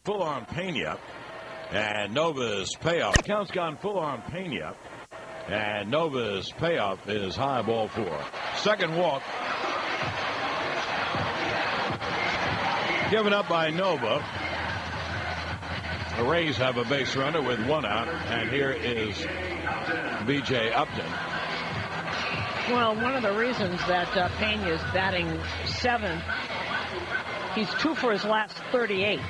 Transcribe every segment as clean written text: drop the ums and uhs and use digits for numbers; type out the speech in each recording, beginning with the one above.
full on Pena. And Nova's payoff. Count's gone full on Pena. And Nova's payoff is high, ball 4. Second walk. Given up by Nova. The Rays have a base runner with 1 out. And here is B.J. Upton. Well, one of the reasons that Pena is batting 7th, he's 2 for his last 38.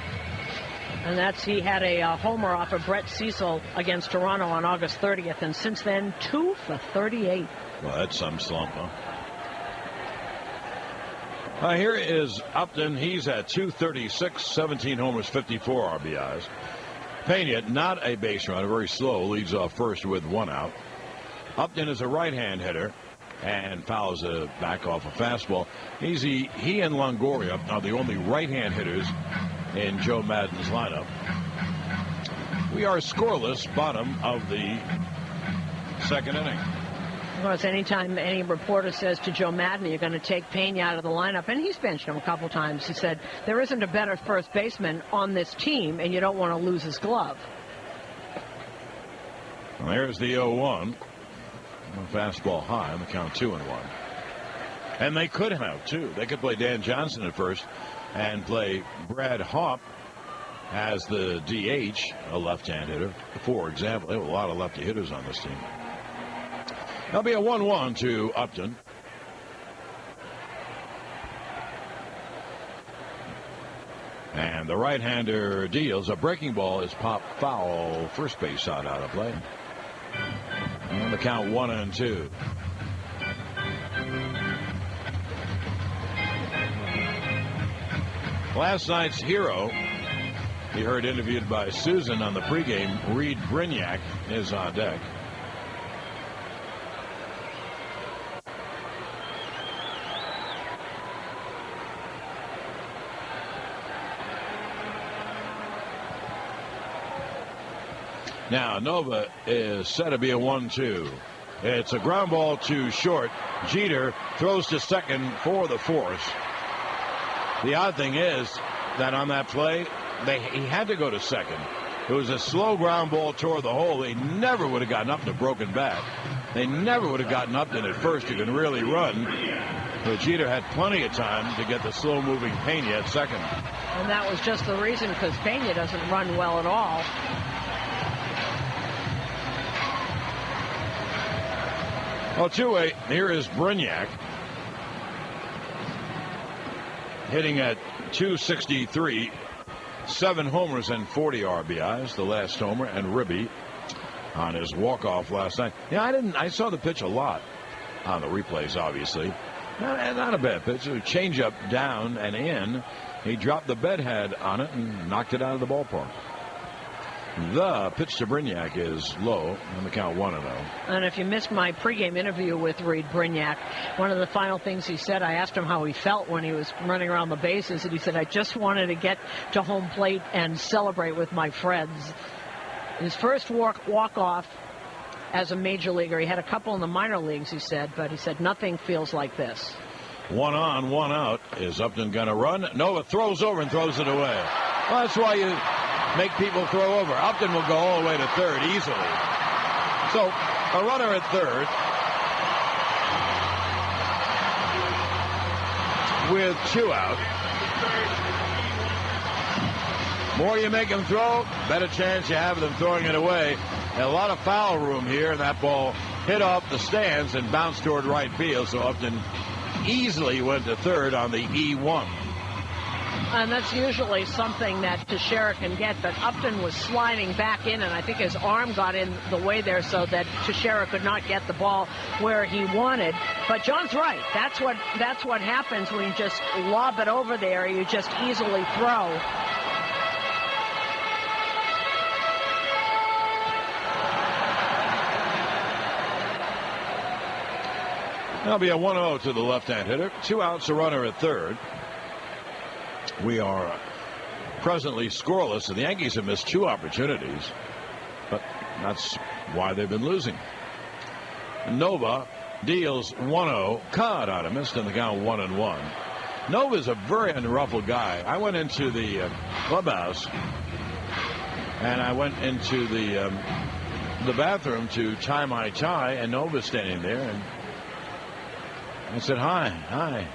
And that's he had a homer off of Brett Cecil against Toronto on August 30th. And since then, 2 for 38. Well, that's some slump, huh? Here is Upton. He's at 236, 17 homers, 54 RBIs. Pena, not a base runner, very slow, leads off first with 1 out. Upton is a right-hand hitter and fouls back off a fastball. He and Longoria are the only right-hand hitters in Joe Maddon's lineup. We are scoreless, bottom of the second inning. Of course, anytime any reporter says to Joe Maddon, you're going to take Pena out of the lineup, and he's benched him a couple times, he said, there isn't a better first baseman on this team, and you don't want to lose his glove. Well, there's the 0-1. Fastball high on the count, 2-1. And they could have, too. They could play Dan Johnson at first and play Brad Hawpe as the DH, a left-hand hitter. For example, they have a lot of lefty hitters on this team. That'll be a 1-1 to Upton. And the right-hander deals. A breaking ball is popped foul. First base shot out of play. And the count 1-2. Last night's hero, he heard interviewed by Susan on the pregame. Reed Brignac is on deck. Now, Nova is set to be a 1-2. It's a ground ball to short. Jeter throws to second for the force. The odd thing is that on that play, he had to go to second. It was a slow ground ball toward the hole. They never would have gotten up to broken bat. They never would have gotten up to at first. You can really run. But Jeter had plenty of time to get the slow-moving Pena at second. And that was just the reason, because Pena doesn't run well at all. Well, TUE, here is Brignac. Hitting at 263, 7 homers and 40 RBIs. The last homer, and Ribby on his walk-off last night. Yeah, I saw the pitch a lot on the replays, obviously. Not a bad pitch. A change-up down and in. He dropped the bedhead on it and knocked it out of the ballpark. The pitch to Brignac is low on the count 1-0. And if you missed my pregame interview with Reed Brignac, one of the final things he said, I asked him how he felt when he was running around the bases, and he said, I just wanted to get to home plate and celebrate with my friends. His first walk-off as a major leaguer. He had a couple in the minor leagues, he said, but he said nothing feels like this. 1 on, 1 out. Is Upton going to run? Nova throws over and throws it away. Well, that's why you make people throw over. Upton will go all the way to third easily. So a runner at third with 2 out. More you make them throw, better chance you have of them throwing it away. And a lot of foul room here. That ball hit off the stands and bounced toward right field. So Upton easily went to third on the E1. And that's usually something that Teixeira can get, but Upton was sliding back in, and I think his arm got in the way there so that Teixeira could not get the ball where he wanted. But John's right. That's what happens when you just lob it over there. You just easily throw. That'll be a 1-0 to the left-hand hitter. 2 outs, a runner at third. We are presently scoreless, and the Yankees have missed 2 opportunities, but that's why they've been losing. Nova deals 1-0. Codd on a missed in the count 1-1. Nova's a very unruffled guy. I went into the clubhouse, and I went into the bathroom to tie my tie, and Nova's standing there, and I said, hi.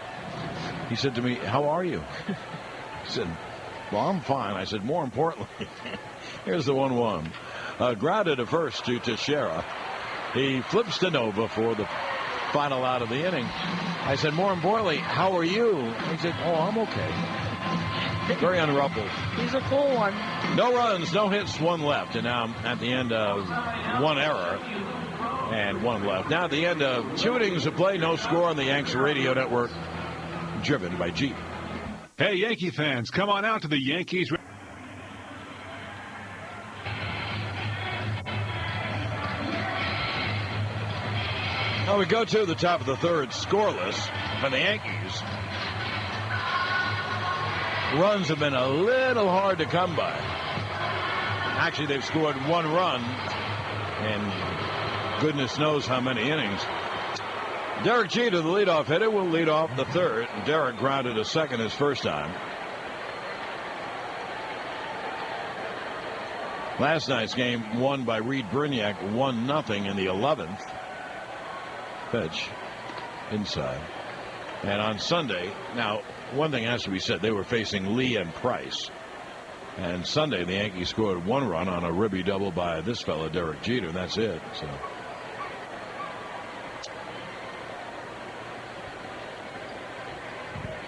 He said to me, how are you? I said, well, I'm fine. I said, more importantly, here's the 1-1. Grounded at first to Teixeira. He flips to Nova for the final out of the inning. I said, more importantly, how are you? He said, oh, I'm okay. Very unruffled. He's a cool one. No runs, no hits, one left. And now at the end of one error and one left. Now at the end of 2 innings of play, no score on the Yanks Radio Network, driven by Jeep. Hey, Yankee fans, come on out to the Yankees. Now we go to the top of the third, scoreless for the Yankees. Runs have been a little hard to come by. Actually, they've scored 1 run, and goodness knows how many innings. Derek Jeter, the leadoff hitter, will lead off the third. Derek grounded a second his first time. Last night's game won by Reed Brignac 1-0 in the 11th. Pitch inside. And on Sunday, now one thing has to be said, they were facing Lee and Price. And Sunday the Yankees scored 1 run on a ribby double by this fella Derek Jeter, and that's it. So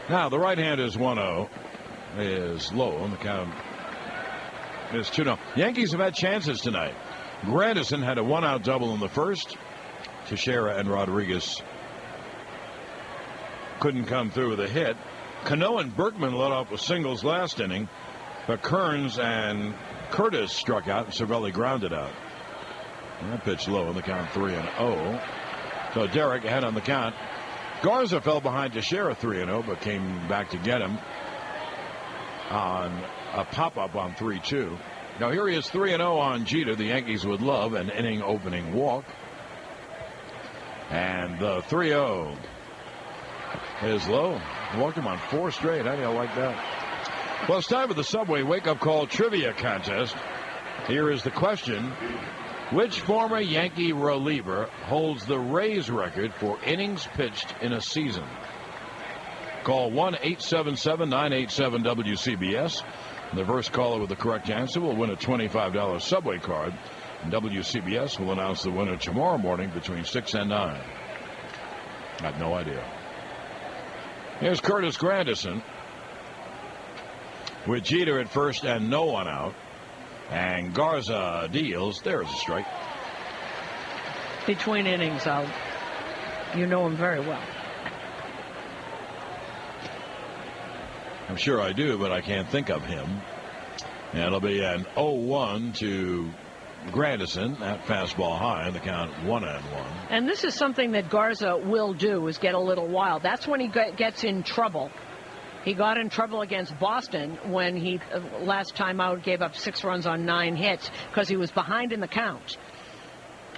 now the right-hander's 1-0 is low on the count. It's 2-0. Yankees have had chances tonight. Granderson had a 1-out double in the first. Teixeira and Rodriguez couldn't come through with a hit. Cano and Berkman led off with singles last inning, but Kearns and Curtis struck out and Cervelli grounded out. And that pitch low on the count, 3-0. So Derek ahead on the count. Garza fell behind Teixeira 3-0, but came back to get him on a pop-up on 3-2. Now here he is 3-0 on Jeter. The Yankees would love an inning opening walk. And the 3-0 is low. Walked him on 4 straight. How do you like that? Well, it's time for the Subway Wake-Up Call Trivia Contest. Here is the question. Which former Yankee reliever holds the Rays record for innings pitched in a season? Call 1-877-987-WCBS. The first caller with the correct answer will win a $25 Subway card. And WCBS will announce the winner tomorrow morning between 6 and 9. I have no idea. Here's Curtis Granderson with Jeter at first and no one out. And Garza deals. There's a strike. Between innings, you know him very well. I'm sure I do, but I can't think of him. And it'll be an 0-1 to Granderson at fastball high, and the count 1-1. And this is something that Garza will do, is get a little wild. That's when he gets in trouble. He got in trouble against Boston when he, last time out, gave up 6 runs on 9 hits because he was behind in the count.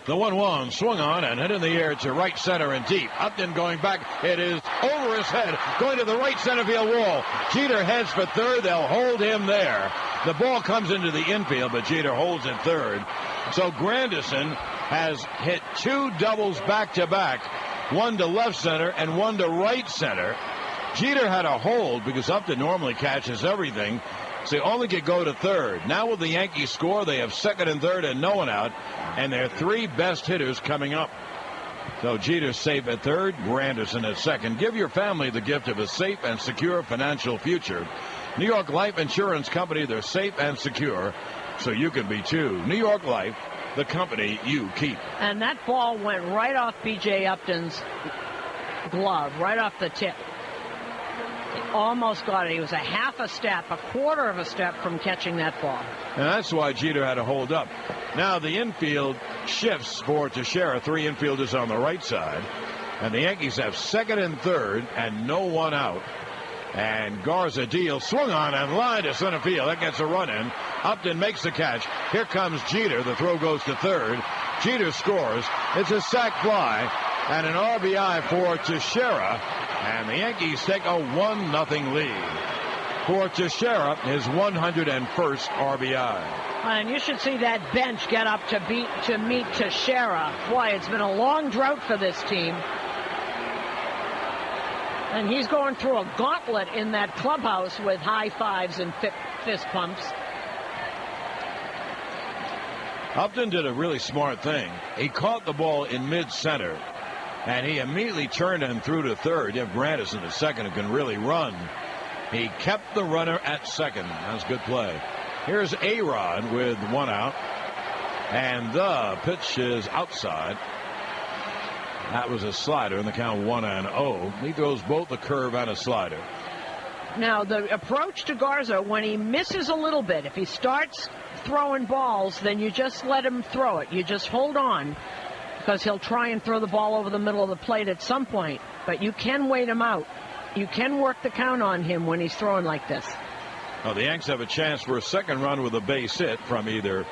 The 1-1 swung on and hit in the air to right center and deep. Upton going back. It is over his head, going to the right center field wall. Jeter heads for third. They'll hold him there. The ball comes into the infield, but Jeter holds it third. So Granderson has hit 2 doubles back-to-back, one to left center and one to right center. Jeter had a hold because Upton normally catches everything. So he only could go to third. Now with the Yankees score, they have second and third and no one out. And their 3 best hitters coming up. So Jeter's safe at third, Granderson at second. Give your family the gift of a safe and secure financial future. New York Life Insurance Company, they're safe and secure, so you can be too. New York Life, the company you keep. And that ball went right off B.J. Upton's glove, right off the tip. He almost got it. He was a half a step, a quarter of a step from catching that ball. And that's why Jeter had to hold up. Now the infield shifts for Teixeira. 3 infielders on the right side. And the Yankees have second and third and no one out. And Garza deals, swung on and line to center field. That gets a run in. Upton makes the catch. Here comes Jeter. The throw goes to third. Jeter scores. It's a sac fly and an RBI for Teixeira. And the Yankees take a 1-0 lead. For Teixeira, his 101st RBI. And you should see that bench get up to meet Teixeira. Boy, it's been a long drought for this team. And he's going through a gauntlet in that clubhouse with high fives and fist pumps. Upton did a really smart thing. He caught the ball in mid-center, and he immediately turned and threw to third. You have Grandison at second who can really run. He kept the runner at second. That's good play. Here's A-Rod with one out. And the pitch is outside. That was a slider in the count 1-0. He throws both a curve and a slider. Now, the approach to Garza, when he misses a little bit, if he starts throwing balls, then you just let him throw it. You just hold on, because he'll try and throw the ball over the middle of the plate at some point. But you can wait him out. You can work the count on him when he's throwing like this. Well, the Yanks have a chance for a second run with a base hit from either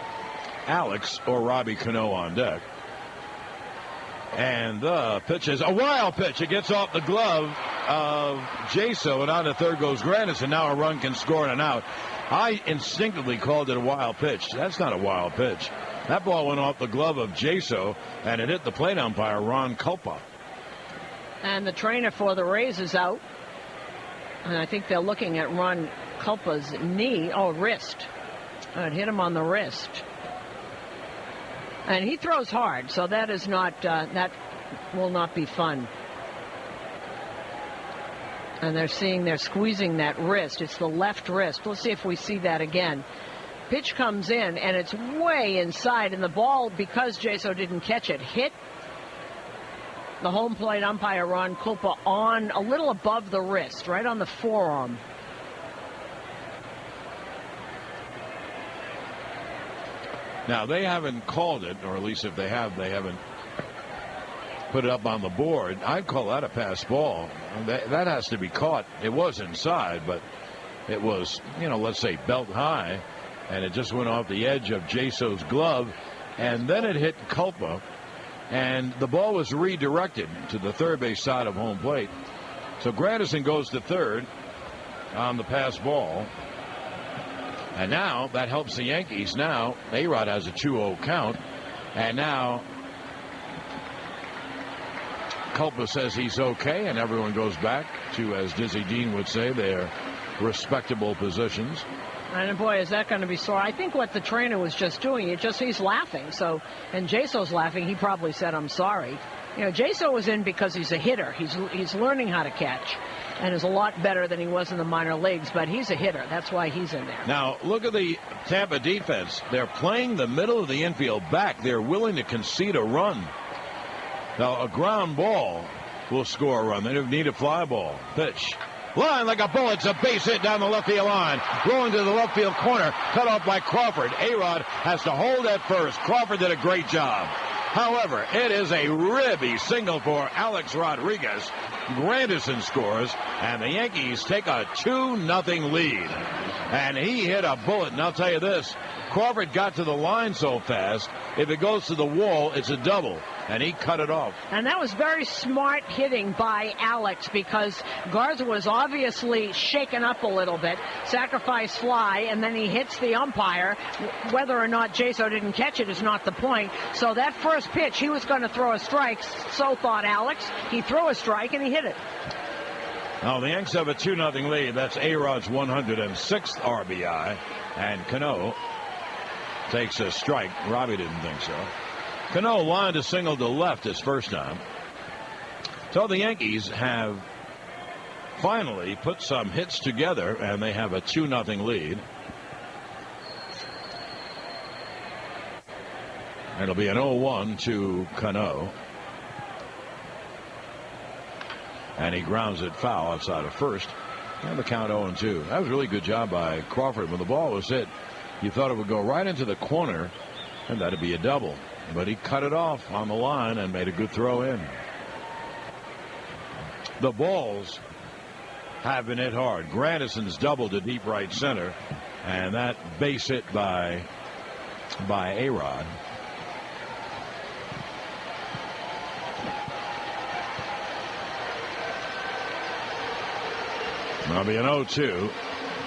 Alex or Robbie Cano on deck. And the pitch is a wild pitch. It gets off the glove of Jaso, and on the third goes Grandison. Now a run can score and an out. I instinctively called it a wild pitch. That's not a wild pitch. That ball went off the glove of Jaso, and it hit the plate umpire, Ron Culpa. And the trainer for the Rays is out. And I think they're looking at Ron Culpa's knee. Oh, wrist. It hit him on the wrist. And he throws hard, so that is not, that will not be fun. And they're squeezing that wrist. It's the left wrist. Let's see if we see that again. Pitch comes in, and it's way inside, and the ball, because Jaso didn't catch it, hit the home plate umpire, Ron Culpa, on a little above the wrist, right on the forearm. Now, they haven't called it, or at least if they have, they haven't put it up on the board. I'd call that a pass ball. That has to be caught. It was inside, but it was, let's say belt high, and it just went off the edge of Jaso's glove, and then it hit Culpa, and the ball was redirected to the third base side of home plate. So Grandison goes to third on the pass ball. And now that helps the Yankees. Now A-Rod has a 2-0 count. And now Culpa says he's okay, and everyone goes back to, as Dizzy Dean would say, their respectable positions. And boy, is that going to be sore. I think what the trainer was just doing, he's laughing. So, and Jaso's laughing. He probably said, I'm sorry. Jaso was in because he's a hitter. He's learning how to catch, and is a lot better than he was in the minor leagues, but he's a hitter. That's why he's in there. Now, look at the Tampa defense. They're playing the middle of the infield back. They're willing to concede a run. Now, a ground ball will score a run. They don't need a fly ball. Pitch. Line like a bullet. It's a base hit down the left field line. Rolling to the left field corner. Cut off by Crawford. A-Rod has to hold at first. Crawford did a great job. However, it is a ribby single for Alex Rodriguez. Grandison scores, and the Yankees take a 2-0 lead. And he hit a bullet, and I'll tell you this, Crawford got to the line so fast, if it goes to the wall, it's a double, and he cut it off. And that was very smart hitting by Alex, because Garza was obviously shaken up a little bit, sacrifice fly, and then he hits the umpire. Whether or not Jaso didn't catch it is not the point. So that first pitch, he was going to throw a strike, so thought Alex. He threw a strike, and he hit it. Now, the Yanks have a 2-0 lead. That's A-Rod's 106th RBI, and Cano takes a strike. Robbie didn't think so. Cano lined a single to left his first time. So the Yankees have finally put some hits together, and they have a 2-0 lead. It'll be an 0-1 to Cano. And he grounds it foul outside of first. And the count 0-2. That was a really good job by Crawford. When the ball was hit, you thought it would go right into the corner, and that'd be a double. But he cut it off on the line and made a good throw in. The balls have been hit hard. Grandison's double to deep right center, and that base hit by A-Rod. That'll be an 0-2.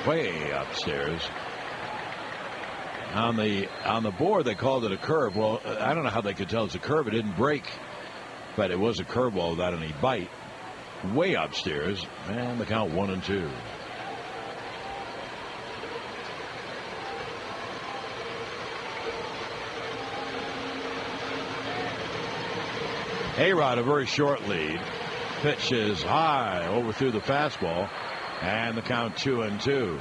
Way upstairs. On the board, they called it a curve. Well, I don't know how they could tell it's a curve. It didn't break, but it was a curveball without any bite. Way upstairs, and the count 1-2. A-Rod, a very short lead. Pitch is high, overthrew the fastball, and the count 2-2.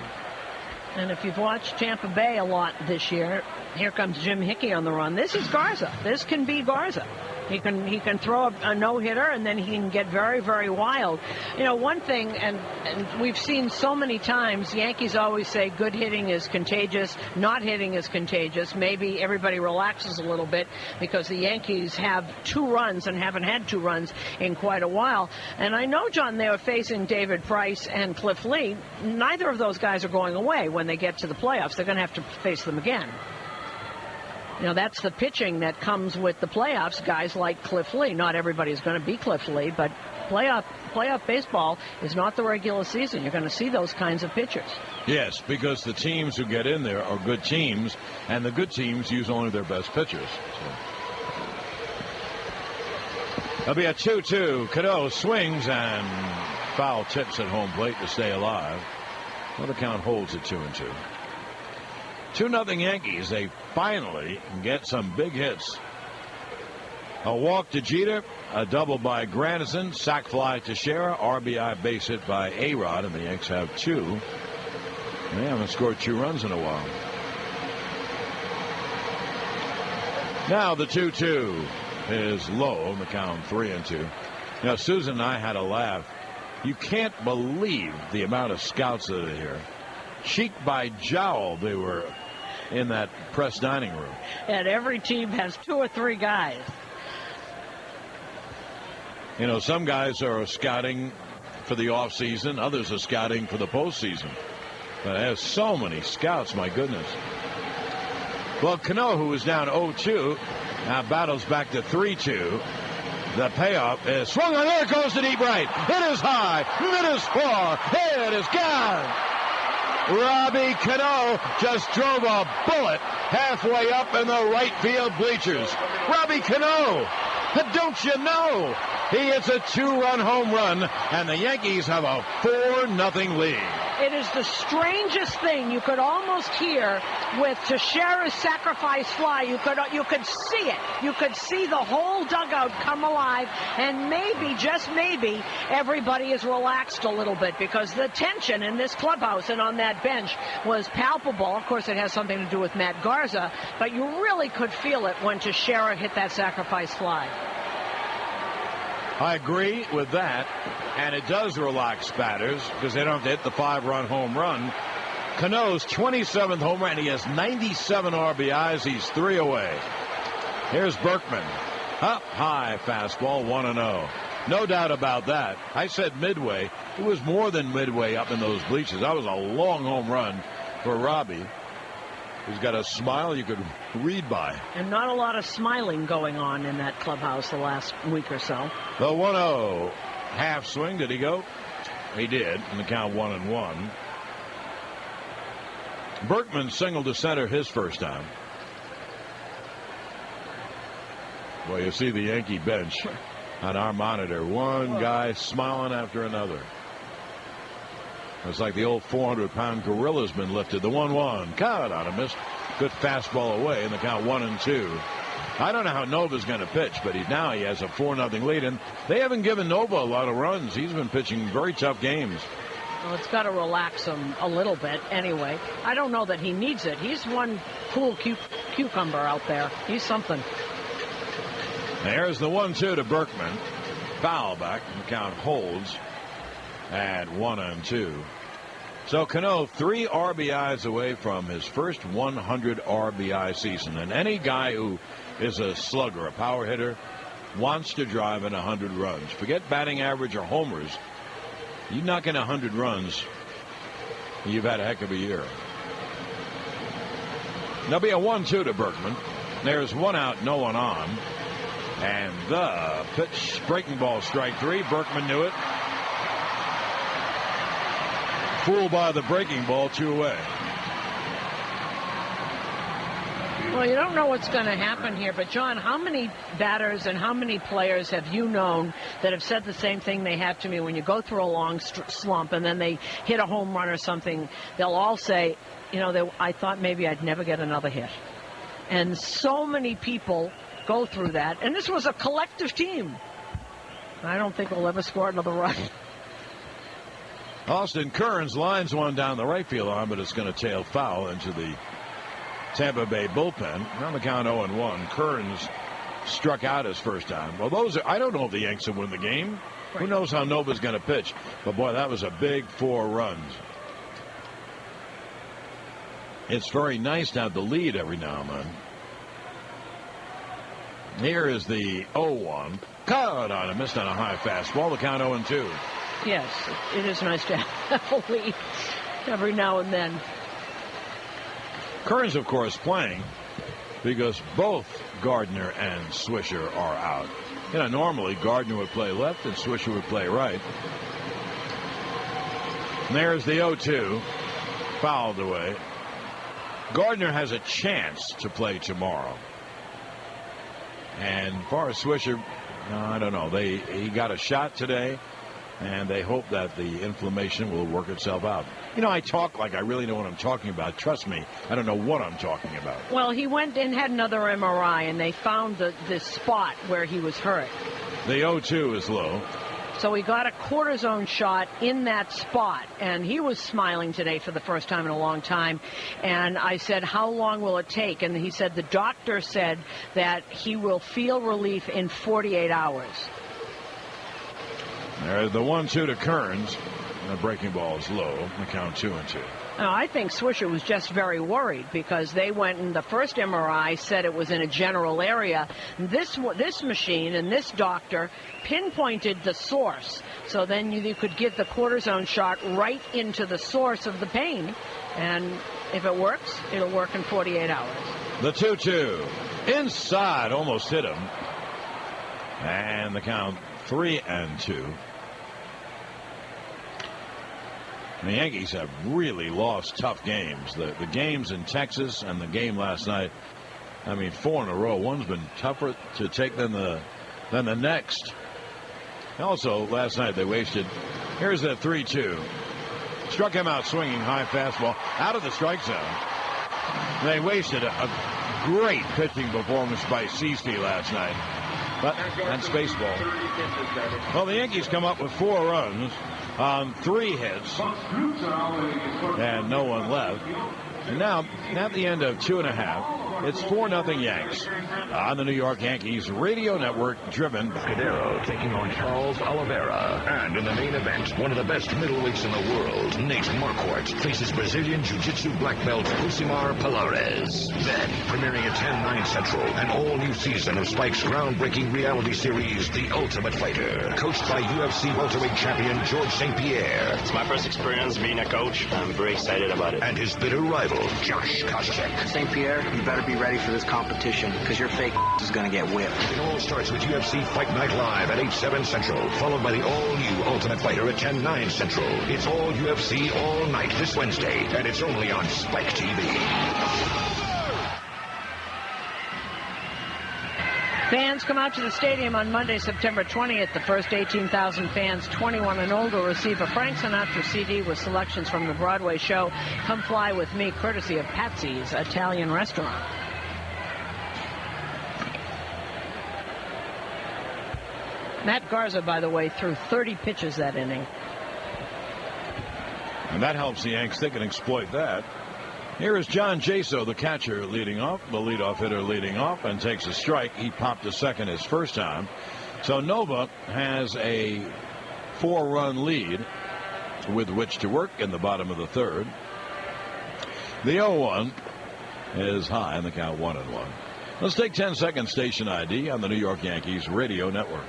And if you've watched Tampa Bay a lot this year, here comes Jim Hickey on the run. This is Garza. This can be Garza. He can throw a no-hitter, and then he can get very, very wild. You know, one thing, and we've seen so many times, Yankees always say good hitting is contagious, not hitting is contagious. Maybe everybody relaxes a little bit because the Yankees have 2 runs and haven't had 2 runs in quite a while. And I know, John, they were facing David Price and Cliff Lee. Neither of those guys are going away when they get to the playoffs. They're going to have to face them again. You know, that's the pitching that comes with the playoffs, guys like Cliff Lee. Not everybody's going to be Cliff Lee, but playoff baseball is not the regular season. You're going to see those kinds of pitchers. Yes, because the teams who get in there are good teams, and the good teams use only their best pitchers. So. There'll be a 2-2. Cano swings and foul tips at home plate to stay alive. Well, the count holds at 2-2. 2-0 Yankees. They finally get some big hits. A walk to Jeter, a double by Granderson, sac fly to Shera, RBI base hit by A-Rod, and the Yanks have 2. They haven't scored 2 runs in a while. Now the 2-2 is low, and the count 3-2. Now, Susan and I had a laugh. You can't believe the amount of scouts that are here. Cheek by jowl, they were in that press dining room. And every team has 2 or 3 guys. You know, some guys are scouting for the offseason. Others are scouting for the postseason. But there's so many scouts, my goodness. Well, Cano, who was down 0-2, now battles back to 3-2. The payoff is swung on. There it goes to deep right. It is high. It is far. It is gone. Robbie Cano just drove a bullet halfway up in the right field bleachers. Robbie Cano, don't you know? He hits a 2-run home run, and the Yankees have a 4-0 lead. It is the strangest thing. You could almost hear with Teixeira's sacrifice fly. You could see it. You could see the whole dugout come alive, and maybe, just maybe, everybody is relaxed a little bit because the tension in this clubhouse and on that bench was palpable. Of course, it has something to do with Matt Garza, but you really could feel it when Teixeira hit that sacrifice fly. I agree with that, and it does relax batters because they don't have to hit the 5-run home run. Cano's 27th home run, and he has 97 RBIs. He's 3 away. Here's Berkman. Up high fastball, 1-0. No doubt about that. I said midway. It was more than midway up in those bleachers. That was a long home run for Robbie. He's got a smile you could read by. And not a lot of smiling going on in that clubhouse the last week or so. The 1-0 half swing. Did he go? He did. And the count 1-1. Berkman singled to center his first time. Well, you see the Yankee bench on our monitor. One guy smiling after another. It's like the old 400-pound gorilla's been lifted. The 1-1. Caught on a miss. Good fastball away, and the count 1-2. I don't know how Nova's going to pitch, but he has a 4-0 lead, and they haven't given Nova a lot of runs. He's been pitching very tough games. Well, it's got to relax him a little bit anyway. I don't know that he needs it. He's one cool cucumber out there. He's something. There's the 1-2 to Berkman. Foul back, and the count holds at 1-2. So Cano 3 RBIs away from his first 100 RBI season. And any guy who is a slugger, a power hitter, wants to drive in 100 runs. Forget batting average or homers. You knock in 100 runs, you've had a heck of a year. There'll be a 1-2 to Berkman. There's 1 out, no one on. And the pitch, breaking ball, strike 3. Berkman knew it. fooled by the breaking ball, 2 away. Well, you don't know what's going to happen here, but John, how many batters and how many players have you known that have said the same thing they have to me when you go through a long slump and then they hit a home run or something? They'll all say, you know, I thought maybe I'd never get another hit. And so many people go through that, and this was a collective team. I don't think we'll ever score another run. Austin Kearns lines one down the right field arm, but it's going to tail foul into the Tampa Bay bullpen. On the count 0-1. Kearns struck out his first time. Well, I don't know if the Yanks will win the game. Right. Who knows how Nova's going to pitch. But, boy, that was a big 4 runs. It's very nice to have the lead every now and then. Here is the 0-1. Caught on it. Missed on a high fastball. The count 0-2. Yes, it is nice to have a lead every now and then. Kearns, of course, playing because both Gardner and Swisher are out. You know, normally Gardner would play left and Swisher would play right. And there's the 0-2. Fouled away. Gardner has a chance to play tomorrow. And as far as Swisher, I don't know. He got a shot today, and they hope that the inflammation will work itself out. You know, I talk like I really know what I'm talking about. Trust me, I don't know what I'm talking about. Well, he went and had another MRI, and they found the spot where he was hurt. The 0-2 is low. So he got a cortisone shot in that spot, and he was smiling today for the first time in a long time. And I said, how long will it take? And he said the doctor said that he will feel relief in 48 hours. There's the 1-2 to Kearns. The breaking ball is low. The count 2-2. Now, I think Swisher was just very worried because they went and the first MRI said it was in a general area. This machine and this doctor pinpointed the source. So then you could give the cortisone shot right into the source of the pain. And if it works, it'll work in 48 hours. The 2-2. Inside. Almost hit him. And the count 3-2. The Yankees have really lost tough games. The games in Texas and the game last night, I mean, 4 in a row. One's been tougher to take than the next. Also, last night they wasted. Here's the 3-2. Struck him out swinging, high fastball, out of the strike zone. They wasted a great pitching performance by Cece last night. But that's baseball. Well, the Yankees come up with 4 runs on 3 hits and no one left. And now, at the end of 2.5, it's 4-0 Yanks on the New York Yankees radio network, driven by Cadero taking on Charles Oliveira. And in the main event, one of the best middleweights in the world, Nate Marquardt, faces Brazilian Jiu-Jitsu black belt Josimar Pilares. Then, premiering at 10/9 Central, an all-new season of Spike's groundbreaking reality series, The Ultimate Fighter, coached by UFC welterweight champion George St. Pierre. It's my first experience being a coach. I'm very excited about it. And his bitter rival, Josh Koscheck. St. Pierre, you better be ready for this competition because your fake is going to get whipped. It all starts with UFC Fight Night Live at 8/7 Central, followed by the all-new Ultimate Fighter at 10/9 Central. It's all UFC all night this Wednesday, and it's only on Spike TV. Fans come out to the stadium on Monday, September 20th. The first 18,000 fans 21 and older receive a Frank Sinatra CD with selections from the Broadway show Come Fly With Me, courtesy of Patsy's Italian Restaurant. Matt Garza, by the way, threw 30 pitches that inning. And that helps the Yanks. They can exploit that. Here is John Jaso, the catcher, leading off. The leadoff hitter leading off and takes a strike. He popped to second his first time. So Nova has a 4-run lead with which to work in the bottom of the third. The 0-1 is high in the count 1-1. Let's take 10-second station ID on the New York Yankees radio network.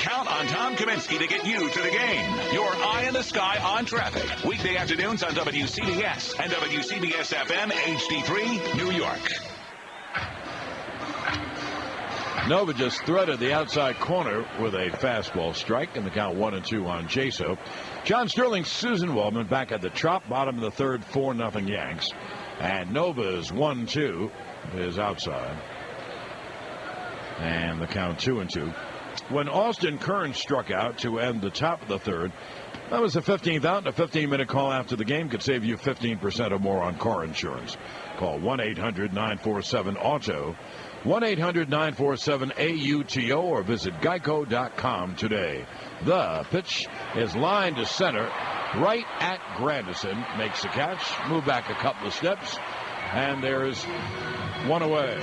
Count on Tom Kaminsky to get you to the game. Your eye in the sky on traffic. Weekday afternoons on WCBS and WCBS FM HD3, New York. Nova just threaded the outside corner with a fastball strike, and the count 1-2 on Jaso. John Sterling, Susan Waldman back at the Trop, bottom of the third, 4-0 Yanks. And Nova's 1-2 is outside. And the count 2-2. When Austin Kearns struck out to end the top of the third, that was the 15th out, and a 15-minute call after the game could save you 15% or more on car insurance. Call 1-800-947-AUTO, 1-800-947-AUTO, or visit geico.com today. The pitch is lined to center, right at Granderson. Makes the catch, move back a couple of steps, and there's one away.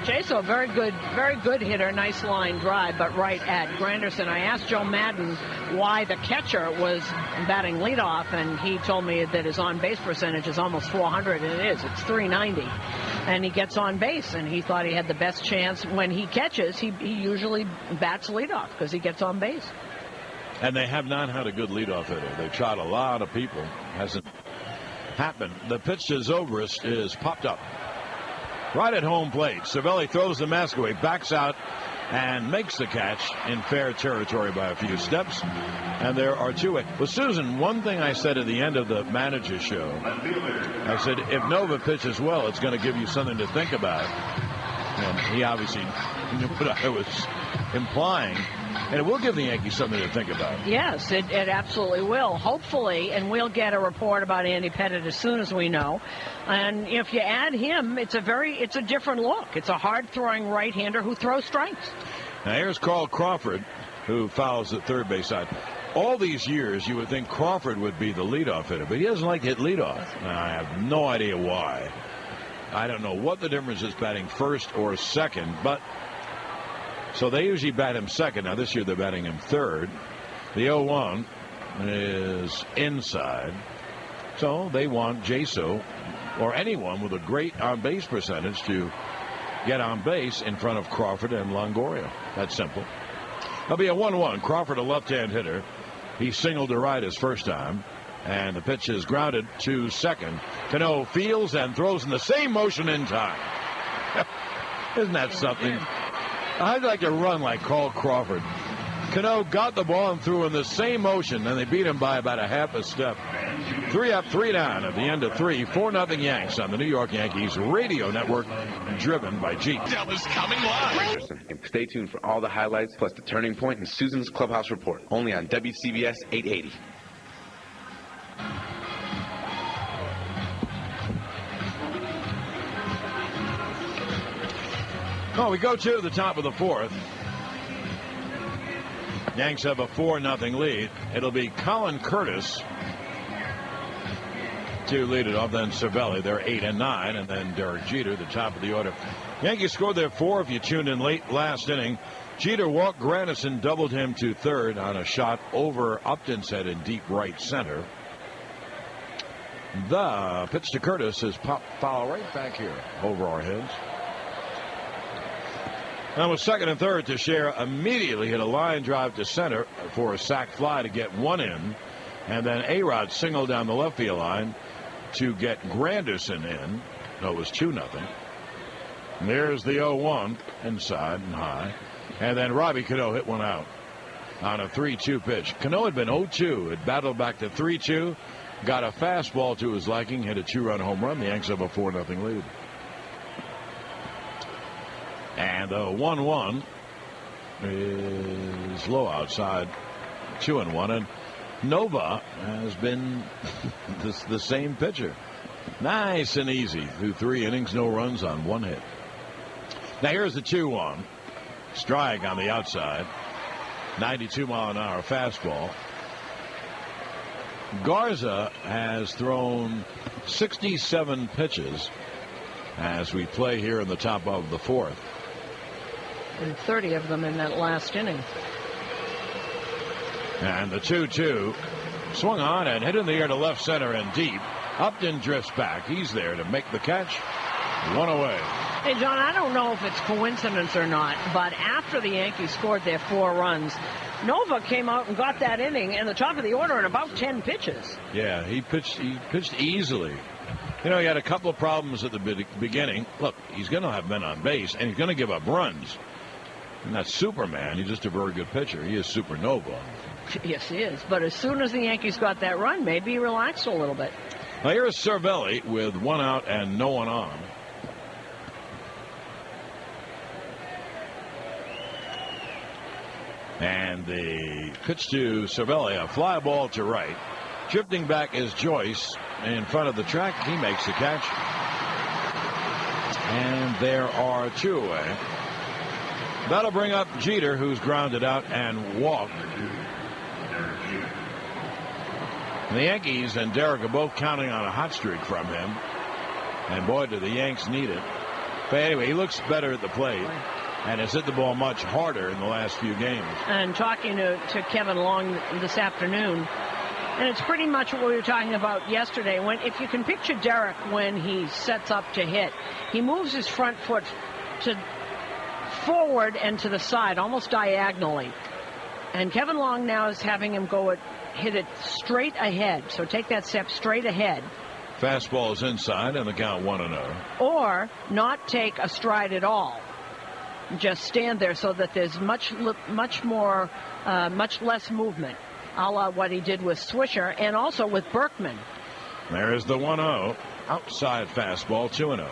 Jaso, very good hitter, nice line drive, but right at Granderson. I asked Joe Madden why the catcher was batting leadoff, and he told me that his on-base percentage is almost 400, and it is. It's 390, and he gets on base, and he thought he had the best chance. When he catches, he usually bats leadoff because he gets on base. And they have not had a good leadoff hitter. They've tried a lot of people. Hasn't happened. The pitch to Zobrist is popped up right at home plate. Cervelli throws the mask away, backs out, and makes the catch in fair territory by a few steps. And there are two. Well, Susan, one thing I said at the end of the manager show, I said, if Nova pitches well, it's going to give you something to think about. And he obviously knew what I was implying. And it will give the Yankees something to think about. Yes, it absolutely will. Hopefully, and we'll get a report about Andy Pettitte as soon as we know. And if you add him, it's a different look. It's a hard-throwing right-hander who throws strikes. Now here's Carl Crawford, who fouls at third base side. All these years, you would think Crawford would be the leadoff hitter, but he doesn't like to hit leadoff. I have no idea why. I don't know what the difference is batting first or second, but so they usually bat him second. Now this year they're batting him third. The 0-1 is inside. So they want Jaso or anyone with a great on-base percentage to get on base in front of Crawford and Longoria. That's simple. That'll be a 1-1. Crawford, a left-hand hitter. He singled to right his first time. And the pitch is grounded to second. Cano fields and throws in the same motion in time. Isn't that something? I'd like to run like Carl Crawford. Cano got the ball and threw in the same motion, and they beat him by about a half a step. 3 up, 3 down at the end of 3. 4-0 Yanks on the New York Yankees radio network, driven by Jeep. Is coming live. Stay tuned for all the highlights, plus the turning point in Susan's Clubhouse Report, only on WCBS 880. Oh, we go to the top of the fourth. Yanks have a 4-0 lead. It'll be Colin Curtis to lead it off, then Cervelli. They're 8 and 9, and then Derek Jeter, the top of the order. Yankees scored their 4 if you tuned in late last inning. Jeter walked Granderson, doubled him to third on a shot over Upton's head in deep right center. The pitch to Curtis is popped foul right back here over our heads. Now with second and third, Teixeira immediately hit a line drive to center for a sac fly to get one in. And then A-Rod singled down the left field line to get Granderson in. No, it was 2-0. And there's the 0-1 inside and high. And then Robbie Cano hit one out on a 3-2 pitch. Cano had been 0-2. Had battled back to 3-2. Got a fastball to his liking. Hit a 2-run home run. The Yanks have a 4-0 lead. And the 1-1 is low outside, 2-1. And Nova has been the same pitcher. Nice and easy through 3 innings, no runs on 1 hit. Now here's the 2-1. Strike on the outside. 92-mile-an-hour fastball. Garza has thrown 67 pitches as we play here in the top of the fourth. And 30 of them in that last inning. And the 2-2 swung on and hit in the air to left center and deep. Upton drifts back. He's there to make the catch. One away. Hey, John, I don't know if it's coincidence or not, but after the Yankees scored their 4 runs, Nova came out and got that inning in the top of the order in about 10 pitches. Yeah, he pitched easily. You know, he had a couple of problems at the beginning. Look, he's going to have men on base, and he's going to give up runs. And that's Superman. He's just a very good pitcher. He is supernova. Yes, he is. But as soon as the Yankees got that run, maybe he relaxed a little bit. Now here's Cervelli with 1 out and no one on. And the pitch to Cervelli, a fly ball to right. Drifting back is Joyce in front of the track. He makes the catch. And there are 2 away. That'll bring up Jeter, who's grounded out and walked. And the Yankees and Derek are both counting on a hot streak from him. And boy, do the Yanks need it. But anyway, he looks better at the plate and has hit the ball much harder in the last few games. And talking to Kevin Long this afternoon, and it's pretty much what we were talking about yesterday. If you can picture Derek when he sets up to hit, he moves his front foot to forward and to the side, almost diagonally. And Kevin Long now is having him hit it straight ahead. So take that step straight ahead. Fastball is inside and the count 1-0. Or not take a stride at all. Just stand there so that there's much less movement, a la what he did with Swisher and also with Berkman. There's the 1-0. Outside fastball, 2-0.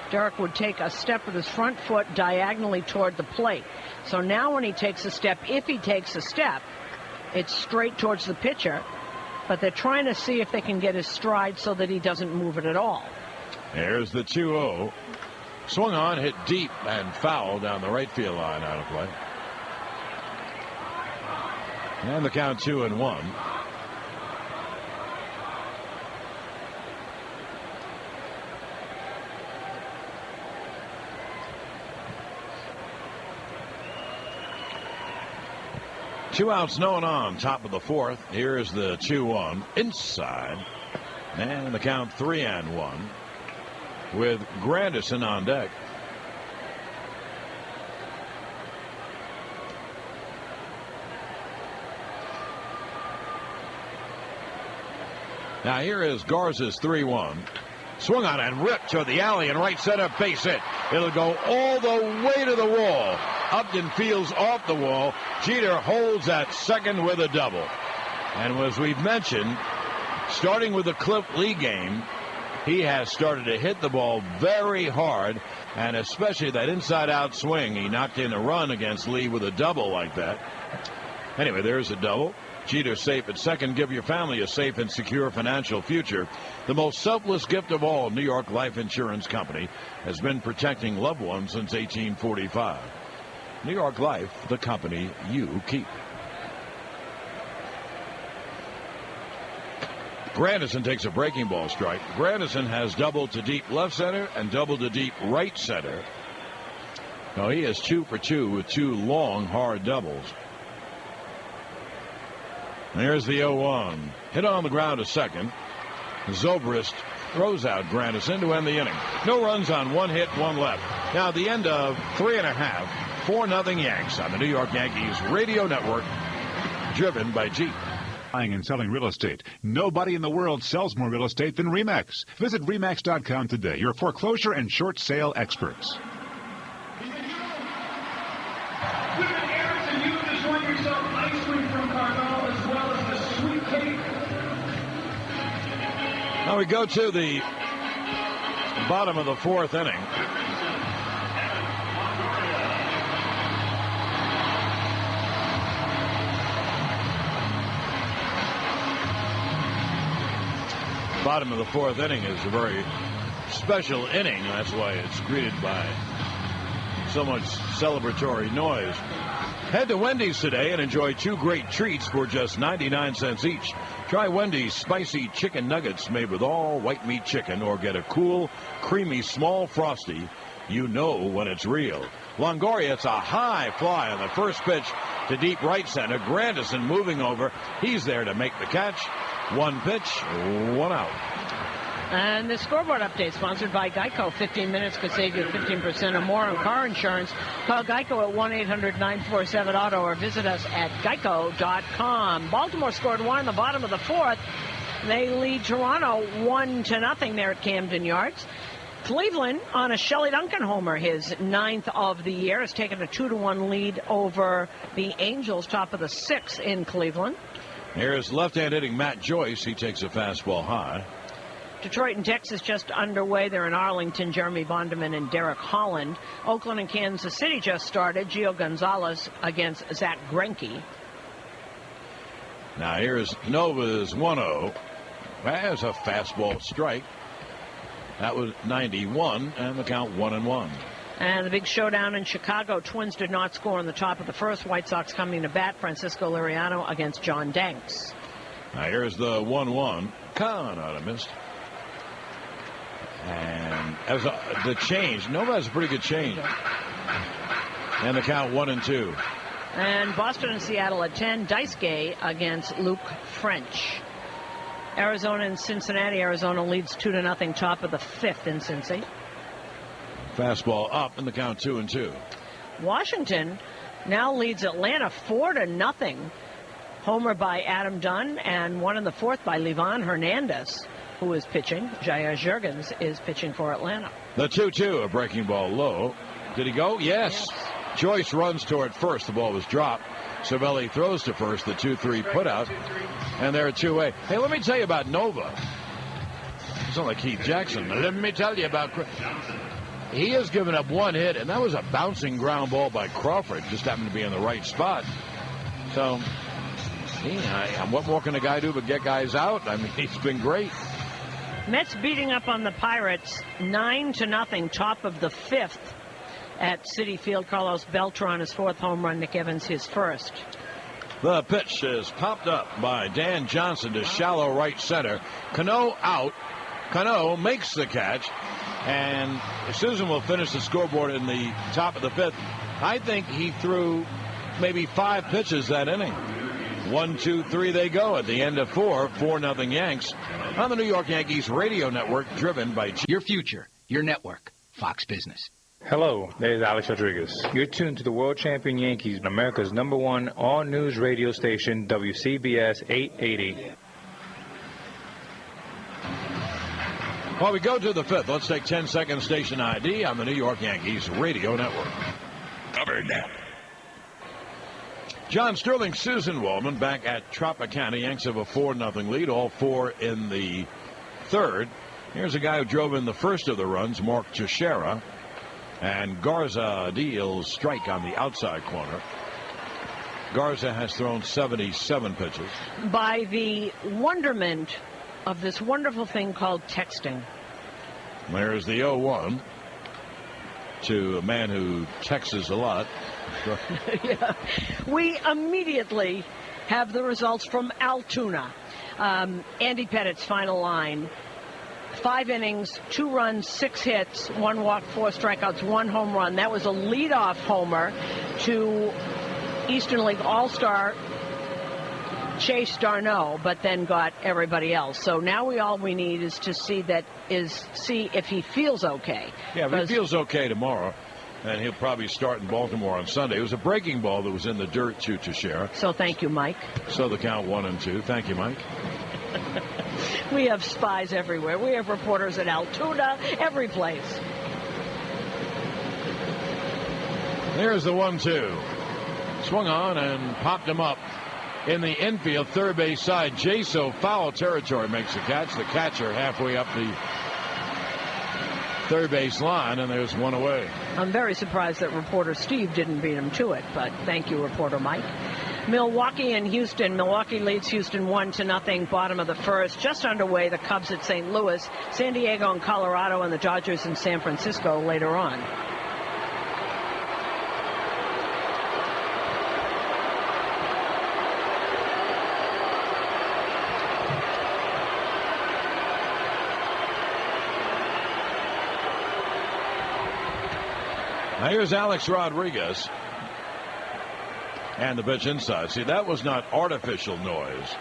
Derek would take a step with his front foot diagonally toward the plate. So now when he takes a step, if he takes a step, it's straight towards the pitcher. But they're trying to see if they can get his stride so that he doesn't move it at all. There's the 2-0. Swung on, hit deep and foul down the right field line, out of play. And the count 2-1. Two outs, no one on. Top of the 4th. Here's the 2-1 inside, and the count 3-1 with Granderson on deck. Now here is Garza's 3-1. Swung on and ripped to the alley and right center, base hit. It'll go all the way to the wall. Upton fields off the wall. Jeter holds at second with a double. And as we've mentioned, starting with the Cliff Lee game, he has started to hit the ball very hard, and especially that inside-out swing. He knocked in a run against Lee with a double like that. Anyway, there's a double. Jeter safe at second. Give your family a safe and secure financial future. The most selfless gift of all, New York Life Insurance Company has been protecting loved ones since 1845. New York Life, the company you keep. Granderson takes a breaking ball strike. Granderson has doubled to deep left center and doubled to deep right center. Now he is 2 for 2 with 2 long, hard doubles. There's the 0-1. Hit on the ground to second. Zobrist throws out Granderson to end the inning. No runs on 1 hit, 1 left. Now at the end of 3 1/2, 4-0 Yanks on the New York Yankees radio network, driven by Jeep. Buying and selling real estate. Nobody in the world sells more real estate than RE/MAX. Visit RE/MAX.com today. Your foreclosure and short sale experts. Now we go to the bottom of the 4th inning. Bottom of the 4th inning is a very special inning. That's why it's greeted by so much celebratory noise. Head to Wendy's today and enjoy 2 great treats for just 99 cents each. Try Wendy's spicy chicken nuggets made with all white meat chicken, or get a cool, creamy, small Frosty. You know when it's real. Longoria, it's a high fly on the first pitch to deep right center. Granderson moving over. He's there to make the catch. 1 pitch, 1 out. And the scoreboard update sponsored by Geico. 15 minutes could save you 15% or more on car insurance. Call Geico at 1-800-947-AUTO or visit us at geico.com. Baltimore scored 1 in the bottom of the 4th. They lead Toronto 1-0 there at Camden Yards. Cleveland on a Shelley Duncan homer, his 9th of the year, has taken a 2-1 lead over the Angels, top of the 6th in Cleveland. Here's left-hand hitting Matt Joyce. He takes a fastball high. Detroit and Texas just underway. They're in Arlington. Jeremy Bonderman and Derek Holland. Oakland and Kansas City just started. Gio Gonzalez against Zach Greinke. Now here's Nova's 1-0. There's a fastball strike. That was 91, and the count 1-1. And the big showdown in Chicago. Twins did not score in the top of the first. White Sox coming to bat. Francisco Liriano against John Danks. Now here's the 1-1. Con out of missed. And as the change, Nova has a pretty good change. And the count 1-2. And Boston and Seattle at 10. Daisuke against Luke French. Arizona and Cincinnati. Arizona leads 2-0, top of the 5th in Cincy. Fastball up in the count 2-2. Washington now leads Atlanta 4-0. Homer by Adam Dunn and 1 in the 4th by Livan Hernandez, who is pitching. Jair Jurgens is pitching for Atlanta. The 2-2, a breaking ball low. Did he go? Yes. Joyce runs toward first. The ball was dropped. Cervelli throws to first. The 2-3 put out. And they're 2-away. Hey, let me tell you about Nova. It's not like Keith Jackson. Let me tell you about. He has given up 1 hit, and that was a bouncing ground ball by Crawford. Just happened to be in the right spot. So, what more can a guy do but get guys out? I mean, he's been great. Mets beating up on the Pirates 9-0, top of the 5th at Citi Field. Carlos Beltran, his 4th home run. Nick Evans, his 1st. The pitch is popped up by Dan Johnson to shallow right center. Cano out. Cano makes the catch. And Susan will finish the scoreboard in the top of the 5th. I think he threw maybe 5 pitches that inning. 1, 2, 3 they go at the end of 4-0 Yanks on the New York Yankees radio network, driven by your future, your network, Fox Business. Hello, there's Alex Rodriguez. You're tuned to the world champion Yankees, America's #1 all-news radio station, WCBS 880. Well, we go to the 5th. Let's take 10-second station ID on the New York Yankees radio network. Covered. John Sterling, Susan Wallman back at Tropicana. Yanks have a 4-0 lead, all 4 in the 3rd. Here's a guy who drove in the first of the runs, Mark Teixeira. And Garza deals strike on the outside corner. Garza has thrown 77 pitches. By the wonderment of this wonderful thing called texting. There's the 0-1 to a man who texts a lot. Yeah. We immediately have the results from Altoona. Andy Pettit's final line. 5 innings, 2 runs, 6 hits, 1 walk, 4 strikeouts, 1 home run. That was a leadoff homer to Eastern League All-Star Chase Darno, but then got everybody else. So now all we need is to see if he feels okay. Yeah, if he feels okay tomorrow, and he'll probably start in Baltimore on Sunday. It was a breaking ball that was in the dirt to Teixeira. So thank you, Mike. So the count 1-2. Thank you, Mike. We have spies everywhere. We have reporters at Altoona, every place. There's the 1-2. Swung on and popped him up in the infield, third base side. Jaso, foul territory, makes the catch. The catcher halfway up the third base line, and there's 1 away. I'm very surprised that reporter Steve didn't beat him to it, but thank you, reporter Mike. Milwaukee and Houston. Milwaukee leads Houston 1-0, bottom of the 1st. Just underway, the Cubs at St. Louis, San Diego and Colorado, and the Dodgers in San Francisco later on. Now here's Alex Rodriguez. And the pitch inside. See, that was not artificial noise.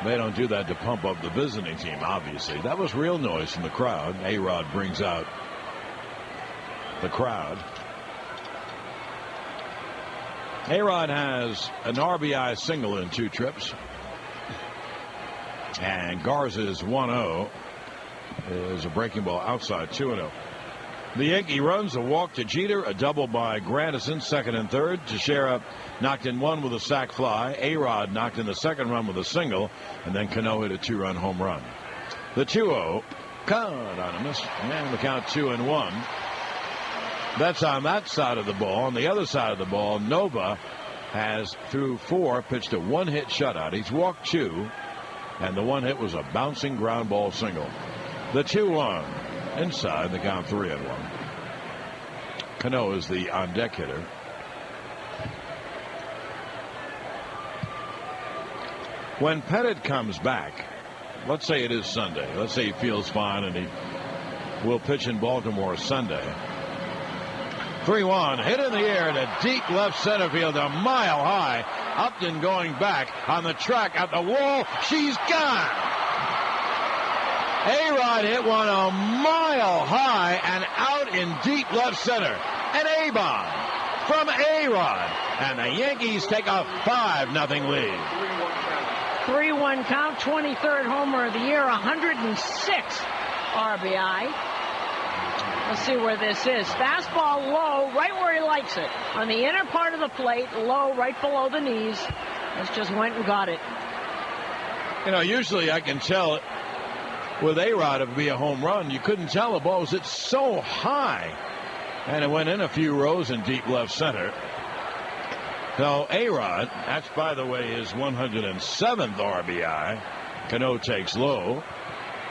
They don't do that to pump up the visiting team, obviously. That was real noise from the crowd. A-Rod brings out the crowd. A-Rod has an RBI single in 2 trips. And Garza's 1-0. is a breaking ball outside, 2-0. The Yankee runs a walk to Jeter, a double by Grandison, second and third. Teixeira knocked in one with a sac fly. A-Rod knocked in the second run with a single, and then Cano hit a 2-run home run. The 2-0, caught on a miss, and the count 2-1. That's on that side of the ball. On the other side of the ball, Nova has, through 4, pitched a one-hit shutout. He's walked 2, and the one hit was a bouncing ground ball single. The 2-1. Inside, the count 3-1. Cano is the on-deck hitter. When Pettit comes back, let's say it is Sunday. Let's say he feels fine and he will pitch in Baltimore Sunday. 3-1, hit in the air to deep left center field, a mile high. Upton going back on the track at the wall. She's gone. A-Rod hit one a mile high and out in deep left center. An A-bomb from A-Rod. And the Yankees take a 5-0 lead. 3-1 count, 23rd homer of the year, 106 RBI. Let's see where this is. Fastball low, right where he likes it. On the inner part of the plate, low, right below the knees. This just went and got it. You know, usually I can tell it. With A-Rod, it would be a home run. You couldn't tell the ball was hit so high. And it went in a few rows in deep left center. So A-Rod, that's, by the way, his 107th RBI. Cano takes low.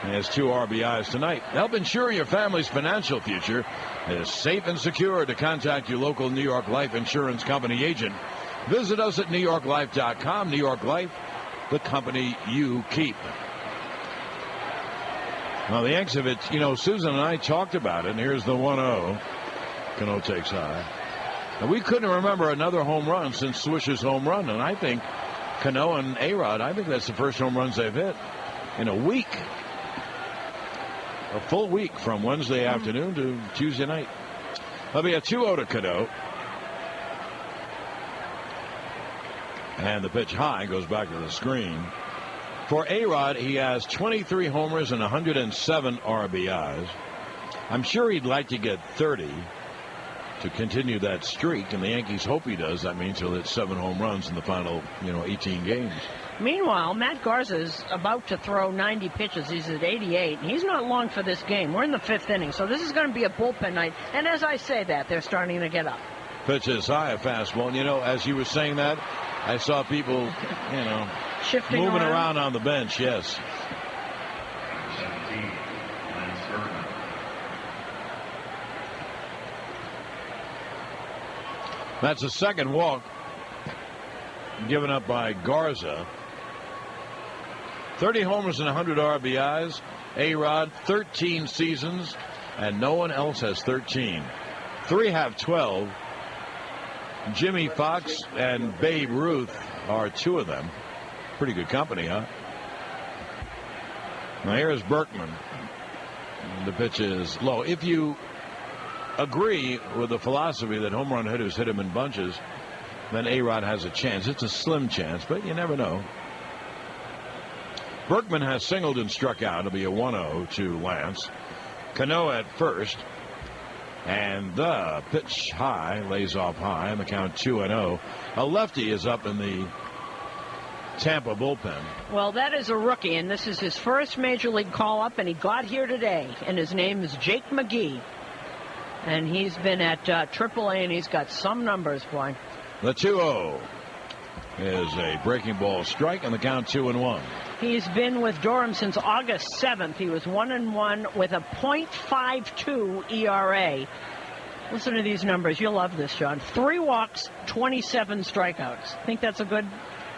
He has 2 RBIs tonight. Help ensure your family's financial future is safe and secure. To contact your local New York Life Insurance Company agent, visit us at NewYorkLife.com. New York Life, the company you keep. Now, the Yanks have it, you know, Susan and I talked about it, and here's the 1-0. Cano takes high. Now, we couldn't remember another home run since Swisher's home run, and I think Cano and A-Rod, I think that's the first home runs they've hit in a week. A full week from Wednesday afternoon to Tuesday night. That'll be a 2-0 to Cano. And the pitch high goes back to the screen. For A-Rod, he has 23 homers and 107 RBIs. I'm sure he'd like to get 30 to continue that streak, and the Yankees hope he does. That means he'll hit 7 home runs in the final, 18 games. Meanwhile, Matt Garza is about to throw 90 pitches. He's at 88. He's not long for this game. We're in the 5th inning, so this is going to be a bullpen night. And as I say that, they're starting to get up. Pitch is high, a fastball. And, as you were saying that, I saw people, shifting moving around on the bench, yes. That's a second walk given up by Garza. 30 homers and 100 RBIs. A-Rod, 13 seasons, and no one else has 13. 3 have 12. Jimmy Fox and Babe Ruth are 2 of them. Pretty good company, huh? Now here's Berkman. The pitch is low. If you agree with the philosophy that home run hitters hit him in bunches, then A-Rod has a chance. It's a slim chance, but you never know. Berkman has singled and struck out. It'll be a 1-0 to Lance. Cano at first. And the pitch high, lays off high, and the count 2-0. A lefty is up in the Tampa bullpen. Well, that is a rookie, and this is his first major league call-up, and he got here today, and his name is Jake McGee. And he's been at AAA, and he's got some numbers, boy. The 2-0 is a breaking ball strike, and the count 2-1. He's been with Durham since August 7th. He was 1-1 with a .52 ERA. Listen to these numbers. You'll love this, John. 3 walks, 27 strikeouts. Think that's a good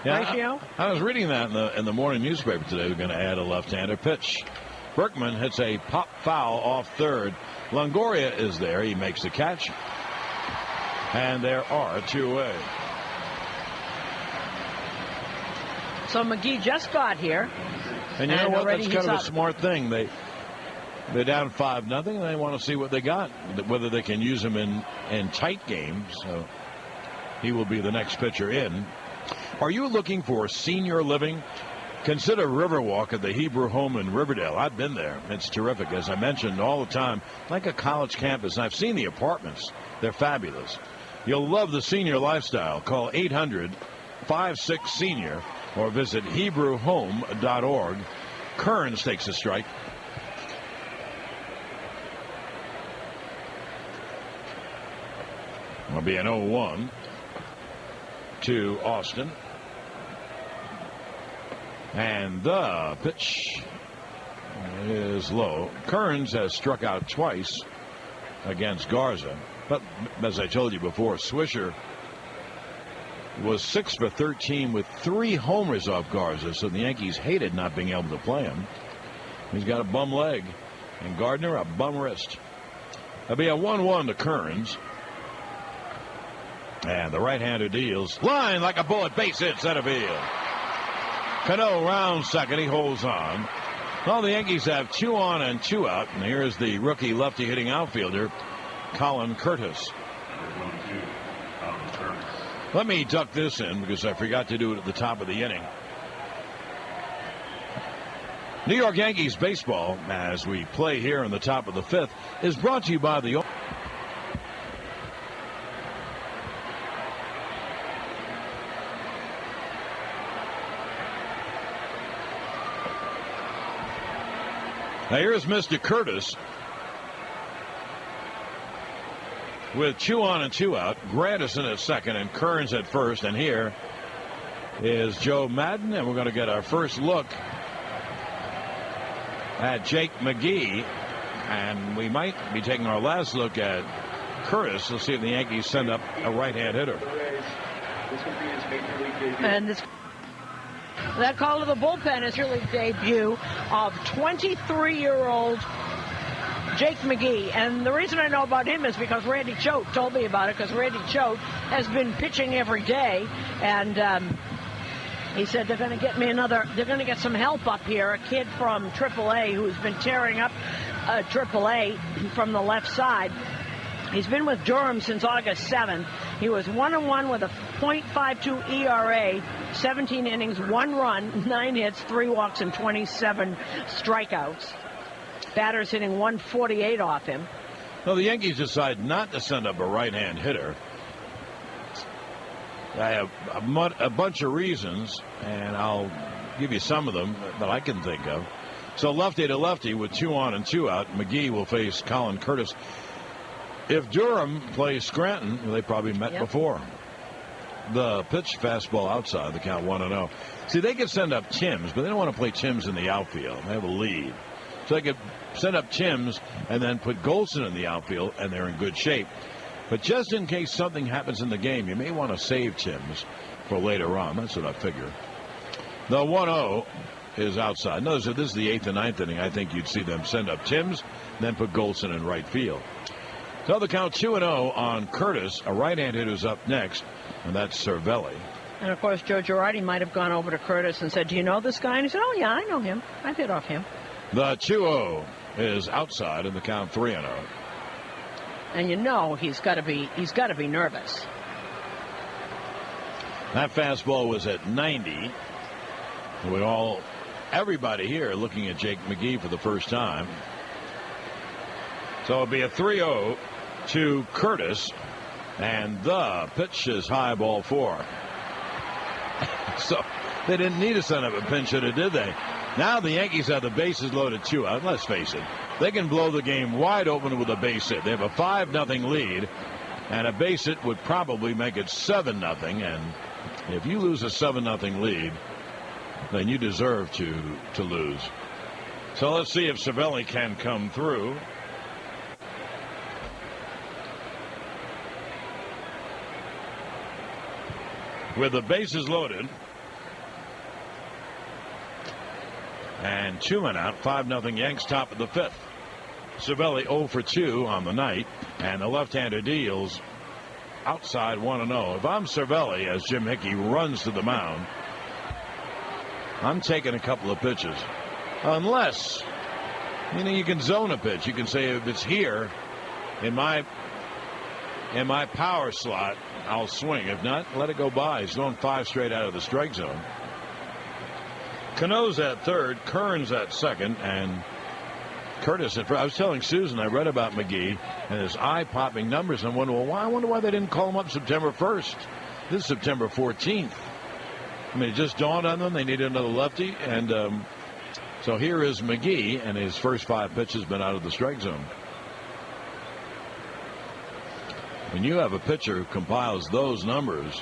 ratio? I was reading that in the morning newspaper today. They're going to add a left-hander pitch. Berkman hits a pop foul off third. Longoria is there. He makes the catch. And there are 2 away. So McGee just got here. And you know what? That's kind of a smart thing. They're down 5-0, and they want to see what they got, whether they can use him in tight games. So he will be the next pitcher in. Are you looking for senior living? Consider Riverwalk at the Hebrew home in Riverdale. I've been there. It's terrific. As I mentioned all the time, like a college campus. I've seen the apartments. They're fabulous. You'll love the senior lifestyle. Call 800-56-SENIOR or visit HebrewHome.org. Kearns takes a strike. It'll be an 0-1 to Austin. And the pitch is low. Kearns has struck out twice against Garza. But as I told you before, Swisher was 6 for 13 with 3 homers off Garza. So the Yankees hated not being able to play him. He's got a bum leg. And Gardner a bum wrist. It'll be a 1-1 to Kearns. And the right-hander deals. Line like a bullet. Base hit center field. Cano round second. He holds on. Well, the Yankees have 2 on and 2 out. And here's the rookie lefty hitting outfielder, Colin Curtis. Let me duck this in because I forgot to do it at the top of the inning. New York Yankees baseball, as we play here in the top of the 5th, is brought to you by the... Now here's Mr. Curtis with 2 on and 2 out. Grandison at second and Kearns at first. And here is Joe Madden, and we're going to get our first look at Jake McGee. And we might be taking our last look at Curtis. Let's see if the Yankees send up a right-hand hitter. And that call to the bullpen is really debut of 23-year-old Jake McGee. And the reason I know about him is because Randy Choate told me about it, because Randy Choate has been pitching every day. And he said they're going to get me they're going to get some help up here. A kid from AAA who's been tearing up AAA from the left side. He's been with Durham since August 7th. He was 1-1 with a .52 ERA, 17 innings, 1 run, 9 hits, 3 walks, and 27 strikeouts. Batters hitting 148 off him. Well, the Yankees decide not to send up a right-hand hitter. I have a bunch of reasons, and I'll give you some of them that I can think of. So lefty to lefty with 2 on and 2 out, McGee will face Colin Curtis. If Durham plays Scranton, they probably met before. The pitch fastball outside, the count 1-0. See, they could send up Timms, but they don't want to play Timms in the outfield. They have a lead. So they could send up Timms and then put Golson in the outfield, and they're in good shape. But just in case something happens in the game, you may want to save Timms for later on. That's what I figure. The 1-0 is outside. Notice if this is the 8th and 9th inning, I think you'd see them send up Timms, then put Golson in right field. So the count 2-0 on Curtis. A right-hand hitter's up next, and that's Cervelli. And, of course, Joe Girardi might have gone over to Curtis and said, do you know this guy? And he said, oh, yeah, I know him. I've hit off him. The 2-0 is outside, and the count 3-0. And you know he's got to be nervous. That fastball was at 90. With everybody here looking at Jake McGee for the first time. So it'll be a 3-0 to Curtis, and the pitch is high, ball 4. So they didn't need to send up a pinch hitter, did they? Now the Yankees have the bases loaded 2 out. Let's face it, they can blow the game wide open with a base hit. They have a 5-0 lead, and a base hit would probably make it 7-0. And if you lose a 7-0 lead, then you deserve to lose. So let's see if Cervelli can come through. With the bases loaded and 2 men out, 5-0 Yanks, top of the 5th. Cervelli 0 for 2 on the night, and the left-hander deals outside 1-0. If I'm Cervelli, as Jim Hickey runs to the mound, I'm taking a couple of pitches. Unless, you can zone a pitch. You can say if it's here in my power slot, I'll swing. If not, let it go by. He's going 5 straight out of the strike zone. Cano's at third, Kearns at second, and Curtis at first. I was telling Susan I read about McGee and his eye-popping numbers. And I wonder why they didn't call him up September 1st. This is September 14th. I mean, it just dawned on them they needed another lefty. And so here is McGee, and his first 5 pitches been out of the strike zone. When you have a pitcher who compiles those numbers,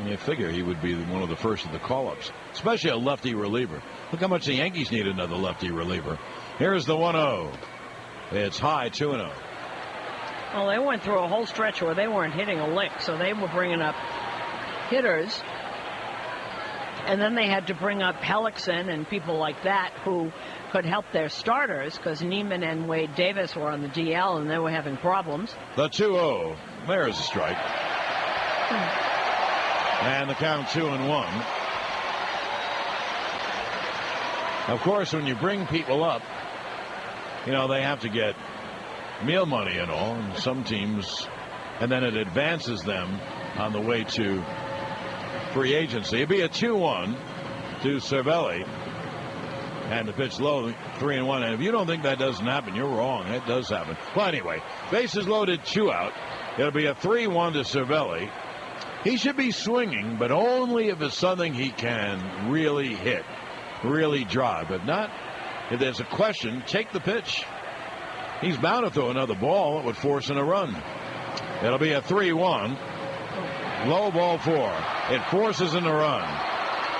you figure he would be one of the first of the call-ups, especially a lefty reliever. Look how much the Yankees need another lefty reliever. Here's the 1-0. It's high, 2-0. Well, they went through a whole stretch where they weren't hitting a lick, so they were bringing up hitters. And then they had to bring up Hellickson and people like that who could help their starters, because Neiman and Wade Davis were on the DL and they were having problems. The 2-0. There's a strike. And the count 2-1. Of course, when you bring people up, you know, they have to get meal money and all, and some teams, and then it advances them on the way to free agency. It'd be a 2-1 to Cervelli, and the pitch low, 3-1. And if you don't think that doesn't happen, you're wrong. It does happen. Well, anyway, bases loaded, 2 out. It'll be a 3-1 to Cervelli. He should be swinging, but only if it's something he can really hit, really drive. If not, if there's a question, take the pitch. He's bound to throw another ball that would force in a run. It'll be a 3-1. Low ball 4. It forces in a run.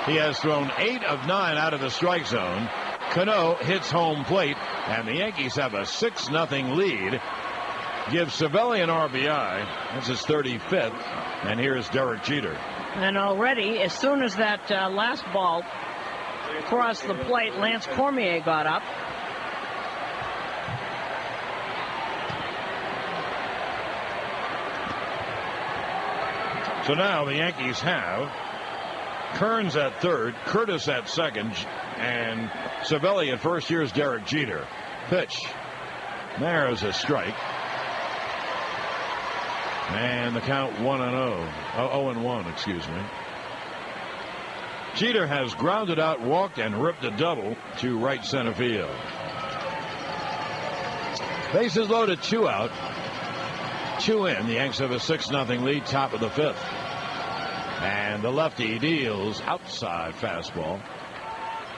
He has thrown 8 of 9 out of the strike zone. Cano hits home plate, and the Yankees have a 6-0 lead. Gives Cervelli an RBI. That's his 35th. And here's Derek Jeter. And already, as soon as that last ball crossed the plate, Lance Cormier got up. So now the Yankees have Kearns at third, Curtis at second, and Cervelli at first. Here's Derek Jeter. Pitch. There's a strike. And the count 1-0. 0-1, excuse me. Jeter has grounded out, walked, and ripped a double to right center field. Bases loaded, 2 out. 2 in. The Yanks have a 6-0 lead, top of the 5th. And the lefty deals outside fastball.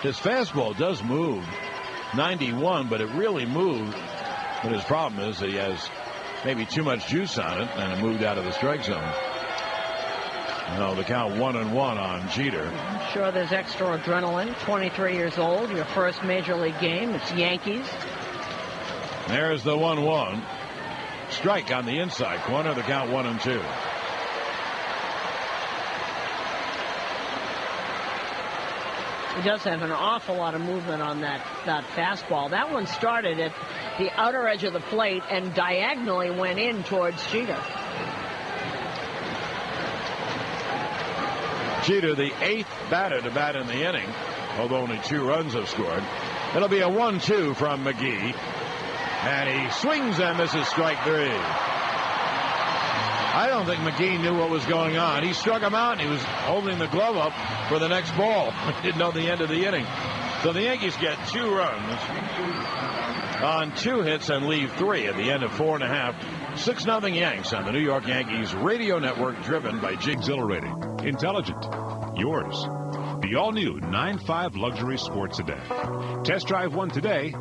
His fastball does move 91, but it really moved. But his problem is that he has maybe too much juice on it, and it moved out of the strike zone. No, the count 1-1 on Jeter. I'm sure there's extra adrenaline. 23 years old, your first major league game. It's Yankees. There's the 1-1. Strike on the inside corner. The count 1-2. He does have an awful lot of movement on that fastball. That one started at the outer edge of the plate and diagonally went in towards Jeter. Jeter, the 8th batter to bat in the inning, although only 2 runs have scored. It'll be a 1-2 from McGee. And he swings and misses strike 3. I don't think McGee knew what was going on. He struck him out, and he was holding the glove up for the next ball. He didn't know the end of the inning. So the Yankees get 2 runs on 2 hits and leave 3 at the end of 4.5. 6-0 Yanks on the New York Yankees radio network, driven by Jig. Exhilarating, intelligent, yours. The all-new 9.5 luxury sports sedan. Test drive one today.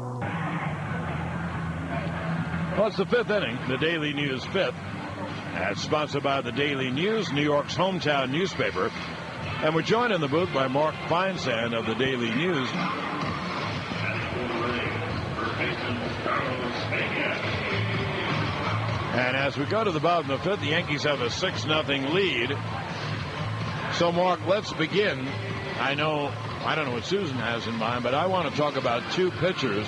Well, it's the 5th inning, the Daily News 5th. That's sponsored by the Daily News, New York's hometown newspaper. And we're joined in the booth by Mark Feinsand of the Daily News. And as we go to the bottom of the 5th, the Yankees have a 6-0 lead. So, Mark, let's begin. I don't know what Susan has in mind, but I want to talk about 2 pitchers.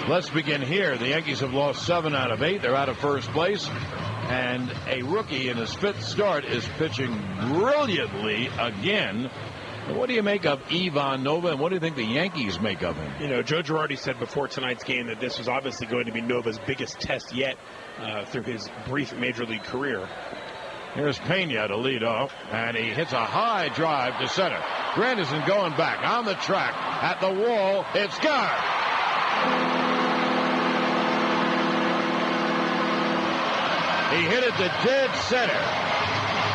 Let's begin here. The Yankees have lost 7 out of 8. They're out of first place. And a rookie in his 5th start is pitching brilliantly again. What do you make of Ivan Nova, and what do you think the Yankees make of him? You know, Joe Girardi said before tonight's game that this was obviously going to be Nova's biggest test yet through his brief major league career. Here's Pena to lead off, and he hits a high drive to center. Granderson going back on the track at the wall. It's gone. He hit it to dead center.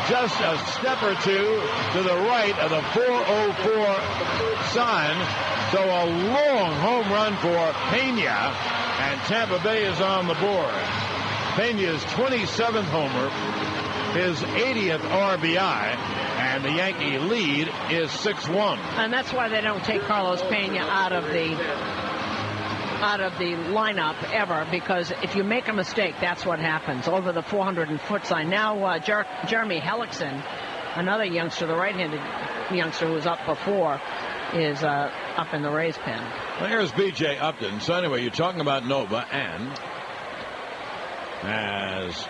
Just a step or two to the right of the 404 sign. So a long home run for Pena, and Tampa Bay is on the board. Pena's 27th homer, his 80th RBI, and the Yankee lead is 6-1. And that's why they don't take Carlos Pena out of the lineup ever, because if you make a mistake, that's what happens over the 400-foot sign. Now Jeremy Hellickson, another youngster, the right-handed youngster who was up before, is up in the Rays pen. Well, here's B.J. Upton. So anyway, you're talking about Nova, and as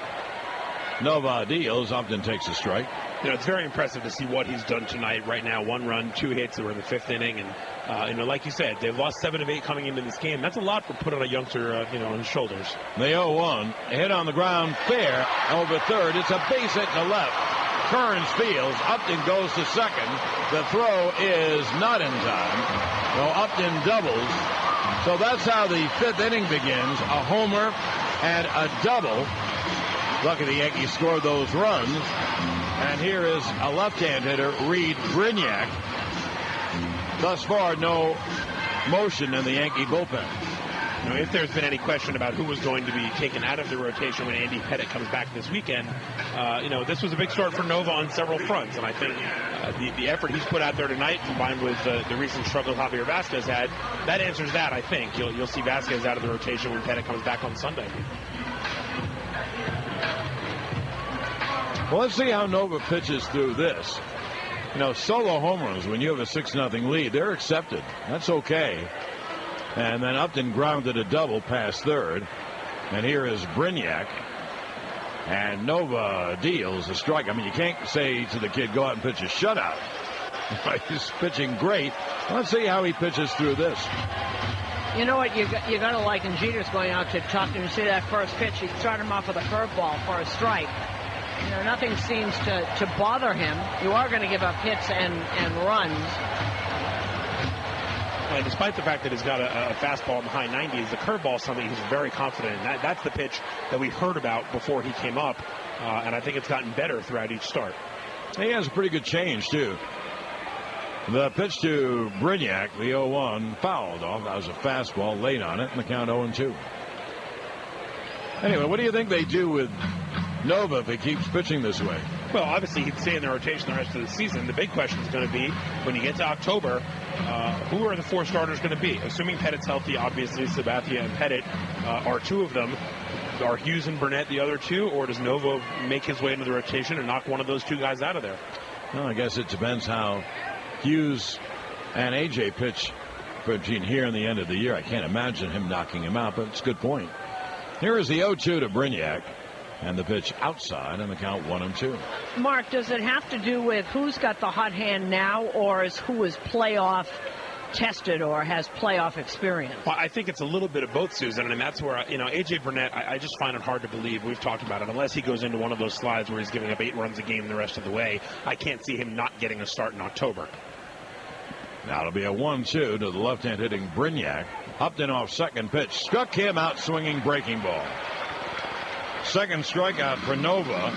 Nova deals, Upton takes a strike. You know, it's very impressive to see what he's done tonight. Right now, 1 run, 2 hits. We're in the 5th inning, and like you said, they've lost 7 of 8 coming into this game. That's a lot for putting a youngster, on his shoulders. The 0-1 hit on the ground, fair over third. It's a base hit to left. Kearns fields. Upton goes to second. The throw is not in time. So Upton doubles. So that's how the 5th inning begins. A homer and a double. Lucky the Yankees scored those runs. And here is a left-hand hitter, Reed Brignac. Thus far, no motion in the Yankee bullpen. You know, if there's been any question about who was going to be taken out of the rotation when Andy Pettitte comes back this weekend, this was a big start for Nova on several fronts. And I think the effort he's put out there tonight, combined with the recent struggle Javier Vazquez had, that answers that, I think. You'll see Vazquez out of the rotation when Pettitte comes back on Sunday. Well, let's see how Nova pitches through this. Solo home runs when you have a 6-0 lead, they're accepted. That's okay. And then Upton grounded a double past third. And here is Brignac. And Nova deals a strike. I mean, you can't say to the kid, go out and pitch a shutout. He's pitching great. Let's see how he pitches through this. You know what? You got to like, and Jeter's going out to talk to him. You see that first pitch, he started him off with a curveball for a strike. Nothing seems to bother him. You are going to give up hits and runs. And despite the fact that he's got a fastball in the high 90s, the curveball is something he's very confident in. That's the pitch that we heard about before he came up, and I think it's gotten better throughout each start. He has a pretty good change, too. The pitch to Brignac, the 0-1, fouled off. That was a fastball late on it, and the count 0-2. Anyway, what do you think they do with Nova if he keeps pitching this way? Well, obviously he'd stay in the rotation the rest of the season. The big question is going to be, when you get to October, who are the 4 starters going to be? Assuming Pettitte's healthy, obviously Sabathia and Pettitte are 2 of them. Are Hughes and Burnett the other 2, or does Nova make his way into the rotation and knock one of those 2 guys out of there? Well, I guess it depends how Hughes and A.J. pitch between here and the end of the year. I can't imagine him knocking him out, but it's a good point. Here is the 0-2 to Brignac. And the pitch outside, and the count 1-2. Mark, does it have to do with who's got the hot hand now, or is who is playoff tested or has playoff experience? Well, I think it's a little bit of both, Susan, and that's where, A.J. Burnett, I just find it hard to believe. We've talked about it. Unless he goes into one of those slides where he's giving up 8 runs a game the rest of the way, I can't see him not getting a start in October. Now it'll be a 1-2 to the left-hand hitting Brignac. Upton off second pitch. Struck him out swinging breaking ball. Second strikeout for Nova.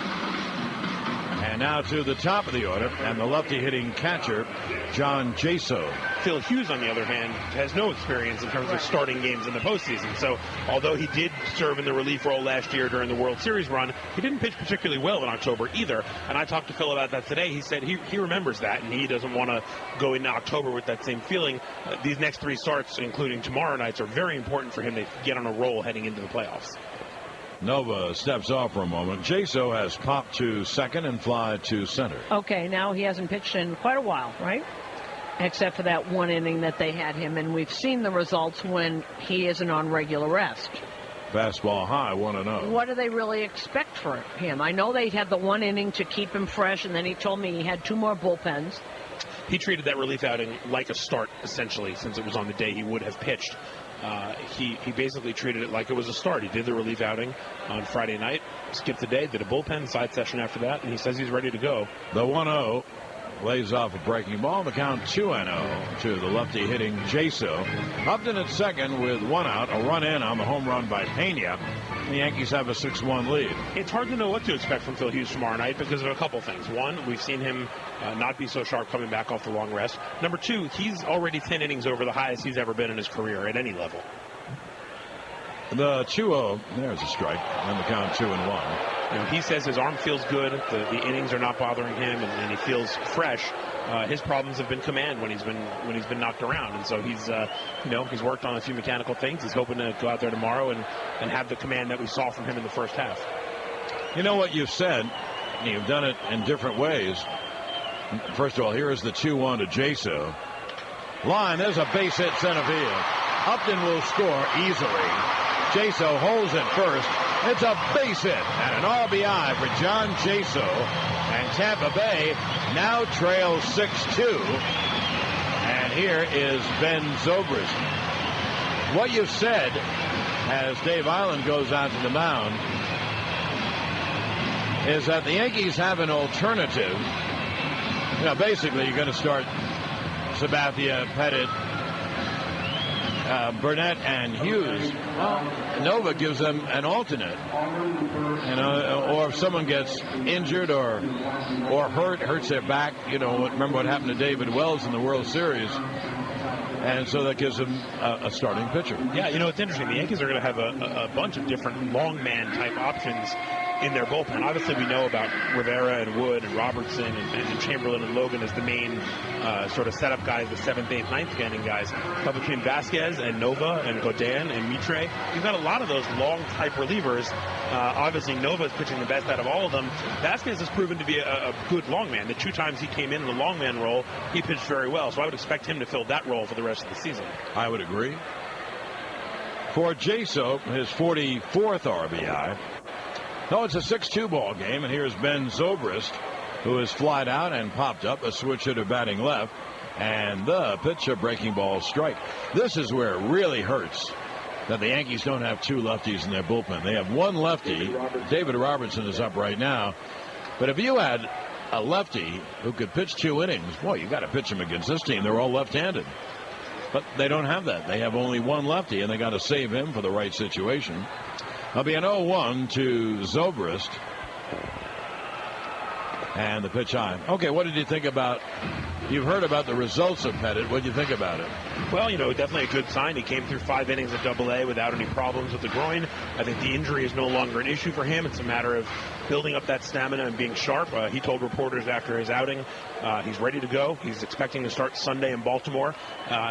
And now to the top of the order, and the lefty hitting catcher, John Jaso. Phil Hughes, on the other hand, has no experience in terms of starting games in the postseason. So although he did serve in the relief role last year during the World Series run, he didn't pitch particularly well in October either. And I talked to Phil about that today. He said he remembers that, and he doesn't want to go into October with that same feeling. These next 3 starts, including tomorrow night's, are very important for him to get on a roll heading into the playoffs. Nova steps off for a moment. Jaso has popped to second and fly to center. Okay, now he hasn't pitched in quite a while, right? Except for that 1 inning that they had him, and we've seen the results when he isn't on regular rest. Fastball high, 1-0. What do they really expect for him? I know they had the 1 inning to keep him fresh, and then he told me he had 2 more bullpens. He treated that relief outing like a start, essentially, since it was on the day he would have pitched. He basically treated it like it was a start. He did the relief outing on Friday night, skipped the day, did a bullpen side session after that, and he says he's ready to go. The 1-0 lays off a breaking ball. The count 2-0 to the lefty hitting Jaso. Upton at second with one out, a run in on the home run by Pena. The Yankees have a 6-1 lead. It's hard to know what to expect from Phil Hughes tomorrow night because of a couple things. One, we've seen him not be so sharp coming back off the long rest. Number two, he's already 10 innings over the highest he's ever been in his career at any level. The 2-0, there's a strike, and the count 2-1. He says his arm feels good, the innings are not bothering him, and he feels fresh. His problems have been command when he's been knocked around, and so he's he's worked on a few mechanical things. He's hoping to go out there tomorrow and have the command that we saw from him in the first half. You know what you've said, you've done it in different ways. First of all, here is the 2-1 to Jaso. Line, there's a base hit center field. Upton will score easily. Jaso holds it first. It's a base hit and an RBI for John Jaso. And Tampa Bay now trails 6-2. And here is Ben Zobrist. What you've said as Dave Island goes out to the mound is that the Yankees have an alternative. Basically you're going to start Sabathia, Pettit, Burnett, and Hughes. Well, Nova gives them an alternate. Or if someone gets injured or hurts their back, remember what happened to David Wells in the World Series. And so that gives them a starting pitcher. Yeah, it's interesting. The Yankees are going to have a bunch of different long man type options in their bullpen. Obviously, we know about Rivera and Wood and Robertson and Chamberlain and Logan as the main sort of setup guys, the 7th, 8th, 9th inning guys. But between Vasquez and Nova and Godin and Mitre, you've got a lot of those long type relievers. Obviously, Nova is pitching the best out of all of them. Vasquez has proven to be a good long man. The 2 times he came in the long man role, he pitched very well. So I would expect him to fill that role for the rest of the season. I would agree. For Jaso, his 44th RBI. No, it's a 6-2 ball game, and here's Ben Zobrist, who has flied out and popped up, a switch hitter batting left, and the pitch, a breaking ball strike. This is where it really hurts that the Yankees don't have 2 lefties in their bullpen. They have 1 lefty. David Robertson is up right now. But if you had a lefty who could pitch 2 innings, boy, you got to pitch him against this team. They're all left-handed. But they don't have that. They have only 1 lefty, and they got to save him for the right situation. That'll be an 0-1 to Zobrist. And the pitch high. Okay, what did you think about? You've heard about the results of Pettit. What did you think about it? Well, definitely a good sign. He came through 5 innings at AA without any problems with the groin. I think the injury is no longer an issue for him. It's a matter of building up that stamina and being sharp. He told reporters after his outing he's ready to go. He's expecting to start Sunday in Baltimore.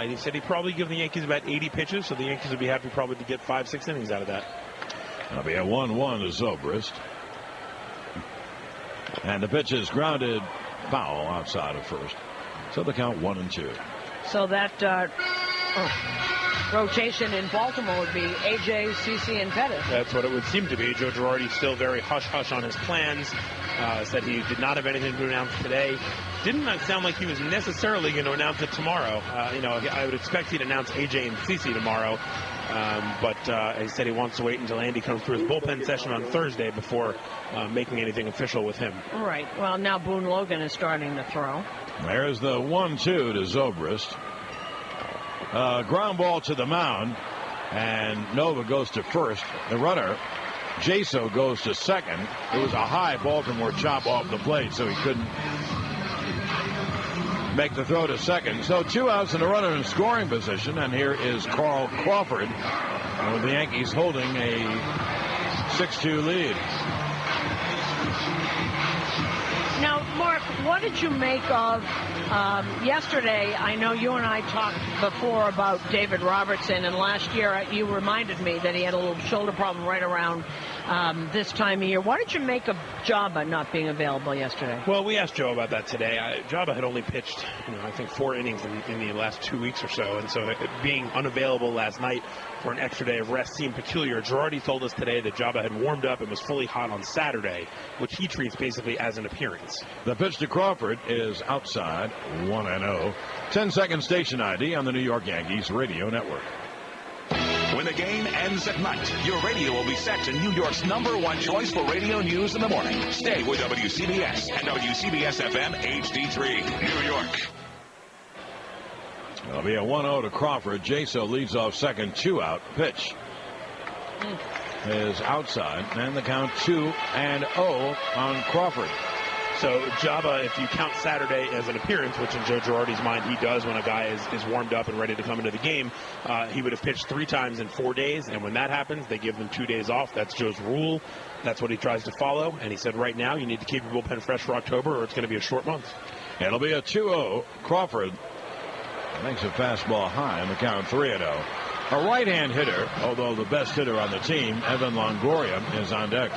He said he'd probably give the Yankees about 80 pitches, so the Yankees would be happy probably to get 5-6 innings out of that. That'll be a 1-1 to Zobrist. And the pitch is grounded foul outside of first. So the count 1-2. So that rotation in Baltimore would be AJ, CC, and Pettit. That's what it would seem to be. Joe Girardi still very hush-hush on his plans. Said he did not have anything to announce today. Didn't sound like he was necessarily going to announce it tomorrow. I would expect he'd announce AJ and CC tomorrow. But he said he wants to wait until Andy comes through his bullpen session on Thursday before making anything official with him. Right. Well, now Boone Logan is starting to throw. There's the 1-2 to Zobrist. Ground ball to the mound, and Nova goes to first. The runner, Jaso, goes to second. It was a high Baltimore chop off the plate, so he couldn't make the throw to second. So 2 outs and a runner in scoring position, and here is Carl Crawford with the Yankees holding a 6-2 lead. Now, Mark, what did you make of yesterday? I know you and I talked before about David Robertson, and last year you reminded me that he had a little shoulder problem right around this time of year. What did you make of Jabba not being available yesterday? Well, we asked Joe about that today. Jabba had only pitched, I think 4 innings in the last 2 weeks or so, and so being unavailable last night for an extra day of rest seemed peculiar. Girardi told us today that Jabba had warmed up and was fully hot on Saturday, which he treats basically as an appearance. The pitch to Crawford is outside, 1-0. 10-second station ID on the New York Yankees radio network. When the game ends at night, your radio will be set to New York's #1 choice for radio news in the morning. Stay with WCBS and WCBS-FM HD3, New York. It'll be a 1-0 to Crawford. Jaso leads off second, 2 out. Pitch is outside, and the count 2-0 on Crawford. So Jabba, if you count Saturday as an appearance, which in Joe Girardi's mind he does when a guy is warmed up and ready to come into the game, he would have pitched 3 times in 4 days, and when that happens, they give them 2 days off. That's Joe's rule. That's what he tries to follow, and he said right now you need to keep your bullpen fresh for October or it's going to be a short month. It'll be a 2-0. Crawford makes a fastball high in the count 3-0. A right-hand hitter, although the best hitter on the team, Evan Longoria, is on deck.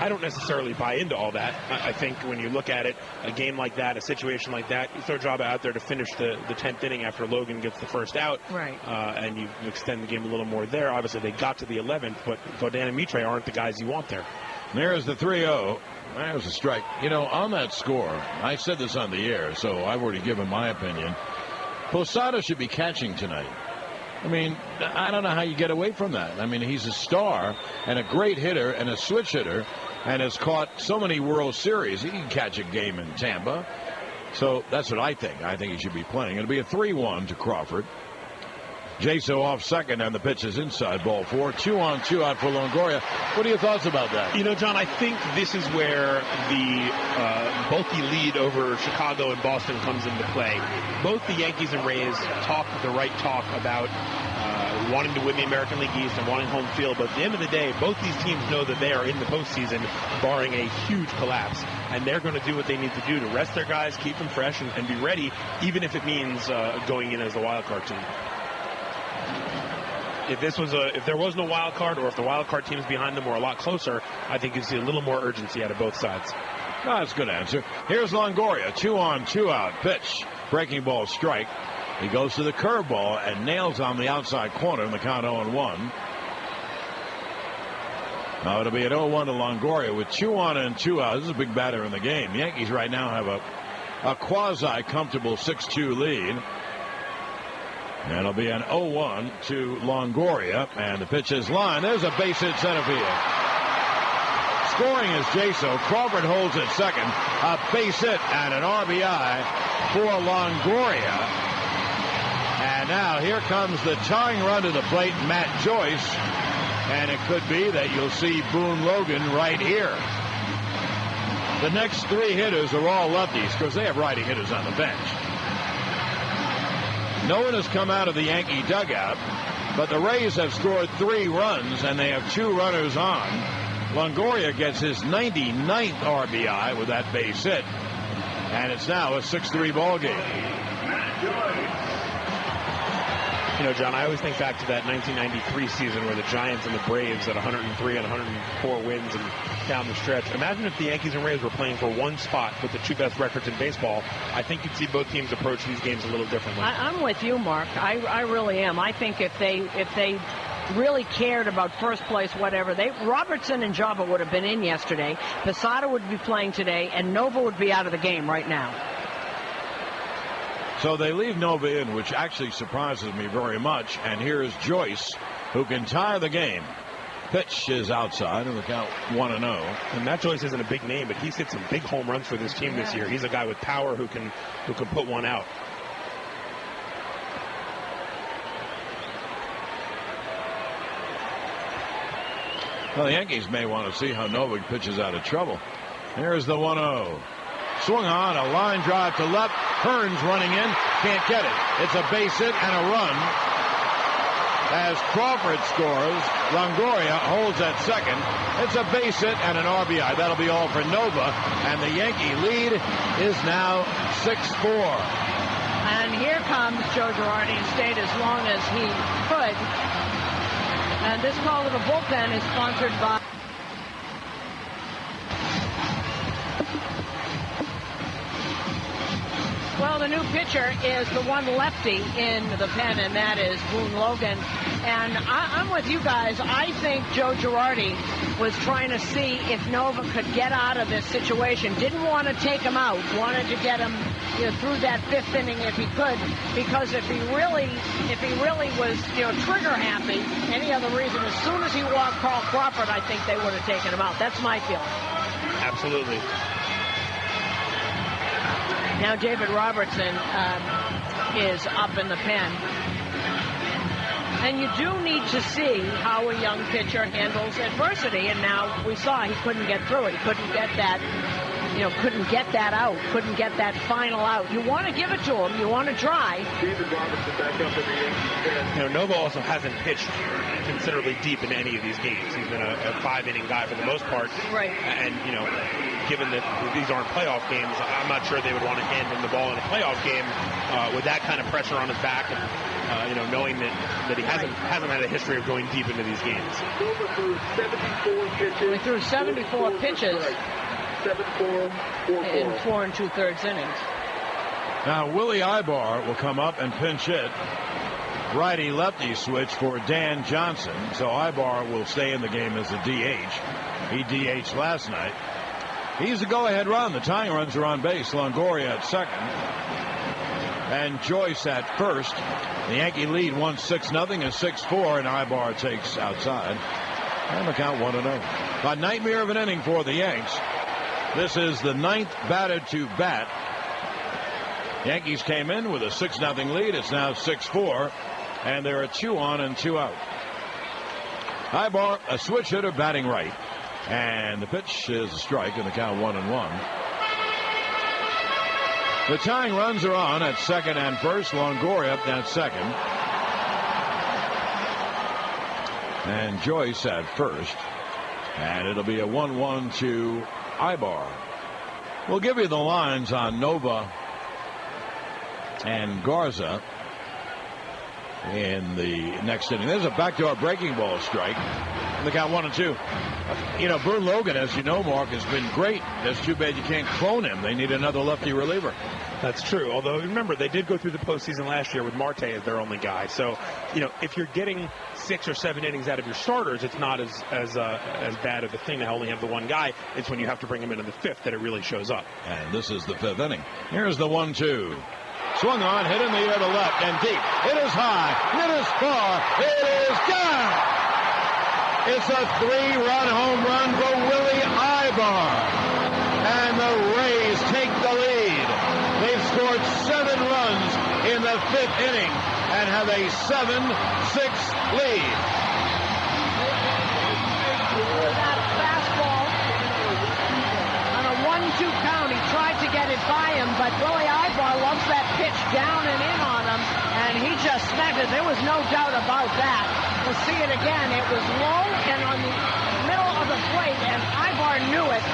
I don't necessarily buy into all that. I think when you look at it, a game like that, a situation like that, you throw Jabba out there to finish the 10th inning after Logan gets the first out. Right. And you extend the game a little more there. Obviously, they got to the 11th, but Godin and Mitre aren't the guys you want there. There's the 3-0. There's a strike. You know, on that score, I said this on the air, so I've already given my opinion. Posada should be catching tonight. I mean, I don't know how you get away from that. I mean, he's a star and a great hitter and a switch hitter and has caught so many World Series. He can catch a game in Tampa. So that's what I think. I think he should be playing. It'll be a 3-1 to Crawford. Jaso off second, and the pitch is inside, ball 4. 2-on-2 out for Longoria. What are your thoughts about that? You know, John, I think this is where the bulky lead over Chicago and Boston comes into play. Both the Yankees and Rays talk the right talk about wanting to win the American League East and wanting home field, but at the end of the day, both these teams know that they are in the postseason, barring a huge collapse, and they're going to do what they need to do to rest their guys, keep them fresh, and be ready, even if it means going in as the wild card team. If there was no wild card, or if the wild card teams behind them were a lot closer, I think you'd see a little more urgency out of both sides. Oh, that's a good answer. Here's Longoria, 2-on-2 out. Pitch, breaking ball, strike. He goes to the curveball and nails on the outside corner in the count 0-1. Now it'll be an 0-1 to Longoria with 2 on and 2 out. This is a big batter in the game. The Yankees right now have a quasi-comfortable 6-2 lead. And it'll be an 0-1 to Longoria, and the pitch is line. There's a base hit center field. Scoring is Jaso. Crawford holds at second. A base hit and an RBI for Longoria. And now here comes the tying run to the plate, Matt Joyce. And it could be that you'll see Boone Logan right here. The next 3 hitters are all lefties because they have righty hitters on the bench. No one has come out of the Yankee dugout, but the Rays have scored 3 runs, and they have 2 runners on. Longoria gets his 99th RBI with that base hit, and it's now a 6-3 ball game. You know, John, I always think back to that 1993 season where the Giants and the Braves had 103 and 104 wins and down the stretch. Imagine if the Yankees and Rays were playing for one spot with the 2 best records in baseball. I think you'd see both teams approach these games a little differently. I'm with you, Mark. I really am. I think if they really cared about first place, whatever, Robertson and Jabba would have been in yesterday. Posada would be playing today, and Nova would be out of the game right now. So they leave Nova in, which actually surprises me very much. And here's Joyce, who can tie the game. Pitch is outside, and the count 1-0. And Matt Joyce isn't a big name, but he's hit some big home runs for this team this year. He's a guy with power who can put one out. Well, the Yankees may want to see how Nova pitches out of trouble. Here's the 1-0. Swung on, a line drive to left. Hearns running in, can't get it. It's a base hit and a run. As Crawford scores, Longoria holds at second. It's a base hit and an RBI. That'll be all for Nova, and the Yankee lead is now 6-4. And here comes Joe Girardi, and stayed as long as he could. And this call to the bullpen is sponsored by... Well, the new pitcher is the one lefty in the pen, and that is Boone Logan. And I'm with you guys. I think Joe Girardi was trying to see if Nova could get out of this situation. Didn't want to take him out. Wanted to get him through that 5th inning if he could, because if he really was trigger happy, any other reason, as soon as he walked Carl Crawford, I think they would have taken him out. That's my feeling. Absolutely. Now David Robertson is up in the pen. And you do need to see how a young pitcher handles adversity. And now we saw he couldn't get through it. He couldn't get that, couldn't get that out. Couldn't get that final out. You want to give it to him. You want to try. David Robertson back up in the Yankees pen. Nova also hasn't pitched considerably deep in any of these games. He's been a 5-inning guy for the most part. Right. And, given that these aren't playoff games, I'm not sure they would want to hand him the ball in a playoff game with that kind of pressure on his back and, knowing that he hasn't had a history of going deep into these games. Nova threw 74 pitches. We threw 74 pitches 7-4 in 4 2/3 innings. Now, Willie Ibar will come up and pinch hit. Righty-lefty switch for Dan Johnson. So Ibar will stay in the game as a DH. He DH'd last night. He's the go-ahead run. The tying runs are on base. Longoria at second. And Joyce at first. The Yankee lead 1-6-0 and 6-4, and Ibar takes outside. And the count 1-0. A nightmare of an inning for the Yanks. This is the 9th batter to bat. Yankees came in with a 6-0 lead. It's now 6-4, and there are 2 on and 2 out. Ibar, a switch hitter, batting right. And the pitch is a strike, and the count 1-1. The tying runs are on at second and first. Longoria at second. And Joyce at first. And it'll be a 1-1 to Ibar. We'll give you the lines on Nova and Garza in the next inning. There's a backdoor breaking ball strike. And the count 1-2. Boone Logan, as you know, Mark, has been great. It's too bad you can't clone him. They need another lefty reliever. That's true. Although, remember, they did go through the postseason last year with Marte as their only guy. So, if you're getting 6 or 7 innings out of your starters, it's not as bad of a thing to only have the one guy. It's when you have to bring him into the 5th that it really shows up. And this is the 5th inning. Here's the 1-2. Swung on, hit in the air to left and deep. It is high. It is far. It is gone. It's a 3-run home run for Willie Ibar. And the Rays take the lead. They've scored 7 runs in the 5th inning and have a 7-6 lead. That fastball on a 1-2 count. He tried to get it by him, but Willie Ibar loves that pitch down and in on him, and he just smacked it. There was no doubt about that. We'll see it again. It was low and on the middle of the plate, and Ibar knew it.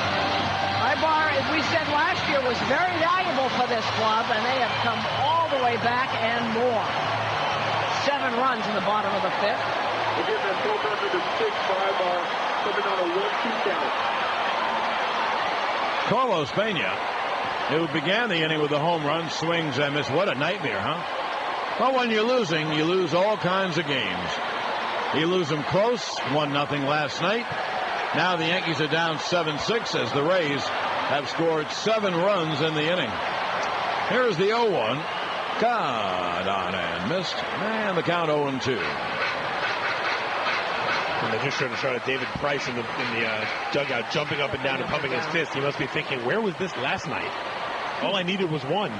Ibar, as we said last year, was very valuable for this club, and they have come all the way back and more. 7 runs in the bottom of the 5th. Again, that 4-6 for Ibar, coming on a 1-2 count. Carlos Pena, who began the inning with a home run, swings and misses. What a nightmare, huh? Well, when you're losing, you lose all kinds of games. You lose them close, 1-0 last night. Now the Yankees are down 7-6 as the Rays have scored 7 runs in the inning. Here's the 0-1. Caught on and missed. And the count 0-2. And they just showed a shot of David Price in the dugout, jumping up and down and pumping his fist. He must be thinking, where was this last night? All I needed was 1.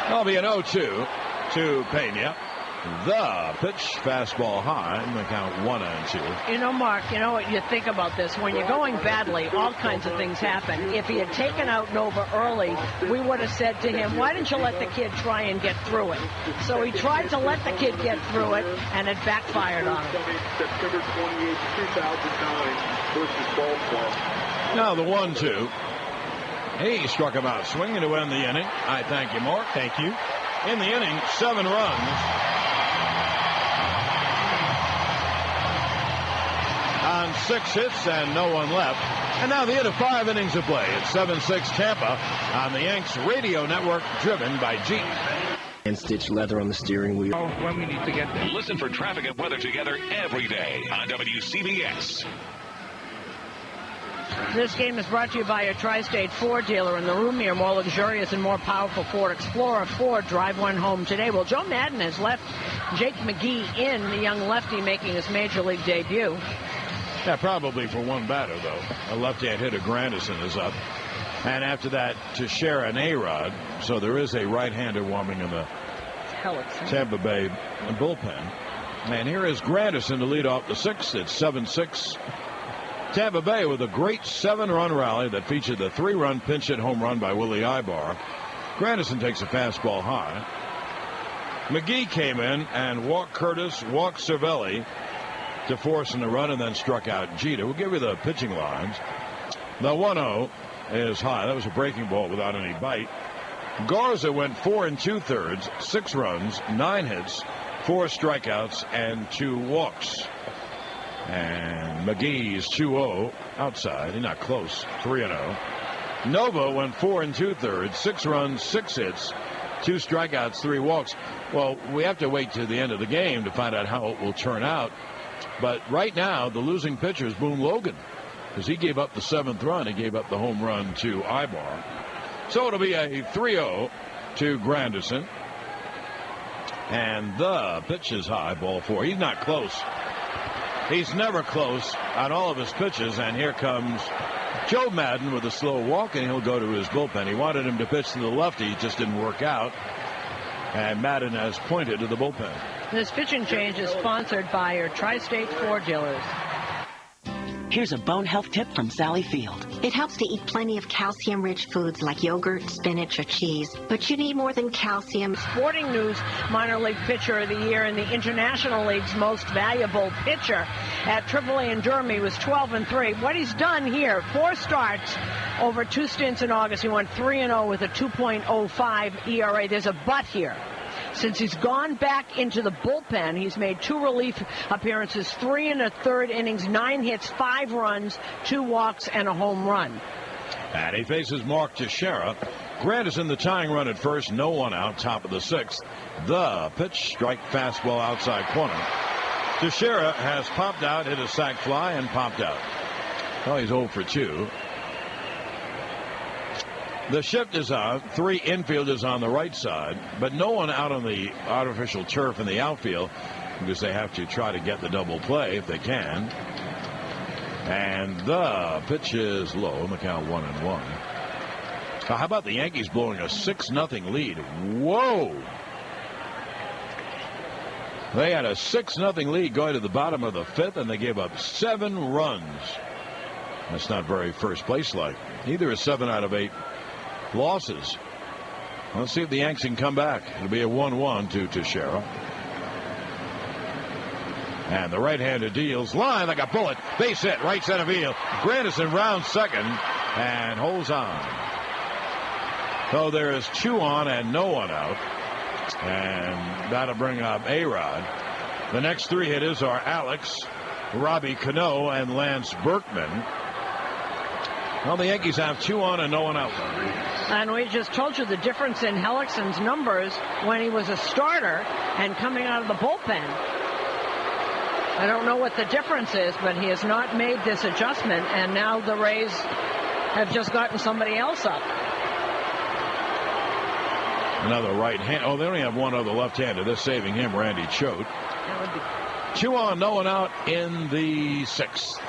That'll be an 0-2 to Pena. The pitch, fastball high, and the count 1-2. Mark, what you think about this. When you're going badly, all kinds of things happen. If he had taken out Nova early, we would have said to him, why didn't you let the kid try and get through it? So he tried to let the kid get through it, and it backfired on him. September 28, 2009 versus Baltimore. Now the 1-2. He struck him out swinging to end the inning. I thank you, Mark. Thank you. In the inning, 7 runs. On runs, 6 hits, and no one left. And now the end of 5 innings of play. It's 7-6 Tampa on the Yanks radio network, driven by Jeep. And stitch leather on the steering wheel. When we need to get there. Listen for traffic and weather together every day on WCBS. This game is brought to you by a Tri-State Ford dealer. In the roomier, more luxurious and more powerful Ford Explorer. Ford, drive one home today. Well, Joe Madden has left Jake McGee in, the young lefty making his major league debut. Yeah, probably for one batter, though. A left-hand hitter, Grandison, is up. And after that, Teixeira and A-Rod. So there is a right-hander warming in the Tampa Bay bullpen. And here is Grandison to lead off the 6th. It's 7-6 Tampa Bay with a great 7-run rally that featured the 3-run pinch-hit home run by Willie Ibar. Grandison takes a fastball high. McGee came in and walked Curtis, walked Cervelli to force in the run, and then struck out Jeter. We'll give you the pitching lines. The 1-0 is high. That was a breaking ball without any bite. Garza went 4 2/3, 6 runs, 9 hits, 4 strikeouts, and 2 walks. And McGee's 2-0 outside. He's not close. 3-0. Nova went 4 2/3, 6 runs, 6 hits, 2 strikeouts, 3 walks. Well, we have to wait to the end of the game to find out how it will turn out. But right now, the losing pitcher is Boone Logan, because he gave up the 7th run. He gave up the home run to Ibar. So it'll be a 3-0 to Grandison. And the pitch is high, ball 4. He's not close. He's never close on all of his pitches. And here comes Joe Madden with a slow walk, and he'll go to his bullpen. He wanted him to pitch to the lefty. It just didn't work out. And Madden has pointed to the bullpen. This pitching change is sponsored by your Tri-State Ford dealers. Here's a bone health tip from Sally Field. It helps to eat plenty of calcium-rich foods like yogurt, spinach, or cheese. But you need more than calcium. Sporting News minor league pitcher of the year and the International League's most valuable pitcher at AAA in Durham. He was 12-3. What he's done here, 4 starts over 2 stints in August. He went 3-0 with a 2.05 ERA. There's a but here. Since he's gone back into the bullpen, he's made 2 relief appearances, 3 1/3 innings, 9 hits, 5 runs, 2 walks, and a home run. And he faces Mark Teixeira. Grandison the tying run at first, no one out, top of the 6th. The pitch, strike fastball outside corner. Teixeira has popped out, hit a sac fly, and popped out. Well, he's 0 for 2. The shift is on. 3 infielders on the right side, but no one out on the artificial turf in the outfield because they have to try to get the double play if they can. And the pitch is low in the count, 1-1. How about the Yankees blowing a 6-0 lead? Whoa! They had a 6-0 lead going to the bottom of the 5th, and they gave up 7 runs. That's not very first place like. Either is 7 out of 8 losses. Let's see if the Yanks can come back. It'll be a 1-1 to Teixeira. And the right-hander deals line like a bullet. Base hit, right center field. Grandison rounds second and holds on. So there is 2 on and no one out. And that'll bring up A-Rod. The next 3 hitters are Alex, Robbie Cano, and Lance Berkman. Well, the Yankees have 2 on and no one out. And we just told you the difference in Hellickson's numbers when he was a starter and coming out of the bullpen. I don't know what the difference is, but he has not made this adjustment, and now the Rays have just gotten somebody else up. Another right hand. Oh, they only have one other left-hander. They're saving him, Randy Choate. 2 on, no one out in the 6th.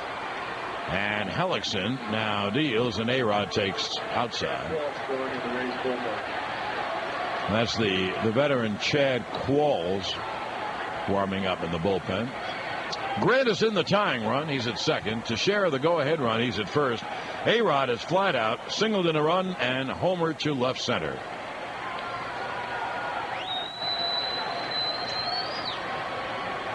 And Hellickson now deals, and A-Rod takes outside. That's the veteran Chad Qualls warming up in the bullpen. Grandison the tying run. He's at second. Teixeira the go-ahead run. He's at first. A-Rod is flat out, singled in a run, and homer to left center.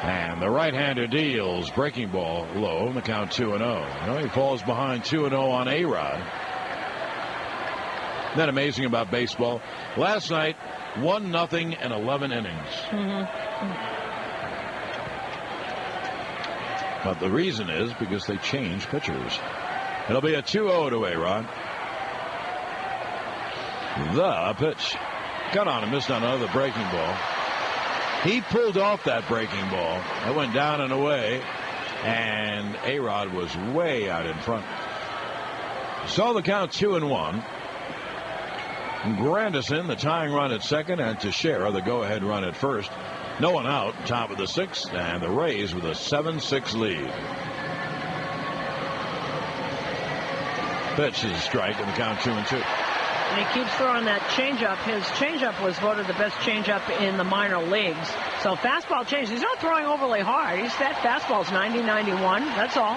And the right-hander deals, breaking ball low, in the count 2-0. You know, he falls behind 2-0 on A-Rod. Isn't that amazing about baseball? Last night, 1-0 in 11 innings. But the reason is because they changed pitchers. It'll be a 2-0 to A-Rod. The pitch. Got on and missed on another breaking ball. He pulled off that breaking ball. It went down and away. And A-Rod was way out in front. So the count 2-1. Grandison, the tying run at second, and Teixeira, the go-ahead run at first. No one out, top of the sixth, and the Rays with a 7-6 lead. Pitch is strike, and the count 2-2. And he keeps throwing that changeup. His changeup was voted the best changeup in the minor leagues. So fastball change. He's not throwing overly hard. He's that fastball's 90-91. That's all.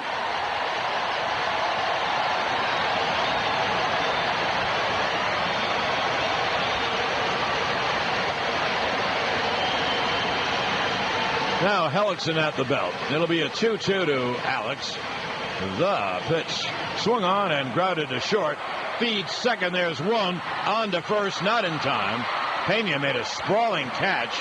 Now Hellickson at the belt. It'll be a 2-2 to Alex. The pitch swung on and grounded to short. Feeds second. There's one. On to first. Not in time. Pena made a sprawling catch,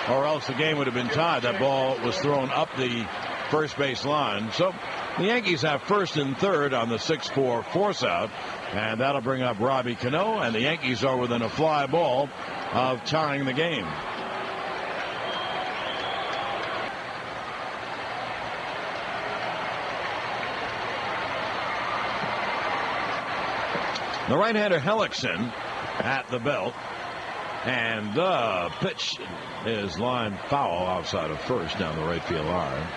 or else the game would have been tied. That ball was thrown up the first base line. So the Yankees have first and third on the 6-4 force out. And that'll bring up Robbie Cano. And the Yankees are within a fly ball of tying the game. The right-hander Hellickson at the belt, and the pitch is lined foul outside of first down the right field line.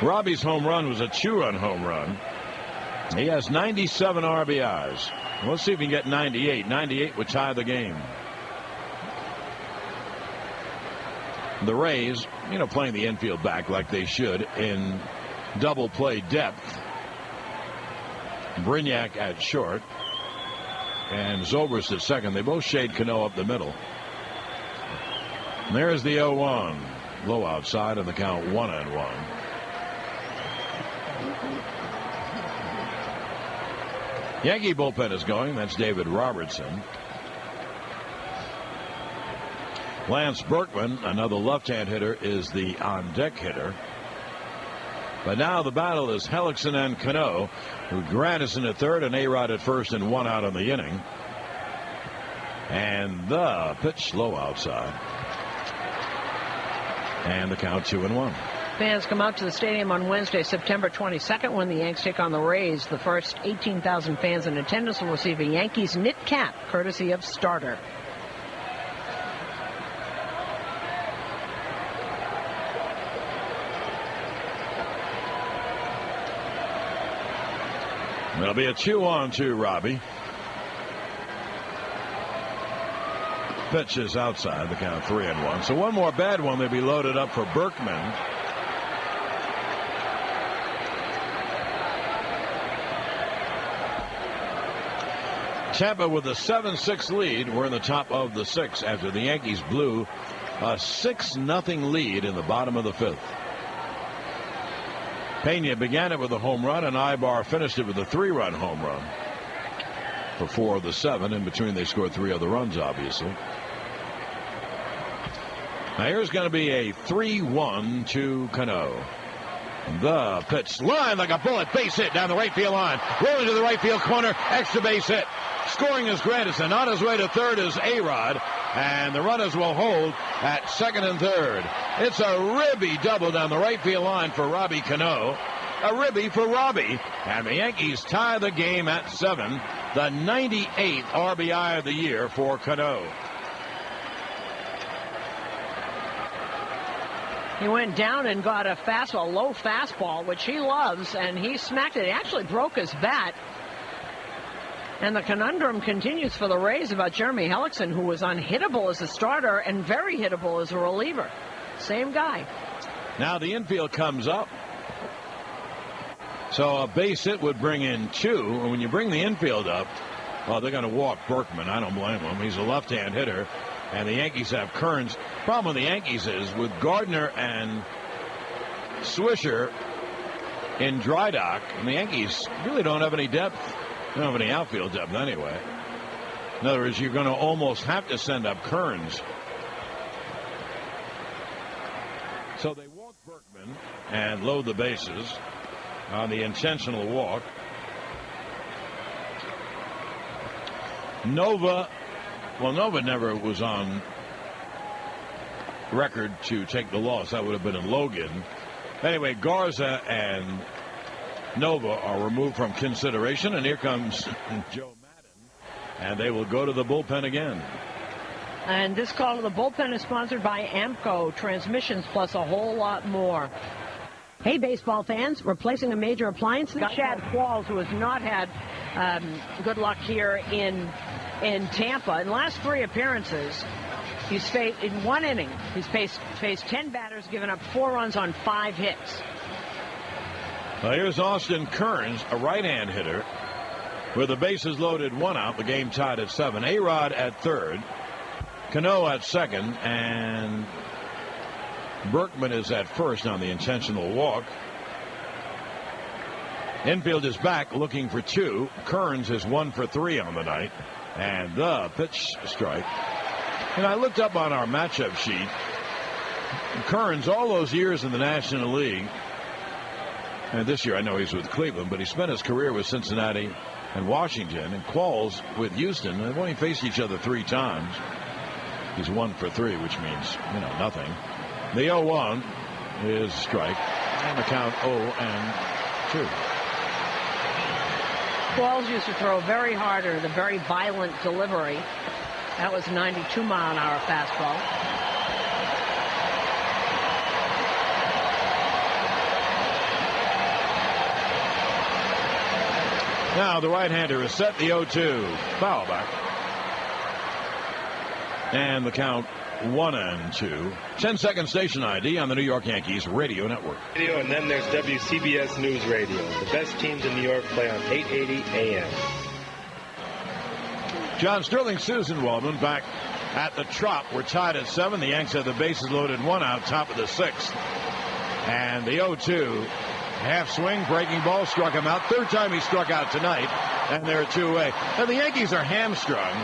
Robbie's home run was a two-run home run. He has 97 RBIs. Let's see if he can get 98. 98 would tie the game. The Rays, playing the infield back like they should in double play depth. Brignac at short and Zobrist at second. They both shade Cano up the middle. And there's the 0-1. Low outside and the count 1-1. Yankee bullpen is going. That's David Robertson. Lance Berkman, another left-hand hitter, is the on-deck hitter. But now the battle is Hellickson and Cano, with Grandison at third and A-Rod at first and one out on the inning. And the pitch low outside. And the count 2-1. Fans come out to the stadium on Wednesday, September 22nd, when the Yanks take on the Rays. The first 18,000 fans in attendance will receive a Yankees knit cap, courtesy of Starter. It'll be a 2-1 to Robbie. Pitch is outside, the count 3-1. So one more bad one, they'll be loaded up for Berkman. Tampa with a 7-6 lead. We're in the top of the sixth after the Yankees blew a 6-0 lead in the bottom of the fifth. Pena began it with a home run, and Ibar finished it with a 3-run home run. For 4 of the 7. In between, they scored 3 other runs, obviously. Now here's going to be a 3-1 to Cano. The pitch line like a bullet, base hit down the right field line. Rolling to the right field corner, extra base hit. Scoring is Grandison. On his way to third is A-Rod. And the runners will hold at second and third. It's a ribby double down the right field line for Robbie Cano. A ribby for Robbie. And the Yankees tie the game at 7. The 98th RBI of the year for Cano. He went down and got a fastball, low fastball, which he loves, and he smacked it. He actually broke his bat. And the conundrum continues for the Rays about Jeremy Hellickson, who was unhittable as a starter and very hittable as a reliever. Same guy. Now the infield comes up. So a base hit would bring in 2. And when you bring the infield up, well, they're going to walk Berkman. I don't blame him. He's a left-hand hitter. And the Yankees have Kearns. Problem with the Yankees is with Gardner and Swisher, in dry dock, and the Yankees really don't have any depth. They don't have any outfield depth anyway. In other words, you're going to almost have to send up Kearns. So they walk Berkman and load the bases on the intentional walk. Nova never was on record to take the loss. That would have been in Logan. Anyway, Garza and Nova are removed from consideration, and here comes Joe Madden, and they will go to the bullpen again. And this call to the bullpen is sponsored by AMCO Transmissions, plus a whole lot more. Hey, baseball fans, replacing a major appliance? Chad Qualls, who has not had good luck here in Tampa. In the last 3 appearances, he's faced, in 1 inning, he's faced 10 batters, given up 4 runs on 5 hits. Well, here's Austin Kearns, a right-hand hitter, with the bases loaded, 1 out, the game tied at 7. A-Rod at third, Cano at second, and Berkman is at first on the intentional walk. Infield is back looking for 2. Kearns is 1 for 3 on the night, and the pitch strike. And I looked up on our matchup sheet. Kearns, all those years in the National League, and this year I know he's with Cleveland, but he spent his career with Cincinnati and Washington, and Qualls with Houston. They've only faced each other 3 times. He's 1 for 3, which means, nothing. The 0-1 is strike, and the count 0-2. Qualls used to throw very hard with a very violent delivery. That was 92-mile-an-hour fastball. Now the right-hander is set, the 0-2. Foul back. And the count 1-2. 10-second station ID on the New York Yankees radio network. Radio, and then there's WCBS News Radio. The best teams in New York play on 880 AM. John Sterling, Susan Waldman back at the Trop. We're tied at 7. The Yanks have the bases loaded, 1 out, top of the 6th. And the 0-2. Half swing, breaking ball, struck him out. 3rd time he struck out tonight, and they're 2-away. Now the Yankees are hamstrung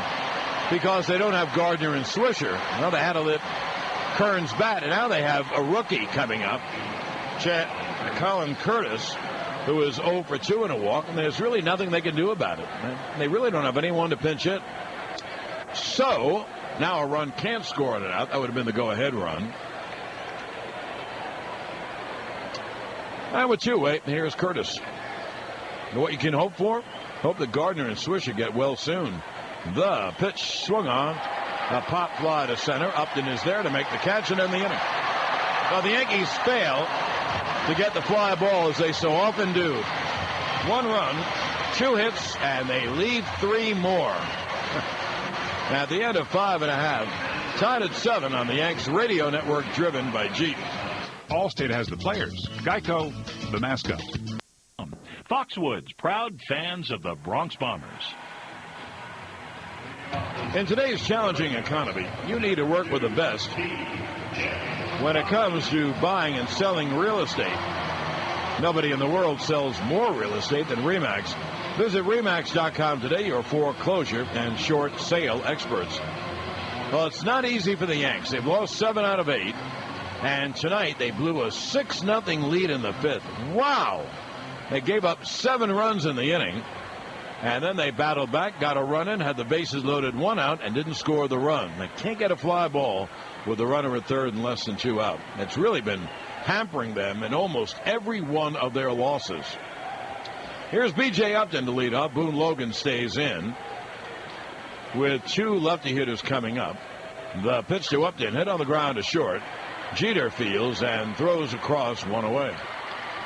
because they don't have Gardner and Swisher. Now they had to let Kearns bat, and now they have a rookie coming up, Colin Curtis, who is 0 for 2 in a walk, and there's really nothing they can do about it. They really don't have anyone to pinch hit. So now a run can't score on it out. That would have been the go-ahead run. And with 2-away, here's Curtis. And what you can hope for? Hope that Gardner and Swisher get well soon. The pitch swung on. A pop fly to center. Upton is there to make the catch and end the inning. Well, the Yankees fail to get the fly ball, as they so often do. 1 run, 2 hits, and they leave 3 more. At the end of 5 1/2, tied at 7 on the Yanks radio network, driven by Jeep. Allstate has the players. Geico, the mascot. Foxwoods, proud fans of the Bronx Bombers. In today's challenging economy, you need to work with the best when it comes to buying and selling real estate. Nobody in the world sells more real estate than RE/MAX. Visit RE/MAX.com today, your foreclosure and short sale experts. Well, it's not easy for the Yanks. They've lost 7 out of 8. And tonight they blew a 6-0 lead in the 5th. Wow! They gave up 7 runs in the inning. And then they battled back, got a run in, had the bases loaded, 1 out, and didn't score the run. They can't get a fly ball with the runner at third and less than 2 out. It's really been hampering them in almost every one of their losses. Here's B.J. Upton to lead off. Boone Logan stays in with 2 lefty hitters coming up. The pitch to Upton, hit on the ground to short. Jeter fields and throws across, 1 away.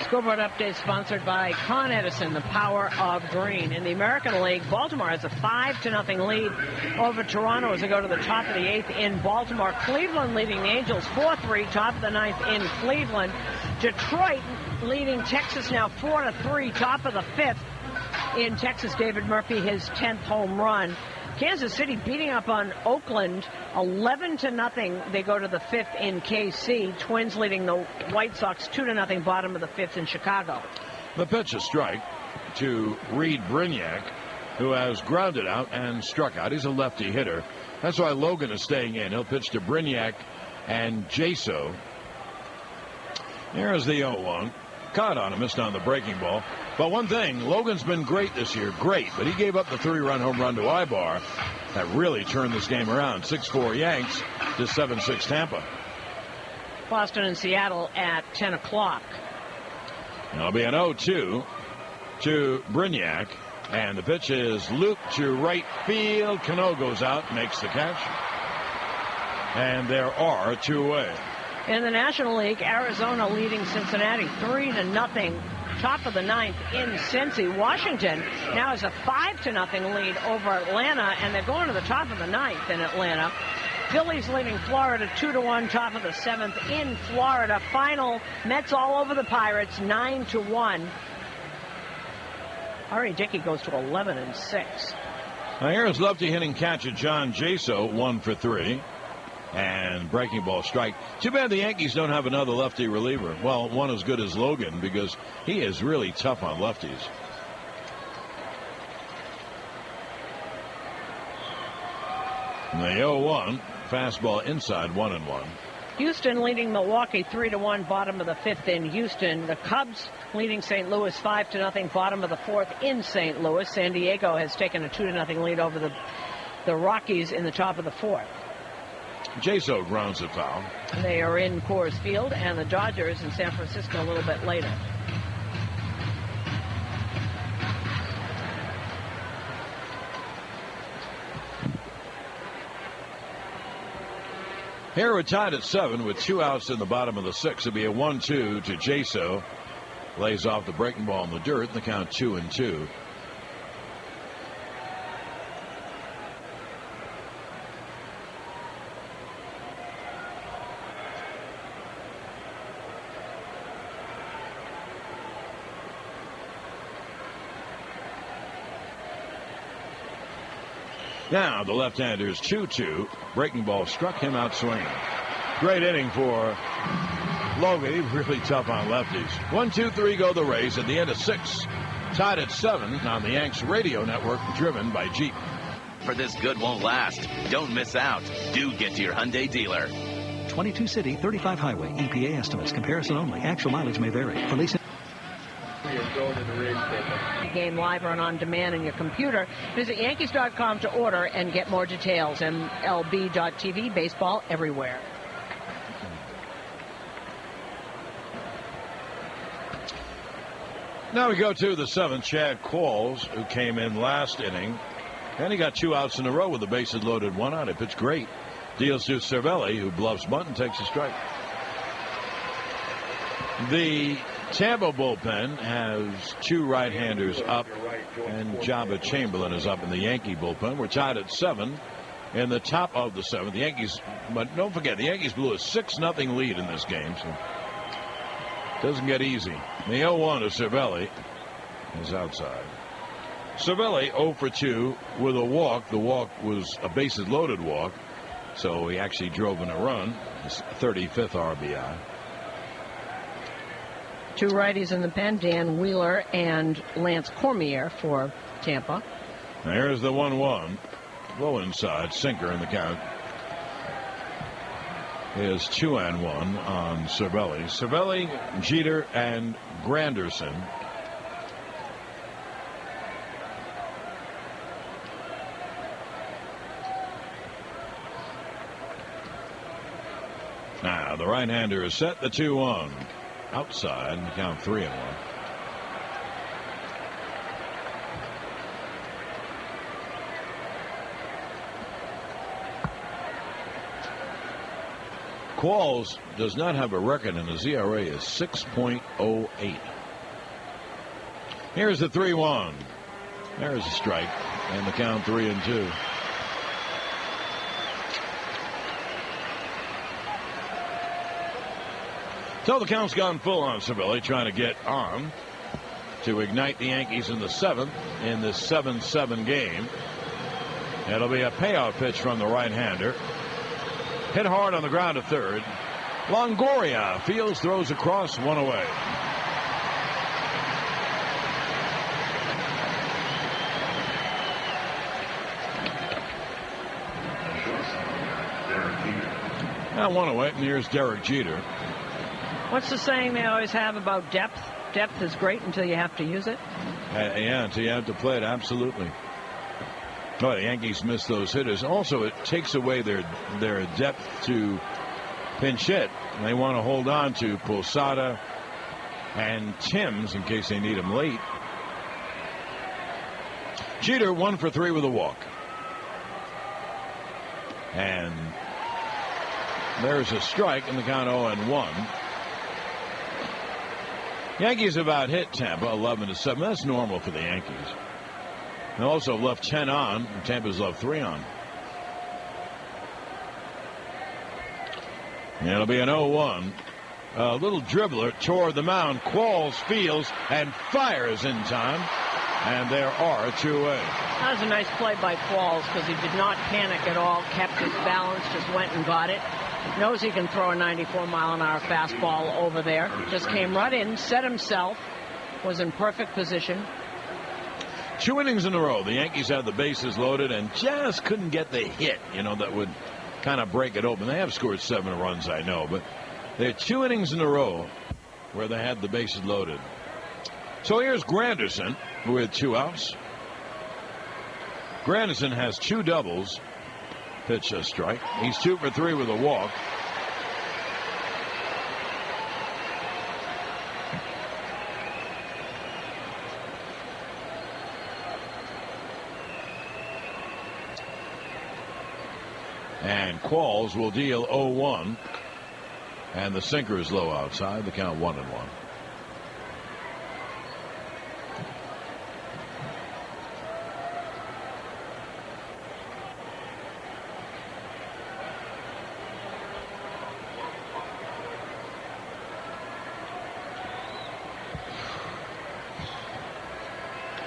Scoreboard update sponsored by Con Edison, the power of green. In the American League, Baltimore has a 5-0 lead over Toronto as they go to the top of the 8th in Baltimore. Cleveland leading the Angels 4-3, top of the 9th in Cleveland. Detroit leading Texas now 4-3, top of the 5th in Texas. David Murphy, his 10th home run. Kansas City beating up on Oakland 11-0. They go to the 5th in KC. Twins leading the White Sox 2-0, bottom of the 5th in Chicago. The pitch, a strike to Reed Brignac, who has grounded out and struck out. He's a lefty hitter. That's why Logan is staying in. He'll pitch to Brignac and Jaso. Here's the 0-1. Caught on him, missed on the breaking ball. But one thing, Logan's been great this year, great. But he gave up the 3-run home run to Ibar. That really turned this game around. 6-4 Yanks to 7-6 Tampa. Boston and Seattle at 10 o'clock. It'll be an 0-2 to Brignac. And the pitch is looped to right field. Cano goes out, makes the catch. And there are 2 away. In the National League, Arizona leading Cincinnati 3-0. Top of the 9th in Cincy. Washington now has a 5-0 lead over Atlanta, and they're going to the top of the 9th in Atlanta. Phillies leading Florida 2-1, top of the 7th in Florida. Final, Mets all over the Pirates, 9-1. R.A. Dickey goes to 11-6. Now here's lefty hitting catcher John Jaso, 1 for 3. And breaking ball strike. Too bad the Yankees don't have another lefty reliever. Well, one as good as Logan, because he is really tough on lefties. And the 0-1, fastball inside, 1-1. Houston leading Milwaukee 3-1, bottom of the 5th in Houston. The Cubs leading St. Louis 5-0, bottom of the 4th in St. Louis. San Diego has taken a 2-0 lead over the Rockies in the top of the 4th. Jaso grounds it foul. They are in Coors Field, and the Dodgers in San Francisco a little bit later. Here we're tied at 7 with 2 outs in the bottom of the 6th. It'll be a 1-2 to Jaso. Lays off the breaking ball in the dirt, and the count 2-2. Now the left-hander's 2-2. Breaking ball struck him out swinging. Great inning for Logan. He's really tough on lefties. 1, 2, 3 go the Rays at the end of 6. Tied at 7 on the Yanks radio network, driven by Jeep. For this good won't last. Don't miss out. Do get to your Hyundai dealer. 22 city, 35 highway. EPA estimates. Comparison only. Actual mileage may vary. For leasing. Game live or on demand in your computer. Visit Yankees.com to order and get more details. MLB.TV, baseball everywhere. Now we go to the 7th, Chad Qualls, who came in last inning. And he got 2 outs in a row with the bases loaded, 1 out. He pitched great. Deals to Cervelli, who bluffs bunt and takes a strike. The Tampa bullpen has 2 right-handers up, and Jabba Chamberlain is up in the Yankee bullpen. We're tied at 7 in the top of the 7th. The Yankees, but don't forget, the Yankees blew a 6-0 lead in this game, so it doesn't get easy. The 0-1 to Cervelli is outside. Cervelli 0 for 2 with a walk. The walk was a bases-loaded walk, so he actually drove in a run. His 35th RBI. 2 righties in the pen, Dan Wheeler and Lance Cormier for Tampa. There's the 1-1. Low inside, sinker in the count. Is 2-1 on Cervelli. Cervelli, Jeter, and Granderson. Now the right-hander is set, the 2-1. Outside, and count 3-1. Qualls does not have a record, and his ERA is 6.08. Here's the 3-1. There's a strike, and the count 3-2. So the count's gone full on Cervelli, trying to get on to ignite the Yankees in the 7th in this 7-7 game. It'll be a payout pitch from the right-hander. Hit hard on the ground to third. Longoria fields, throws across, 1 away. Now 1 away, and here's Derek Jeter. What's the saying they always have about depth? Depth is great until you have to use it. Yeah, until you have to play it, absolutely. Oh, the Yankees missed those hitters. Also, it takes away their depth to pinch hit. They want to hold on to Posada and Timms in case they need him late. Jeter 1 for 3 with a walk. And there's a strike in the count 0-1. Yankees have out hit Tampa 11-7. That's normal for the Yankees. They also left 10 on, and Tampa's left 3 on. And it'll be an 0-1. A little dribbler toward the mound. Qualls, fields, and fires in time. And there are 2 away. That was a nice play by Qualls because he did not panic at all, kept his balance, just went and got it. Knows he can throw a 94-mile-an-hour fastball over there. Just came right in, set himself, was in perfect position. 2 innings in a row. The Yankees had the bases loaded and just couldn't get the hit, that would kind of break it open. They have scored 7 runs, I know, but they're 2 innings in a row where they had the bases loaded. So here's Granderson with 2 outs. Granderson has 2 doubles. Pitch a strike. He's 2 for 3 with a walk. And Qualls will deal 0-1. And the sinker is low outside. The count 1-1.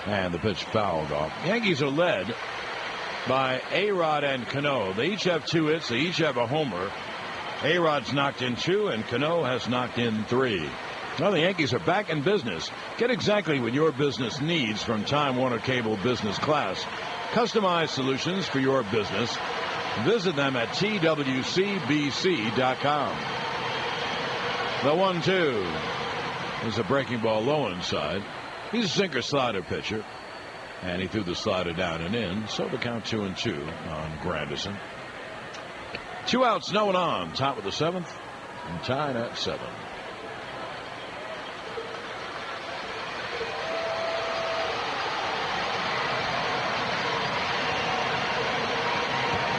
And the pitch fouled off. Yankees are led by A-Rod and Cano. They each have 2 hits. They each have a homer. A-Rod's knocked in 2, and Cano has knocked in 3. Well, the Yankees are back in business. Get exactly what your business needs from Time Warner Cable Business Class. Customized solutions for your business. Visit them at TWCBC.com. The 1-2 is a breaking ball low inside. He's a sinker slider pitcher, and he threw the slider down and in, so the count 2-2 on Granderson. 2 outs, no one on. Top of the 7th, and tied at 7.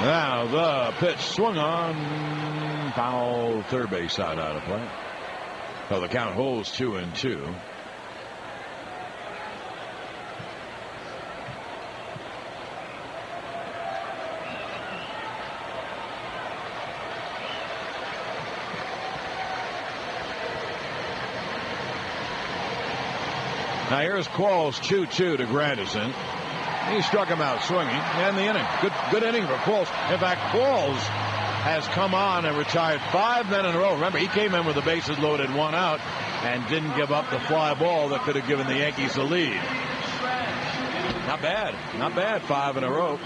Now the pitch swung on, foul, third base side out of play. So the count holds 2-2. Now here's Qualls 2-2 to Granderson. He struck him out swinging, and the inning. Good inning for Qualls. In fact, Qualls has come on and retired 5 men in a row. Remember, he came in with the bases loaded, 1 out, and didn't give up the fly ball that could have given the Yankees the lead. Not bad. Not bad, 5 in a row.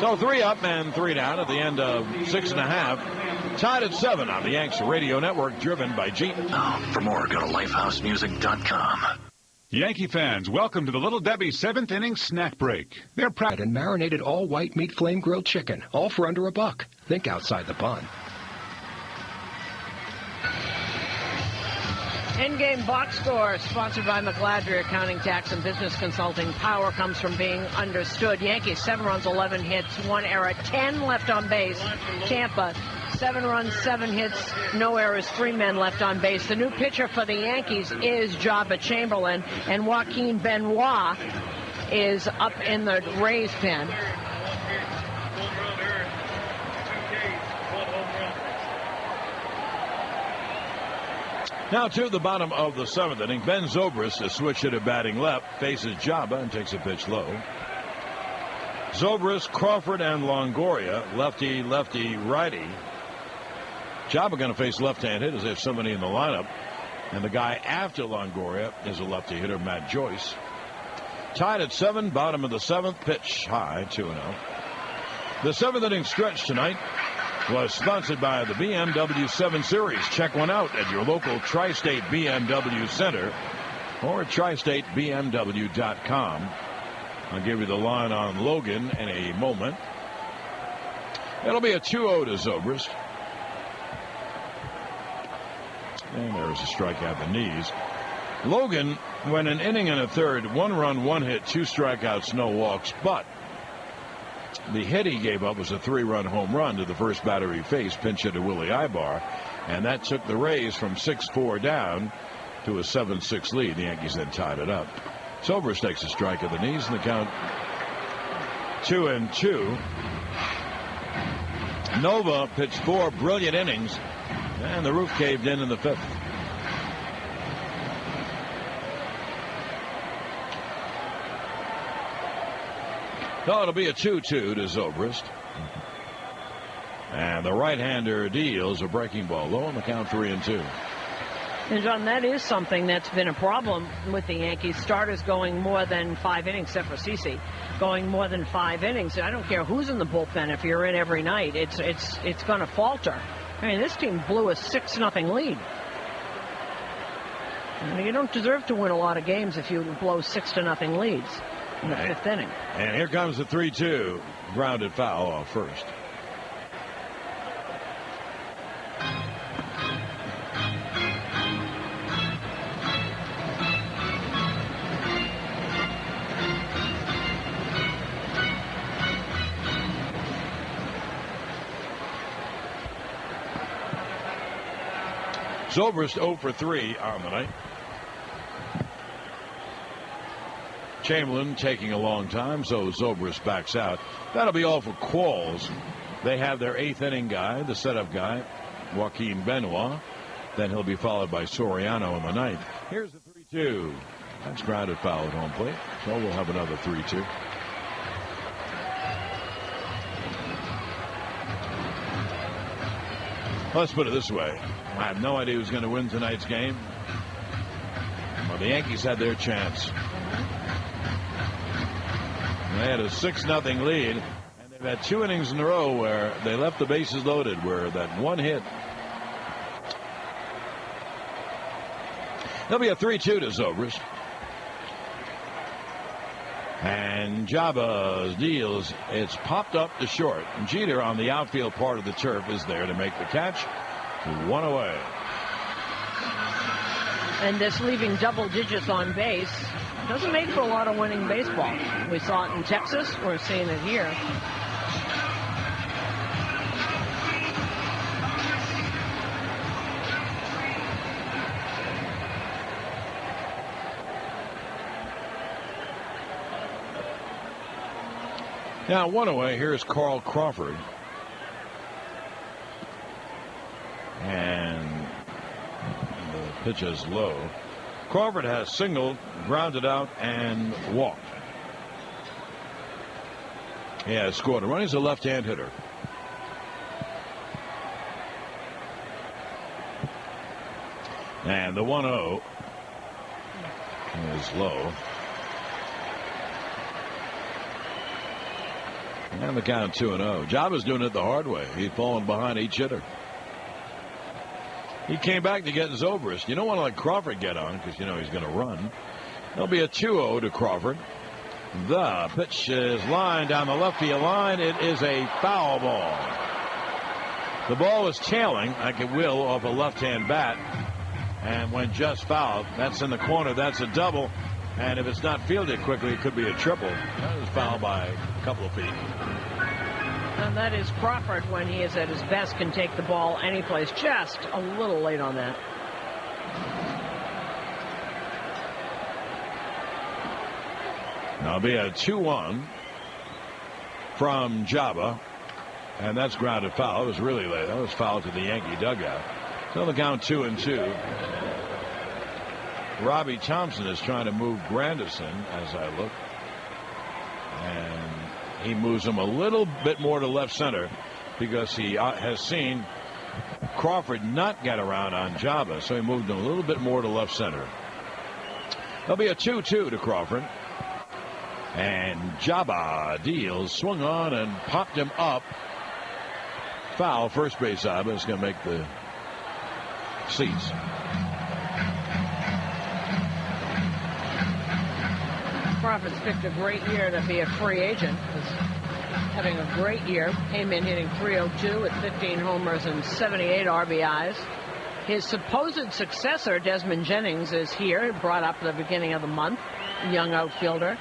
So 3 up and 3 down at the end of 6.5. Tied at 7 on the Yanks Radio Network, driven by Jeep. For more, go to lifehousemusic.com. Yankee fans, welcome to the Little Debbie's 7th inning snack break. They're proud and marinated all white meat flame grilled chicken, all for under $1. Think outside the bun. In-game box score sponsored by McGladrey Accounting, Tax, and Business Consulting. Power comes from being understood. Yankees 7 runs, 11 hits, 1 error, 10 left on base. Tampa 7 runs, 7 hits, no errors, 3 men left on base. The new pitcher for the Yankees is Jabba Chamberlain, and Joaquin Benoit is up in the Rays pen. Now to the bottom of the 7th inning. Ben Zobrist, a switch hitter batting left, faces Jabba and takes a pitch low. Zobrist, Crawford, and Longoria, lefty, righty. Jabba going to face left-hand hitters. They have somebody in the lineup. And the guy after Longoria is a lefty hitter, Matt Joyce. Tied at 7, bottom of the 7th, pitch high, 2-0. The 7th inning stretch tonight. was sponsored by the BMW 7 Series. Check one out at your local Tri-State BMW Center or at tristatebmw.com. I'll give you the line on Logan in a moment. It'll be a 2-0 to Zobrist. And there's a strike at the knees. Logan went an inning and a third, 1 run, 1 hit, 2 strikeouts, no walks, but the hit he gave up was a 3-run home run to the first batter he faced, pinch hitter Willie Ibar, and that took the Rays from 6-4 down to a 7-6 lead. The Yankees then tied it up. Zobrist takes a strike at the knees, and the count 2-2. Nova pitched 4 brilliant innings, and the roof caved in the 5th. So it'll be a 2-2 to Zobrist. And the right-hander deals a breaking ball low on the count 3-2. And, John, that is something that's been a problem with the Yankees. Starters going more than 5 innings, except for CeCe, going more than 5 innings. I don't care who's in the bullpen. If you're in every night, it's going to falter. I mean, this team blew a 6-0 lead. I mean, you don't deserve to win a lot of games if you blow 6-0 leads in the 5th inning. And here comes the 3-2 grounded foul off first. Zobrist 0 for 3 on the night. Chamberlain taking a long time, so Zobrist backs out. That'll be all for Qualls. They have their 8th inning guy, the setup guy, Joaquin Benoit. Then he'll be followed by Soriano in the 9th. Here's the 3-2. That's grounded foul at home plate, so we'll have another 3-2. Let's put it this way. I have no idea who's going to win tonight's game. Well, the Yankees had their chance. They had a 6-0 lead, and they've had 2 innings in a row where they left the bases loaded, where that 1 hit. There'll be a 3-2 to Zobrist. And Jabba deals. It's popped up to short. And Jeter on the outfield part of the turf is there to make the catch. 1 away. And this leaving double digits on base doesn't make for a lot of winning baseball. We saw it in Texas. We're seeing it here. Now 1 away. Here's Carl Crawford. And the pitch is low. Crawford has singled, grounded out, and walked. He has scored a run. He's a left-hand hitter. And the 1-0 is low. And the count 2-0. Jabba's doing it the hard way. He's falling behind each hitter. He came back to get Zobrist. You don't want to let Crawford get on because you know he's going to run. There'll be a 2-0 to Crawford. The pitch is lined down the left field line. It is a foul ball. The ball is tailing like it will off a left-hand bat. And when just fouled, that's in the corner. That's a double. And if it's not fielded quickly, it could be a triple. That is fouled by a couple of feet. And that is Crawford, when he is at his best, can take the ball any place. Just a little late on that. Now be a 2-1 from Jabba. And that's grounded foul. It was really late. That was foul to the Yankee dugout. So the count 2-2. Robbie Thompson is trying to move Granderson as I look. And he moves him a little bit more to left center because he has seen Crawford not get around on Jabba. So he moved him a little bit more to left center. There'll be a 2-2 to Crawford. And Jabba deals, swung on and popped him up foul. First base side, but it's going to make the seats. Crawford's picked a great year to be a free agent. He's having a great year. Came in hitting .302 with 15 homers and 78 RBIs. His supposed successor, Desmond Jennings, is here, brought up at the beginning of the month, a young outfielder.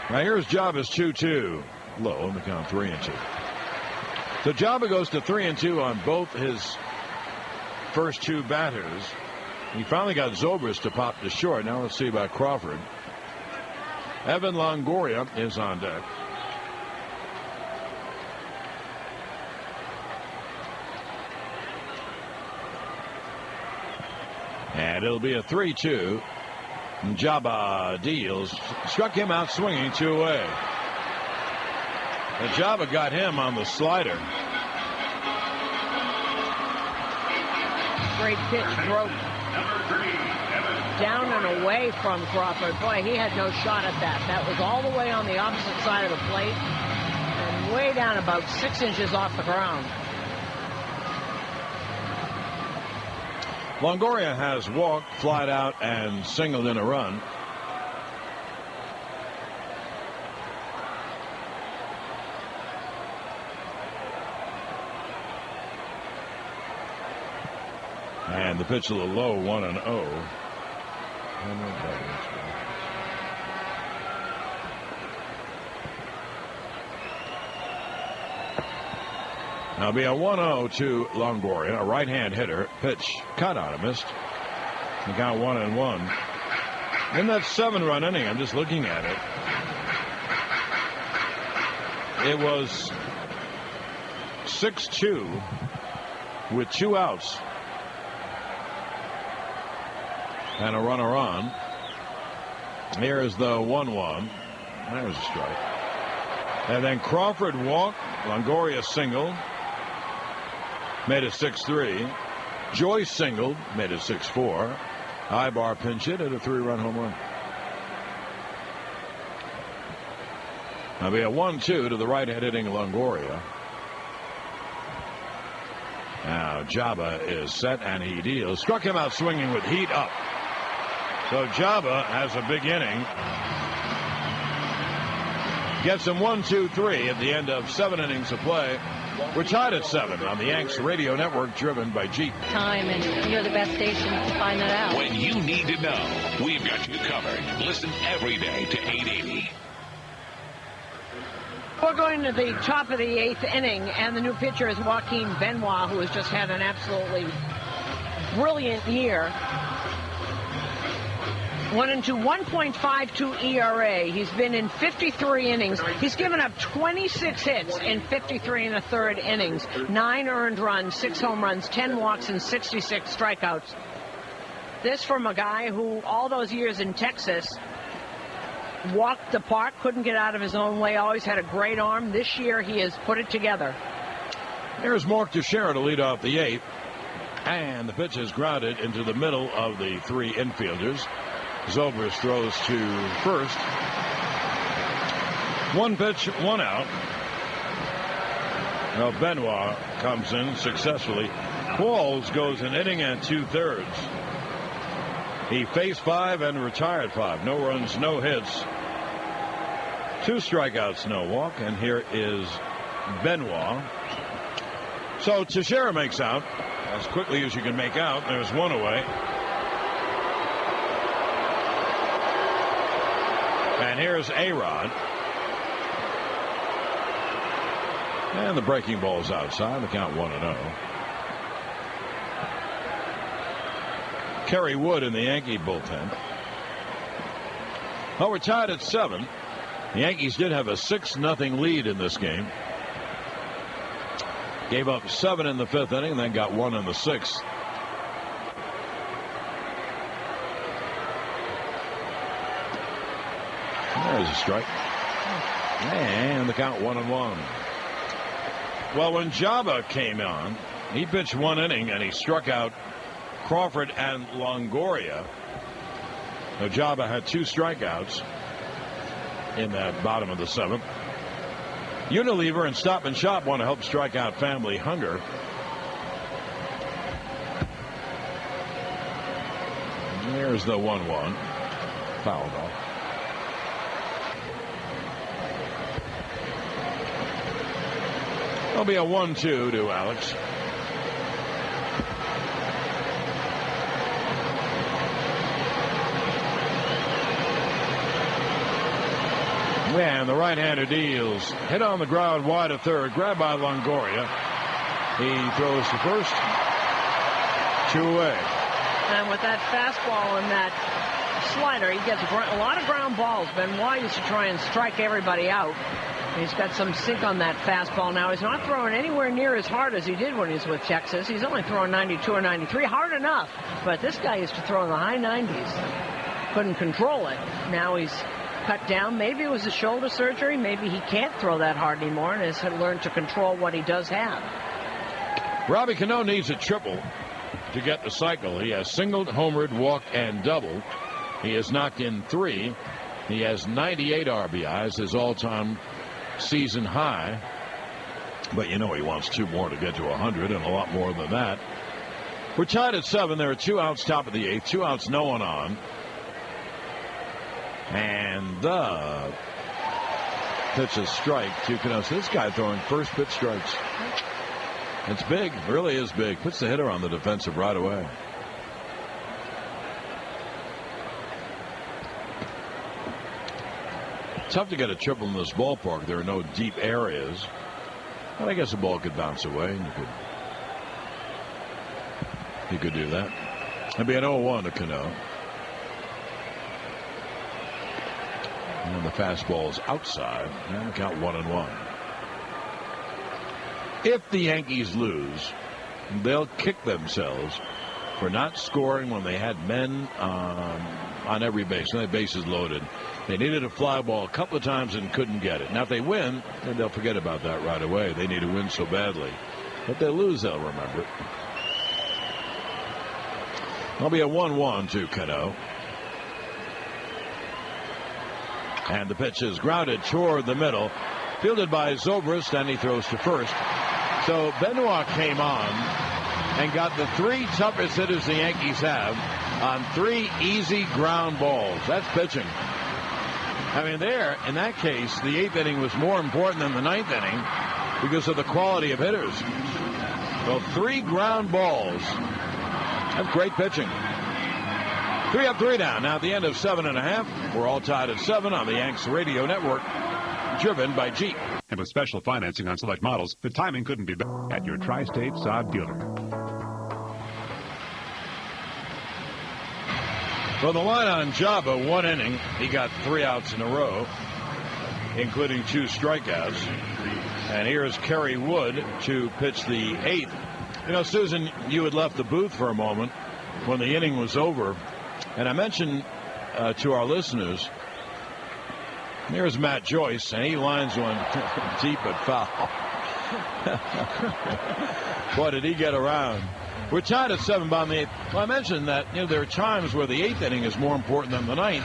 Now here's Java's 2-2. Low on the count, 3-2. So Java goes to 3-2 on both his first two batters. He finally got Zobrist to pop to short. Now let's see about Crawford. Evan Longoria is on deck. And it'll be a 3-2. Jabba deals. Struck him out swinging 2 away. And Jabba got him on the slider. Great pitch, broke down and away from Crawford. Boy, he had no shot at that. That was all the way on the opposite side of the plate and way down about 6 inches off the ground. Longoria has walked, flied out, and singled in a run. And the pitch a little low, 1-0. Now it'll be a 1-0 to Longoria, a right-hand hitter. Pitch cut on him, missed. He got 1-1. In that 7-run inning, I'm just looking at it. It was 6-2 with 2 outs and a runner on. Here is the 1-1. There's a strike. And then Crawford walked. Longoria singled. Made it 6-3. Joyce singled. Made it 6-4. Ibar pinch hit at a 3-run home run. That'll be a 1-2 to the right-hand hitting Longoria. Now Jabba is set and he deals. Struck him out swinging with heat up. So Jabba has a big inning. Gets him 1-2-3 at the end of 7 innings of play. We're tied at 7 on the Yanks Radio Network, driven by Jeep. Time, and you're the best station to find that out. When you need to know, we've got you covered. Listen every day to 880. We're going to the top of the 8th inning, and the new pitcher is Joaquin Benoit, who has just had an absolutely brilliant year. 1.52 ERA. He's been in 53 innings. He's given up 26 hits in 53 1/3 innings. 9 earned runs, 6 home runs, 10 walks, and 66 strikeouts. This from a guy who, all those years in Texas, walked the park, couldn't get out of his own way, always had a great arm. This year he has put it together. Here's Mark Teixeira to lead off the 8th. And the pitch is grounded into the middle of the 3 infielders. Zobrist throws to first. 1 pitch, 1 out. Now Benoit comes in successfully. Qualls goes an inning and 2/3. He faced 5 and retired 5. No runs, no hits. 2 strikeouts, no walk. And here is Benoit. So Teixeira makes out as quickly as you can make out. There's 1 away. And here's A-Rod. And the breaking ball's outside. The count 1-0. Kerry Wood in the Yankee bullpen. Well, we're tied at 7. The Yankees did have a 6-0 lead in this game. Gave up 7 in the 5th inning, and then got 1 in the 6th. There's a strike. And the count 1-1. Well, when Jabba came on, he pitched 1 inning and he struck out Crawford and Longoria. Now Jabba had 2 strikeouts. in that bottom of the 7th. Unilever and Stop and Shop want to help strike out family hunger. There's the 1-1. Foul ball. There'll be a 1-2 to Alex. And the right-hander deals. Hit on the ground wide of third. Grabbed by Longoria. He throws to first. 2 away. And with that fastball and that slider, he gets a lot of ground balls. Benoit used to try and strike everybody out. He's got some sink on that fastball now. He's not throwing anywhere near as hard as he did when he was with Texas. He's only throwing 92 or 93. Hard enough. But this guy used to throw in the high 90s. Couldn't control it. Now he's cut down. Maybe it was a shoulder surgery. Maybe he can't throw that hard anymore and has learned to control what he does have. Robbie Cano needs a triple to get the cycle. He has singled, homered, walked, and doubled. He has knocked in 3. He has 98 RBIs, his all-time season high. But you know he wants 2 more to get to 100 and a lot more than that. We're tied at 7. There are 2 outs top of the 8th. 2 outs, no one on. And the pitch is strike to Cano. So this guy throwing first pitch strikes. It's big. Really is big. Puts the hitter on the defensive right away. Tough to get a triple in this ballpark. There are no deep areas. But I guess the ball could bounce away. And you could do that. It'd be an 0-1 to Cano. And the fastball is outside. And count 1-1. If the Yankees lose, they'll kick themselves for not scoring when they had men on every base. When the bases loaded. They needed a fly ball a couple of times and couldn't get it. Now, if they win, then they'll forget about that right away. They need to win so badly. If they lose, they'll remember it. That'll be a 1-1 to Cano. And the pitch is grounded toward the middle. Fielded by Zobrist, and he throws to first. So Benoit came on and got the 3 toughest hitters the Yankees have on 3 easy ground balls. That's pitching. I mean, there, in that case, the 8th inning was more important than the 9th inning because of the quality of hitters. Well, 3 ground balls. That's great pitching. 3 up, 3 down. Now at the end of 7.5, we're all tied at 7 on the Yanks Radio Network, driven by Jeep. And with special financing on select models, the timing couldn't be better at your Tri-State Saab dealer. Well, the line on Jabba, 1 inning. He got 3 outs in a row, including 2 strikeouts. And here's Kerry Wood to pitch the 8th. You know, Susan, you had left the booth for a moment when the inning was over. And I mentioned to our listeners, there's Matt Joyce, and he lines one deep but foul. Boy, did he get around. We're tied at 7 bottom of the 8th. Well, I mentioned that there are times where the 8th inning is more important than the 9th.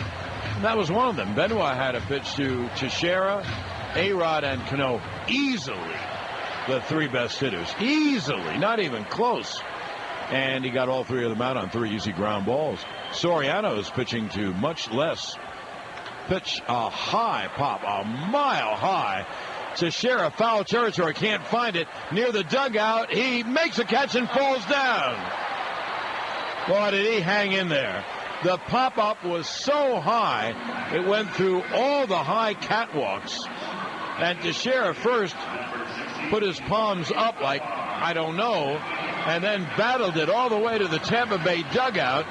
And that was one of them. Benoit had a pitch to Teixeira, A-Rod, and Cano. Easily the 3 best hitters. Easily. Not even close. And he got all 3 of them out on 3 easy ground balls. Soriano is pitching to much less. Pitch a high pop, a mile high. Teixeira, foul territory, can't find it. Near the dugout, he makes a catch and falls down. Boy, did he hang in there. The pop-up was so high, it went through all the high catwalks. And Teixeira first put his palms up like, I don't know, and then battled it all the way to the Tampa Bay dugout,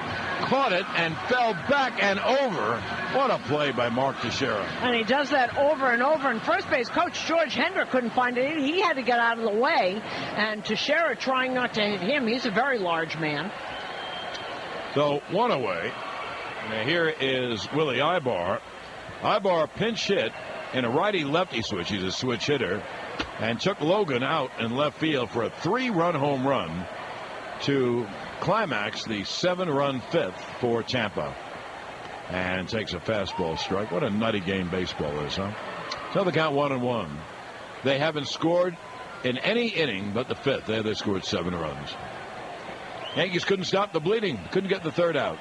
caught it, and fell back and over. What a play by Mark Teixeira. And he does that over and over. And first base coach George Hendrick couldn't find it. He had to get out of the way. And Teixeira trying not to hit him. He's a very large man. So 1 away. Now here is Willie Ibar. Ibar pinch hit in a righty-lefty switch. He's a switch hitter. And took Logan out in left field for a 3-run home run to climax the 7-run 5th for Tampa. and takes a fastball strike. What a nutty game baseball is, huh? So the count 1-1. They haven't scored in any inning but the fifth. There they scored 7 runs. Yankees couldn't stop the bleeding. Couldn't get the third out.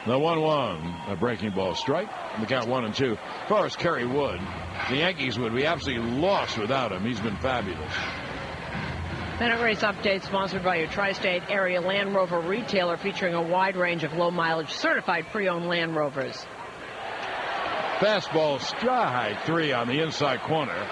The 1-1, a breaking ball strike. And the count 1-2. As far as Kerry Wood, the Yankees would be absolutely lost without him. He's been fabulous. Bennett Race Update sponsored by your Tri-State area Land Rover retailer, featuring a wide range of low-mileage certified pre-owned Land Rovers. Fastball strike 3 on the inside corner.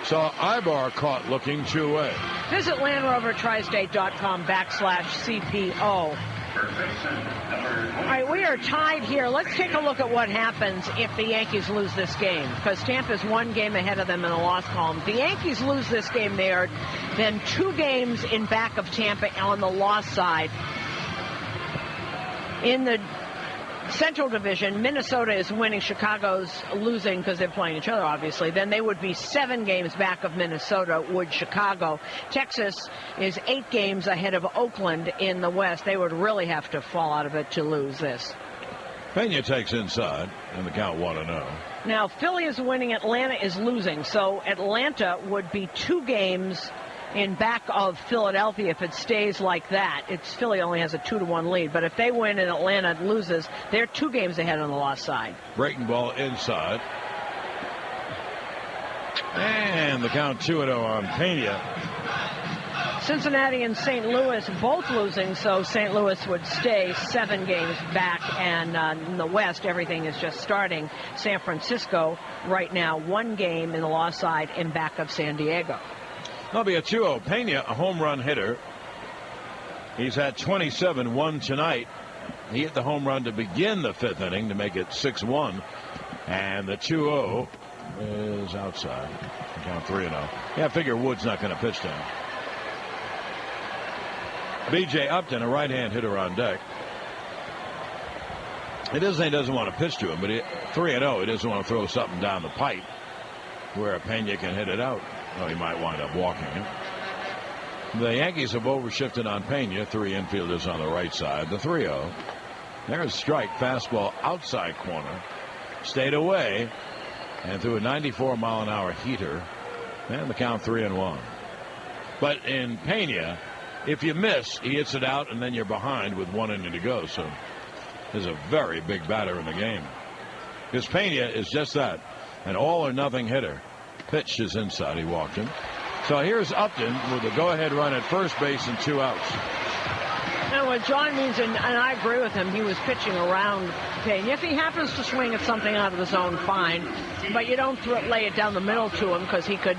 Saw Ibar caught looking TUE. Visit LandRoverTriState.com/CPO. All right, we are tied here. Let's take a look at what happens if the Yankees lose this game, because Tampa's 1 game ahead of them in the loss column. If the Yankees lose this game, they are then 2 games in back of Tampa on the loss side. In the Central Division, Minnesota is winning, Chicago's losing because they're playing each other, obviously. Then they would be 7 games back of Minnesota, would Chicago. Texas is 8 games ahead of Oakland in the West. They would really have to fall out of it to lose this. Pena takes inside, and the count 1-0. Now, Philly is winning, Atlanta is losing, so Atlanta would be 2 games in back of Philadelphia if it stays like that. Philly only has a 2-1 lead, but if they win and Atlanta loses, they're 2 games ahead on the loss side. Breaking ball inside. And the count 2-0 on Pena. Cincinnati and St. Louis both losing, so St. Louis would stay 7 games back, and in the West, everything is just starting. San Francisco right now 1 game in the loss side in back of San Diego. That'll be a 2-0. Pena, a home run hitter. He's had 27, 1 tonight. He hit the home run to begin the 5th inning to make it 6-1. And the 2-0 is outside. Count 3-0. Yeah, I figure Wood's not going to pitch to him. B.J. Upton, a right-hand hitter on deck. It isn't he doesn't want to pitch to him, but 3-0, he doesn't want to throw something down the pipe where Pena can hit it out. Well, he might wind up walking it. The Yankees have overshifted on Pena. 3 infielders on the right side. The 3-0. There's a strike. Fastball outside corner. Stayed away. And threw a 94-mile-an-hour heater. And the count 3-1. But in Pena, if you miss, he hits it out, and then you're behind with 1 inning to go. So there's a very big batter in the game. Because Pena is just that. An all-or-nothing hitter. Pitch is inside. He walked him. So here's Upton with a go-ahead run at first base and 2 outs. Now, what John means, and I agree with him, he was pitching around Pena. If he happens to swing at something out of the zone, fine. But you don't lay it down the middle to him, because you could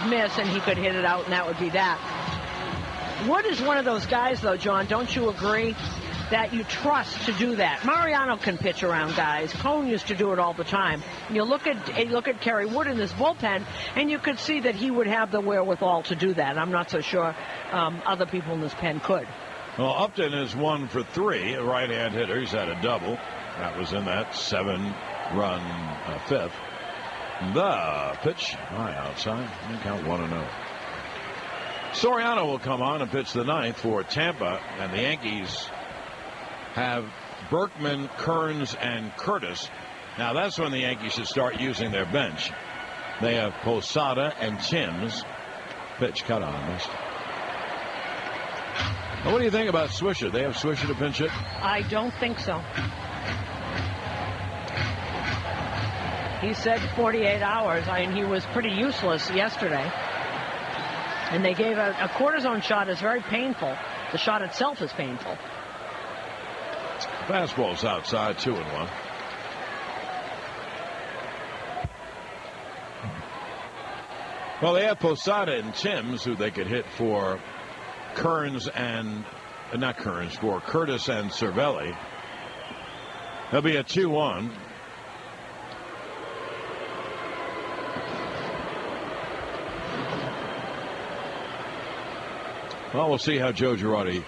miss and he could hit it out, and that would be that. Wood is one of those guys, though, John, don't you agree, that you trust to do that? Mariano can pitch around guys. Cone used to do it all the time. You look at Kerry Wood in this bullpen, and you could see that he would have the wherewithal to do that. I'm not so sure other people in this pen could. Well, Upton is 1 for 3, a right-hand hitter. He's had a double. That was in that 7-run 5th. The pitch high outside. Count 1-0. Soriano will come on and pitch the 9th for Tampa, and the Yankees have Berkman, Kearns, and Curtis. Now that's when the Yankees should start using their bench. They have Posada and Timms. Pitch cut on this. Well, what do you think about Swisher? They have Swisher to pinch it? I don't think so. He said 48 hours. I mean, he was pretty useless yesterday. And they gave a cortisone shot is very painful. The shot itself is painful. Fastball's outside, 2-1. Well, they have Posada and Timms, who they could hit for Kearns and not Kearns, for Curtis and Cervelli. There'll be a 2-1. Well, we'll see how Joe Girardi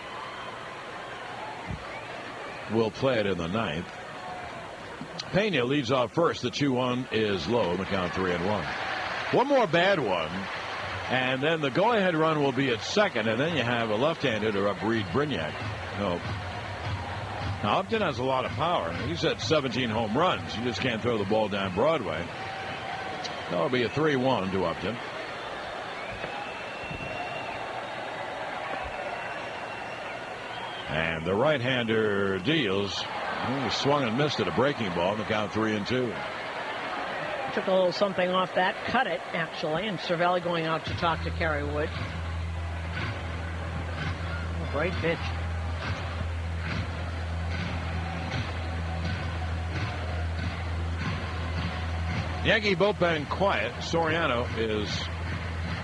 will play it in the 9th. Pena leads off first. The 2-1 is low. The count 3-1. One more bad one, and then the go-ahead run will be at second, and then you have a left-hand hitter up, Reed Brignac. No. Now, Upton has a lot of power. He's had 17 home runs. You just can't throw the ball down Broadway. That'll be a 3-1 to Upton. And the right-hander deals. He swung and missed at a breaking ball in the count 3-2. Took a little something off that. Cut it, actually. And Cervelli going out to talk to Kerry Wood. Oh, great pitch. Yankee bullpen quiet. Soriano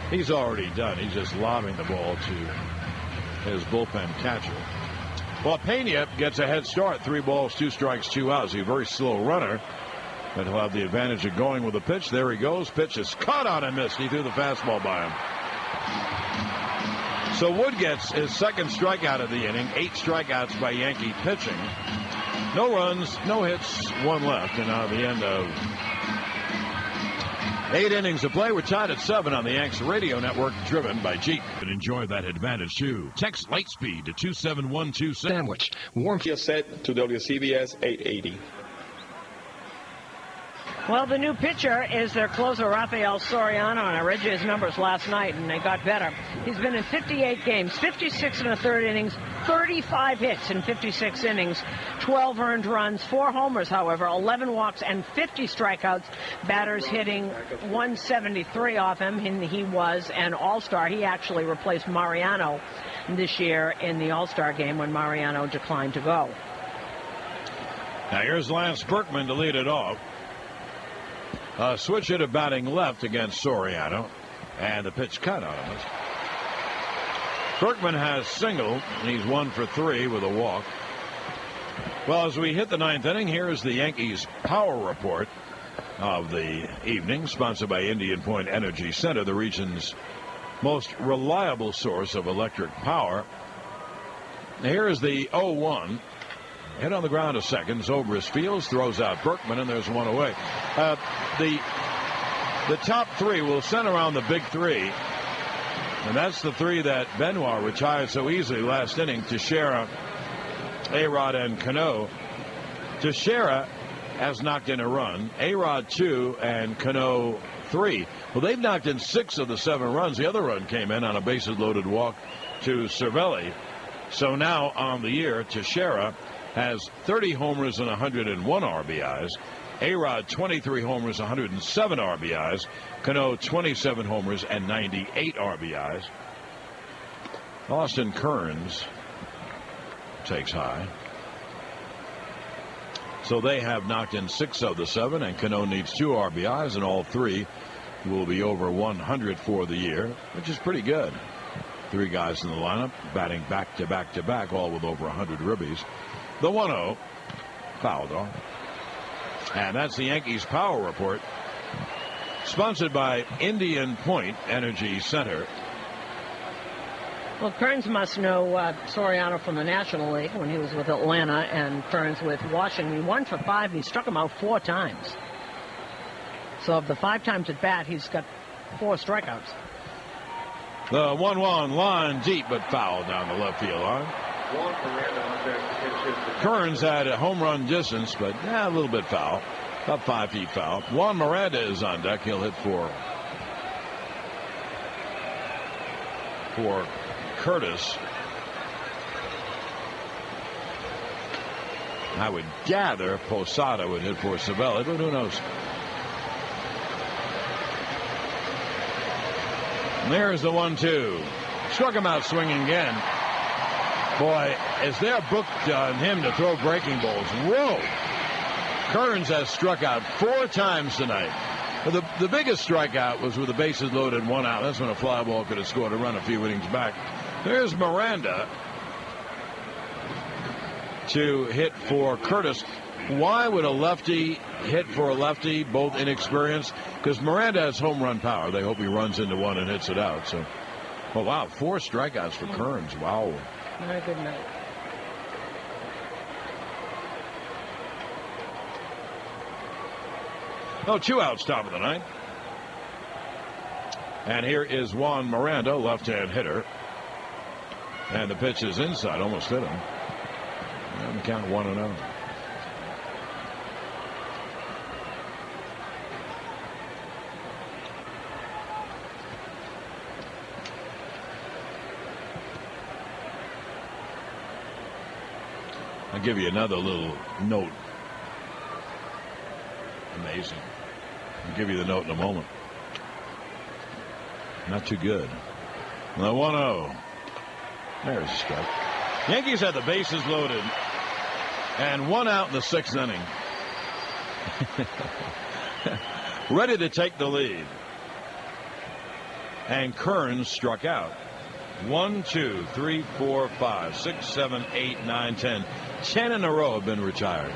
he's already done. He's just lobbing the ball to his bullpen catcher. Well, Pena gets a head start. 3 balls, 2 strikes, 2 outs. He's a very slow runner, but he'll have the advantage of going with a pitch. There he goes. Pitch is caught on and missed. He threw the fastball by him. So Wood gets his second strikeout of the inning. 8 strikeouts by Yankee pitching. No runs, no hits, 1 left. And now the end of 8 innings of play. We're tied at 7 on the Yanks radio network, driven by Jeep. And enjoy that advantage, too. Text Lightspeed to 27126. Sandwich. Warm. You're set to WCBS 880. Well, the new pitcher is their closer, Rafael Soriano, and I read you his numbers last night, and they got better. He's been in 58 games, 56 in the 3rd innings, 35 hits in 56 innings, 12 earned runs, 4 homers, however, 11 walks, and 50 strikeouts. Batters hitting 173 off him, and he was an all-star. He actually replaced Mariano this year in the all-star game when Mariano declined to go. Now here's Lance Berkman to lead it off. Switch it to batting left against Soriano, and the pitch cut on him. Berkman has singled, and he's 1 for 3 with a walk. Well, as we hit the 9th inning, here's the Yankees power report of the evening, sponsored by Indian Point Energy Center, the region's most reliable source of electric power. Here is the 0-1. Hit on the ground to second. Zobrist fields, throws out Berkman, and there's 1 away. The top 3 will center around the big 3. And that's the 3 that Benoit retired so easily last inning. Teixeira, A-Rod, and Cano. Teixeira has knocked in a run. A-Rod 2 and Cano 3. Well, they've knocked in 6 of the 7 runs. The other run came in on a bases-loaded walk to Cervelli. So now on the year, Teixeira has 30 homers and 101 RBIs. A-Rod 23 homers, 107 RBIs. Cano 27 homers and 98 RBIs. Austin Kearns takes high. So they have knocked in 6 of the 7, and Cano needs 2 RBIs, and all 3 will be over 100 for the year, which is pretty good. 3 guys in the lineup batting back to back to back, all with over 100 ribbies. The 1-0 fouled off. And that's the Yankees power report, sponsored by Indian Point Energy Center. Well, Kearns must know Soriano from the National League when he was with Atlanta, and Kearns with Washington. 1 for 5. He struck him out 4 times. So of the 5 times at bat, he's got 4 strikeouts. The 1-1 line deep, but foul down the left field line. Kearns had a home run distance, but a little bit foul. About 5 feet foul. Juan Miranda is on deck. He'll hit for Curtis. I would gather Posada would hit for Cervelli, but who knows? And there's the 1-2. Struck him out swinging again. Boy, is there a book on him to throw breaking balls? Whoa! Kearns has struck out 4 times tonight. The biggest strikeout was with the bases loaded, 1 out. That's when a fly ball could have scored a run a few innings back. There's Miranda to hit for Curtis. Why would a lefty hit for a lefty, both inexperienced? Because Miranda has home run power. They hope he runs into one and hits it out. So, oh wow, 4 strikeouts for Kearns. Wow. Very good night. Oh, 2 outs, top of the 9th. And here is Juan Miranda, left-hand hitter. And the pitch is inside, almost hit him. And the count 1-0. I'll give you another little note. Amazing. I'll give you the note in a moment. Not too good. The 1-0. There's a strike. Yankees had the bases loaded and one out in the 6th inning. Ready to take the lead. And Kearns struck out. 1, 2, 3, 4, 5, 6, 7, 8, 9, 10. 10 in a row have been retired.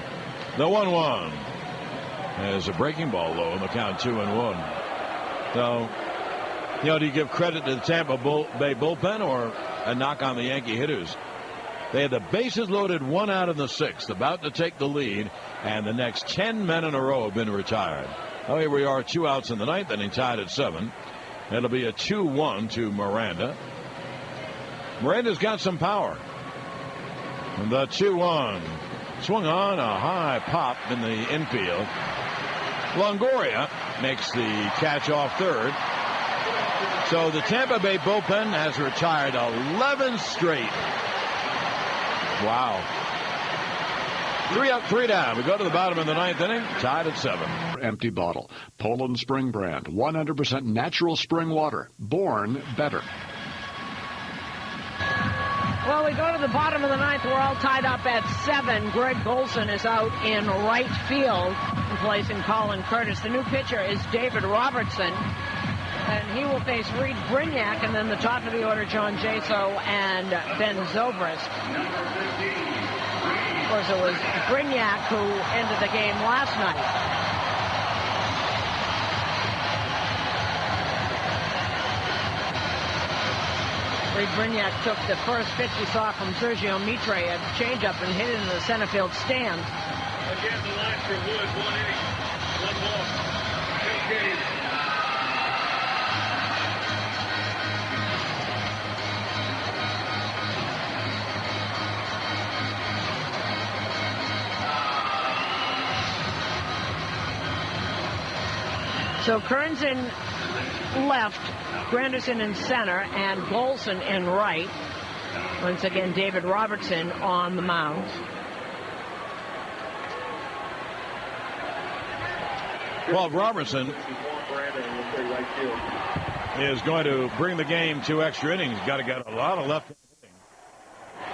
The 1-1 has a breaking ball low in the count 2-1. So, do you give credit to the Tampa Bay bullpen or a knock on the Yankee hitters? They had the bases loaded, one out in the 6th, about to take the lead, and the next 10 men in a row have been retired. Oh, here we are, 2 outs in the 9th inning, tied at 7. It'll be a 2-1 to Miranda. Miranda's got some power. And the 2-1 swung on, a high pop in the infield. Longoria makes the catch off third. So the Tampa Bay bullpen has retired 11 straight. Wow. 3 up, 3 down. We go to the bottom of the 9th inning, tied at 7. Empty bottle. Poland Spring brand. 100% natural spring water. Born better. Well, we go to the bottom of the 9th. We're all tied up at 7. Greg Golson is out in right field, replacing Colin Curtis. The new pitcher is David Robertson, and he will face Reed Brignac, and then the top of the order, John Jaso and Ben Zobrist. Of course, it was Brignac who ended the game last night. Reed Brignac took the first pitch he saw from Sergio Mitre, a changeup, and hit it into the center field stand. Again, the line for Wood, 1 inning, 1 walk, 2 Ks. So Kearns in left, Granderson in center, and Golson in right. Once again, David Robertson on the mound. Well, Robertson is going to bring the game to extra innings. Got to get a lot of left.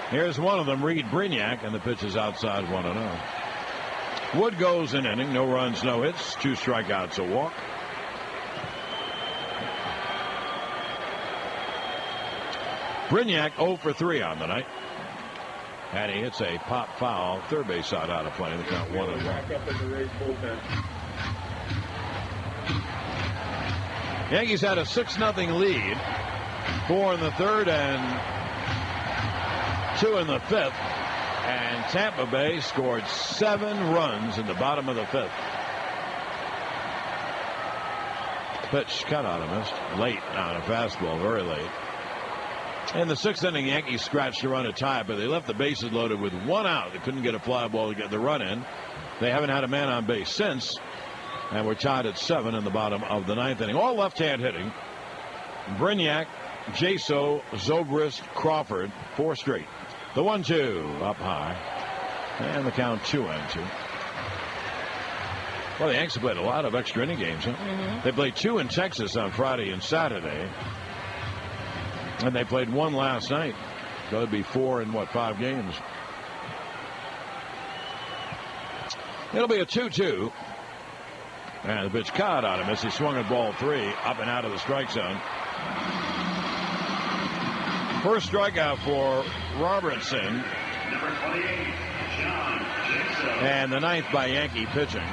Here's one of them, Reed Brignac, and the pitch is outside 1-0. Wood goes an inning, no runs, no hits, 2 strikeouts, a walk. Brignac 0 for 3 on the night. And he hits a pop foul, third base side out of play. The count 1-1. Yankees had a 6-0 lead. 4 in the 3rd and 2 in the 5th. And Tampa Bay scored 7 runs in the bottom of the 5th. Pitch cut out of missed. Late on a fastball, very late. In the 6th inning, Yankees scratched to run a tie, but they left the bases loaded with 1 out. They couldn't get a fly ball to get the run in. They haven't had a man on base since, and we're tied at 7 in the bottom of the 9th inning. All left-hand hitting. Brignac, Jaso, Zobrist, Crawford, 4 straight. The 1-2 up high, and the count 2-2. Well, the Yankees played a lot of extra inning games, huh? Mm-hmm. They played 2 in Texas on Friday and Saturday. And they played 1 last night. So it'd be 4 in, 5 games. It'll be a 2-2. And the pitch caught on him as he swung at ball 3, up and out of the strike zone. First strikeout for Robertson. Number 28, John Jason. And the 9th by Yankee pitching.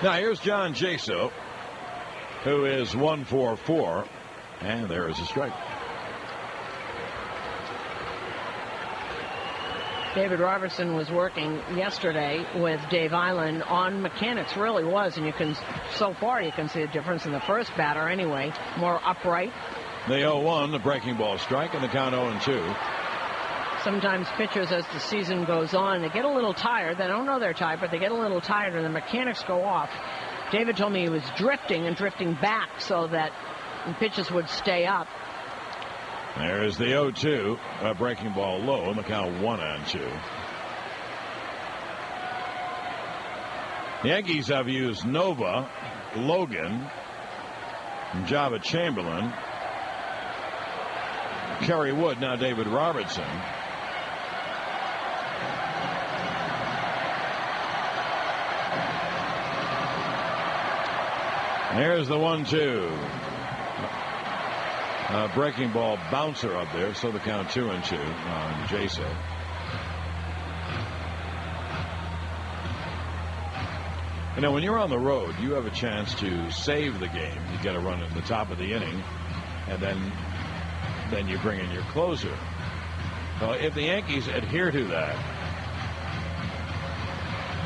Now here's John Jaso, who is 1 for 4, and there is a strike. David Robertson was working yesterday with Dave Island on mechanics, really was, and so far you can see a difference in the first batter anyway, more upright. The 0-1, the breaking ball strike, and the count 0-2. Sometimes pitchers, as the season goes on, they get a little tired. They don't know they're tired, but they get a little tired, and the mechanics go off. David told me he was drifting and drifting back so that pitches would stay up. There's the 0-2, a breaking ball low, and the count 1-2. The Yankees have used Nova, Logan, Java Chamberlain, Kerry Wood, now David Robertson. There's the 1-2. Breaking ball bouncer up there, so the count 2-2 on Jaso. You know, when you're on the road, you have a chance to save the game. You get a run at the top of the inning, and then you bring in your closer. Well, if the Yankees adhere to that,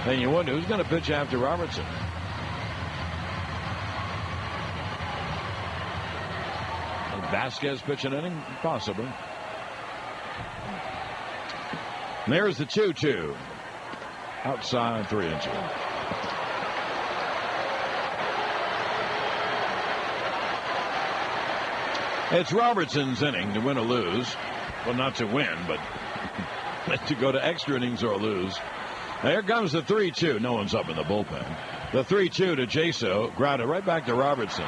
then you wonder who's going to pitch after Robertson. Vasquez pitch an inning? Possibly. And there's the 2-2. Outside 3-2. It's Robertson's inning to win or lose. Well, not to win, but to go to extra innings or lose. Now here comes the 3-2. No one's up in the bullpen. The 3-2 to Jaso. Grounded right back to Robertson,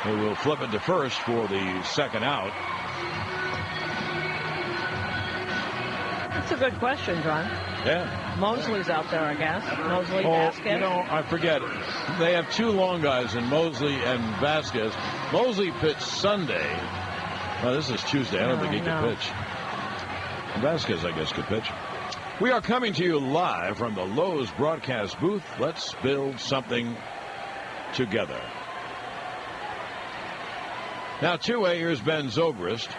who will flip it to first for the second out. That's a good question, John. Yeah. Mosley's out there, I guess. Mosley, Vasquez. You know, I forget. They have two long guys in Mosley and Vasquez. Mosley pitched Sunday. Oh, this is Tuesday. I don't think he could pitch. Vasquez, I guess, could pitch. We are coming to you live from the Lowe's broadcast booth. Let's build something together. Now, TUE, here's Ben Zobrist.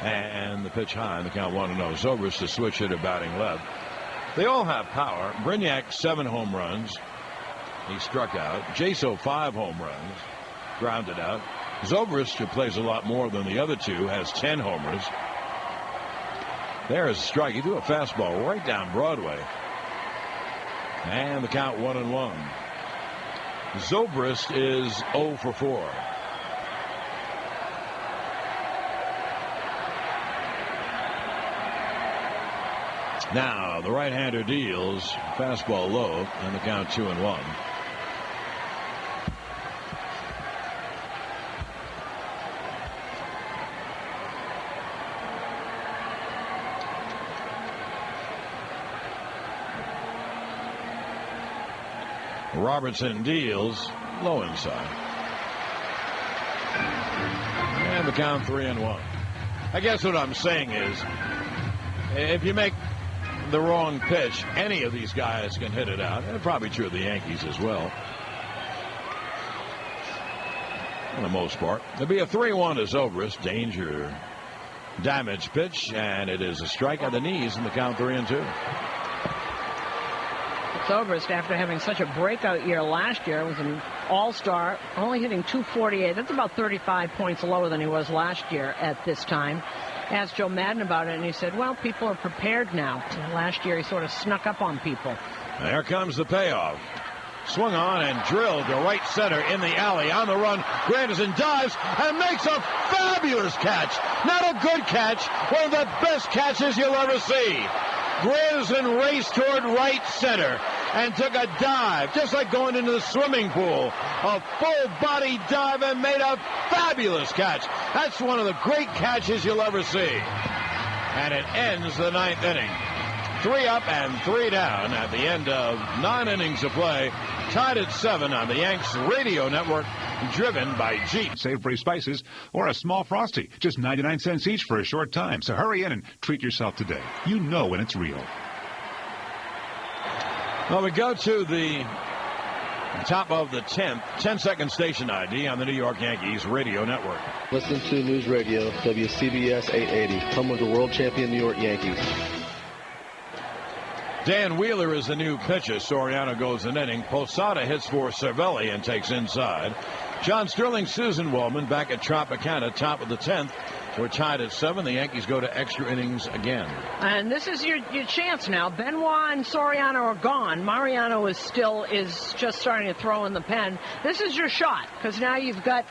And the pitch high, and the count 1-0. Zobrist, the switch hitter, batting left. They all have power. Brignac, 7 home runs. He struck out. Jaso, 5 home runs. Grounded out. Zobrist, who plays a lot more than the other two, has 10 homers. There's a strike. He threw a fastball right down Broadway. And the count 1-1. Zobrist is 0 for 4. Now, the right-hander deals. Fastball low, and the count 2-1. Robertson deals low inside. And the count 3-1. I guess what I'm saying is, if you make the wrong pitch, any of these guys can hit it out. And probably true of the Yankees as well, for the most part. There'll be a 3-1 to Zobrist. Danger damage pitch, and it is a strike on the knees, and the count 3-2. Zobrist, after having such a breakout year last year, was an all-star, only hitting .248. That's about 35 points lower than he was last year at this time. Asked Joe Madden about it, and he said, well, people are prepared now. And last year he sort of snuck up on people. There comes the payoff. Swung on and drilled to right center in the alley. On the run, Granderson dives and makes a fabulous catch. Not a good catch, one of the best catches you'll ever see. Granderson raced toward right center and took a dive, just like going into the swimming pool. A full-body dive and made a fabulous catch. That's one of the great catches you'll ever see. And it ends the 9th inning. 3 up and 3 down at the end of 9 innings of play. Tied at 7 on the Yanks radio network, driven by Jeep. Save free spices or a small Frosty. Just 99 cents each for a short time. So hurry in and treat yourself today. You know when it's real. Well, we go to the Top of the 10th, 10-second station ID on the New York Yankees radio network. Listen to News Radio, WCBS 880, home of the world champion New York Yankees. Dan Wheeler is the new pitcher. Soriano goes an inning. Posada hits for Cervelli and takes inside. John Sterling, Susan Wallman back at Tropicana, top of the 10th. We're tied at 7. The Yankees go to extra innings again. And this is your chance now. Benoit and Soriano are gone. Mariano is just starting to throw in the pen. This is your shot, because now you've got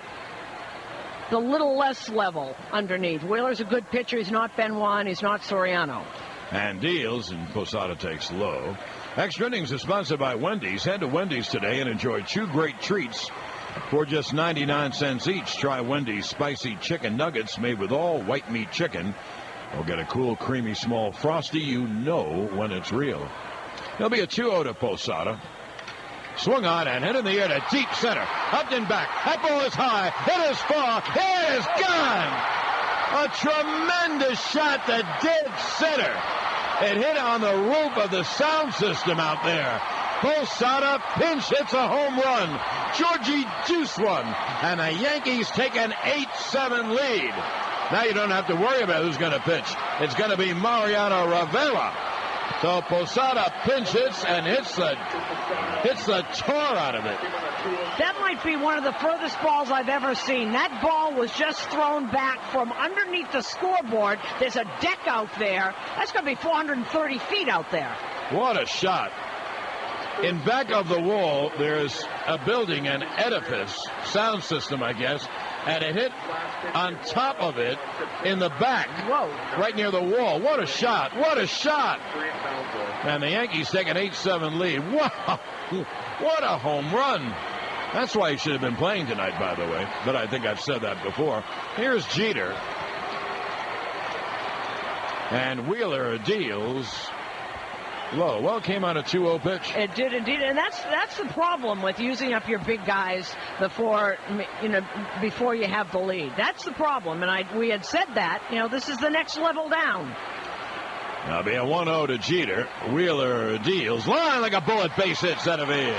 the little less level underneath. Wheeler's a good pitcher. He's not Benoit, and he's not Soriano. And deals, and Posada takes low. Extra innings is sponsored by Wendy's. Head to Wendy's today and enjoy 2 great treats for just 99 cents each. Try Wendy's spicy chicken nuggets made with all white meat chicken. Or get a cool, creamy, small Frosty. You know when it's real. There'll be a 2-0 to Posada. Swung on and hit in the air to deep center. Up and back. That ball is high. It is far. It is gone. A tremendous shot to dead center. It hit on the roof of the sound system out there. Posada pinch hits a home run. Georgie juice one. And the Yankees take an 8-7 lead. Now you don't have to worry about who's going to pitch. It's going to be Mariano Rivera. So Posada pinch hits and hits the tar out of it. That might be one of the furthest balls I've ever seen. That ball was just thrown back from underneath the scoreboard. There's a deck out there. That's going to be 430 feet out there. What a shot. In back of the wall, there's a building, an edifice, sound system, I guess, and it hit on top of it in the back. Whoa. Right near the wall. What a shot. What a shot. And the Yankees take an 8-7 lead. Wow. What a home run. That's why he should have been playing tonight, by the way. But I think I've said that before. Here's Jeter. And Wheeler deals low. Well, it came on a 2-0 pitch. It did indeed, and that's the problem with using up your big guys before you have the lead. That's the problem, and we had said that. This is the next level down. Now be a 1-0 to Jeter. Wheeler deals. Line like a bullet, base hit, center field.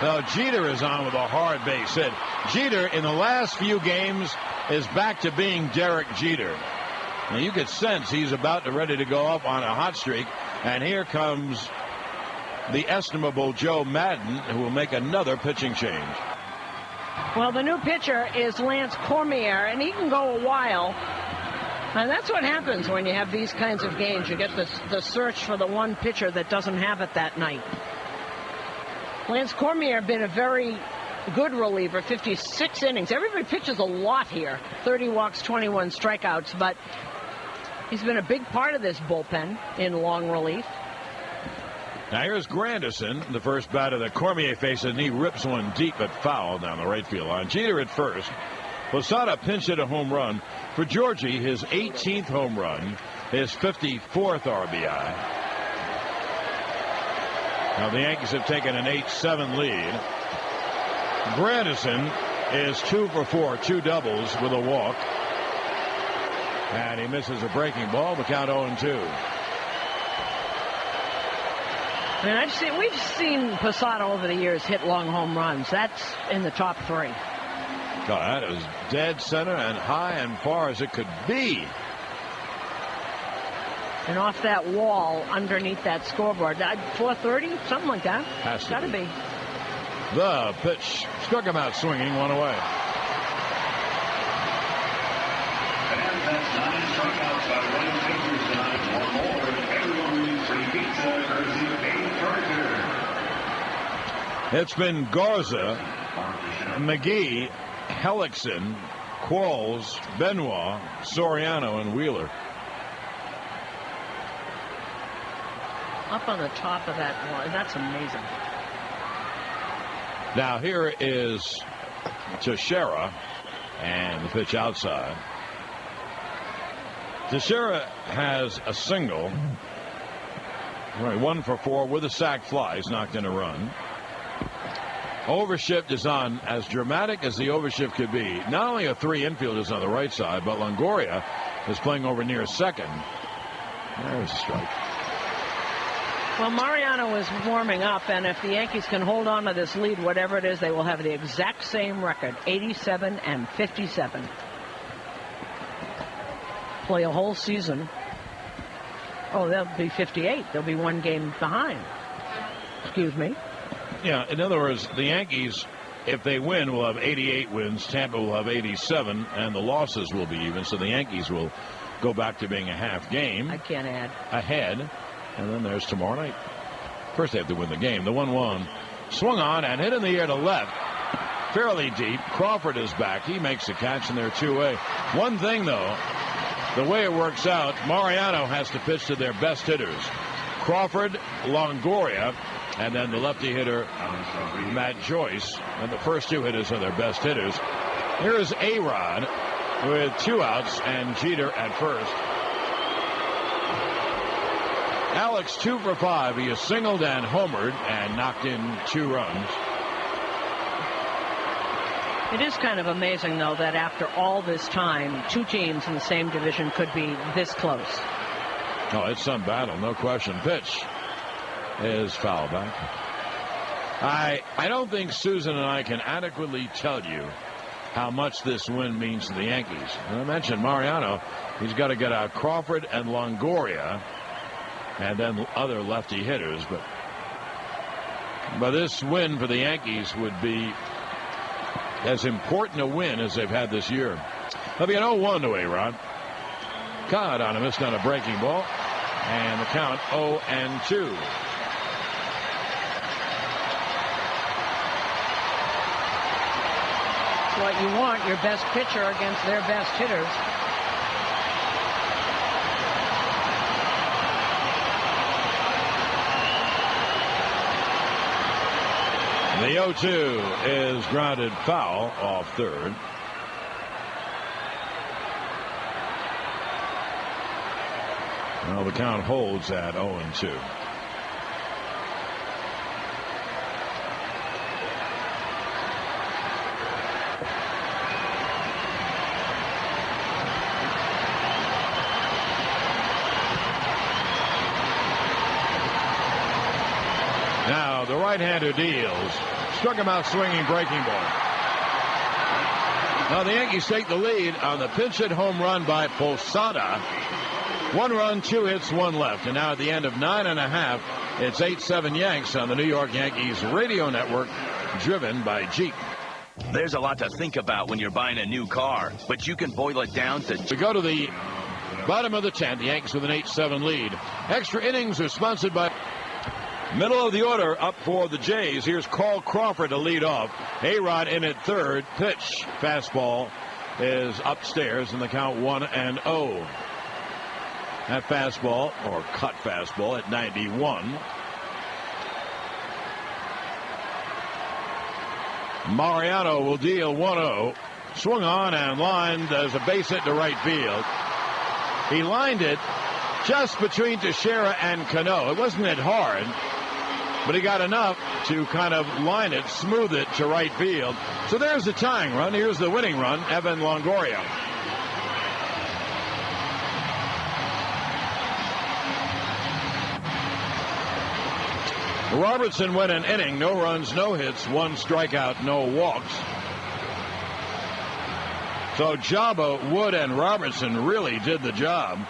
Now Jeter is on with a hard base hit. Jeter, in the last few games, is back to being Derek Jeter. Now you could sense he's about ready to go up on a hot streak. And here comes the estimable Joe Madden, who will make another pitching change. Well, the new pitcher is Lance Cormier, and he can go a while. And that's what happens when you have these kinds of games. You get the search for the one pitcher that doesn't have it that night. Lance Cormier been a very good reliever, 56 innings. Everybody pitches a lot here. 30 walks, 21 strikeouts, but he's been a big part of this bullpen in long relief. Now here's Granderson, the first batter that Cormier faces, and he rips one deep but foul down the right field line. Jeter at first. Posada pinched hit a home run. For Georgie, his 18th home run, his 54th RBI. Now the Yankees have taken an 8-7 lead. Granderson is 2 for 4, 2 doubles with a walk. And he misses a breaking ball. The count 0-2. And we've seen Posada over the years hit long home runs. That's in the top 3. God, that is dead center and high and far as it could be. And off that wall underneath that scoreboard. 430, something like that. Has to Gotta be. The pitch struck him out swinging, one away. And that's 9 strikeouts by William Akers tonight. One more. Everyone reads free pizza courtesy of Dave Carter. It's been Garza, McGee, Hellickson, Qualls, Benoit, Soriano, and Wheeler. Up on the top of that wall. That's amazing. Now here is Teixeira, and the pitch outside. Teixeira has a single. Right, 1 for 4 with a sac fly. He's knocked in a run. Overshift is on, as dramatic as the overshift could be. Not only are 3 infielders on the right side, but Longoria is playing over near second. There's a strike. Well, Mariano is warming up, and if the Yankees can hold on to this lead, whatever it is, they will have the exact same record, 87-57. Play a whole season. Oh, they'll be 58. They'll be one game behind. Excuse me. Yeah, in other words, the Yankees, if they win, will have 88 wins. Tampa will have 87, and the losses will be even. So the Yankees will go back to being a half game. I can't add. Ahead. And then there's tomorrow night. First, they have to win the game. The 1-1 swung on and hit in the air to left. Fairly deep. Crawford is back. He makes a catch, and they're 2-away. One thing, though, the way it works out, Mariano has to pitch to their best hitters. Crawford, Longoria, and then the lefty hitter, Matt Joyce. And the first two hitters are their best hitters. Here is A-Rod with 2 outs and Jeter at first. Alex 2 for 5. He is singled and homered and knocked in 2 runs. It is kind of amazing, though, that after all this time, 2 teams in the same division could be this close. Oh, it's some battle, no question. Pitch is foul back. I don't think Susan and I can adequately tell you how much this win means to the Yankees. And I mentioned Mariano. He's got to get out Crawford and Longoria and then other lefty hitters. But this win for the Yankees would be as important a win as they've had this year. There'll be an 0-1 to A-Rod. Caught on a missed on a breaking ball. And the count 0-2. What you want, your best pitcher against their best hitters. The 0-2 is grounded foul off third. Well, the count holds at 0-2. Now the right-hander deals. Struck him out swinging, breaking ball. Now the Yankees take the lead on the pinch hit home run by Posada. 1 run, 2 hits, 1 left. And now at the end of 9.5, it's 8-7 Yanks on the New York Yankees radio network, driven by Jeep. There's a lot to think about when you're buying a new car, but you can boil it down to... We go to the bottom of the 10th, the Yankees with an 8-7 lead. Extra innings are sponsored by... Middle of the order up for the Jays. Here's Carl Crawford to lead off. A-Rod in at third. Pitch. Fastball is upstairs in the count 1-0. That fastball, or cut fastball, at 91. Mariano will deal 1-0. Swung on and lined as a base hit to right field. He lined it just between Teixeira and Cano. It wasn't hit hard, but he got enough to kind of line it, smooth it to right field. So there's the tying run. Here's the winning run, Evan Longoria. Robertson went an inning, no runs, no hits, 1 strikeout, no walks. So Jabba, Wood, and Robertson really did the job.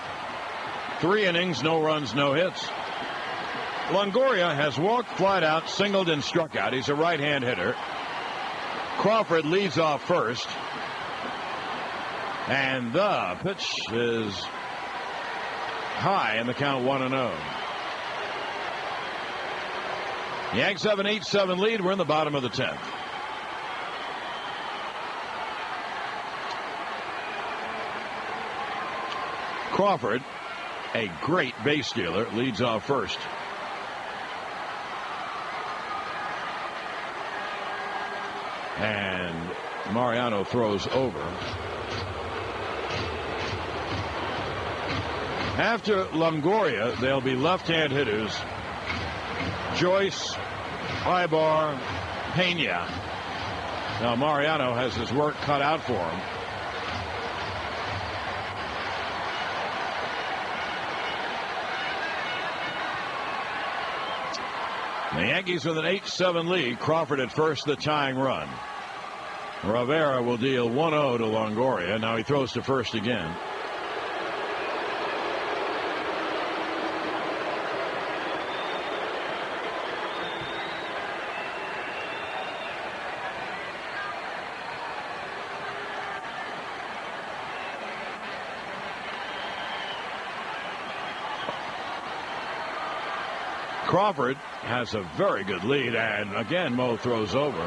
3 innings, no runs, no hits. Longoria has walked, flied out, singled, and struck out. He's a right-hand hitter. Crawford leads off first. And the pitch is high in the count 1-0. Yanks have an 8-7 lead. We're in the bottom of the 10th. Crawford, a great base stealer, leads off first. And Mariano throws over. After Longoria, they'll be left-hand hitters. Joyce, Ibar, Pena. Now Mariano has his work cut out for him. The Yankees with an 8-7 lead. Crawford at first, the tying run. Rivera will deal 1-0 to Longoria. Now he throws to first again. Crawford has a very good lead, and again Mo throws over.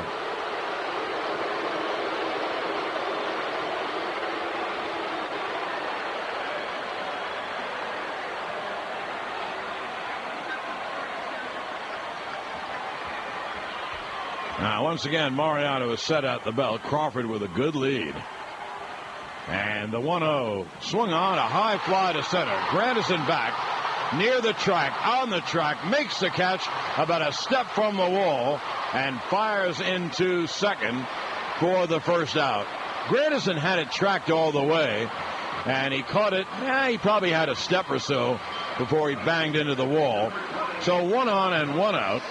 Now once again Mariano is set at the belt. Crawford with a good lead. And the 1-0 swung on, a high fly to center. Granderson back. Near the track, on the track, makes the catch about a step from the wall and fires into second for the first out. Granderson had it tracked all the way, and he caught it. He probably had a step or so before he banged into the wall. So 1 on and 1 out.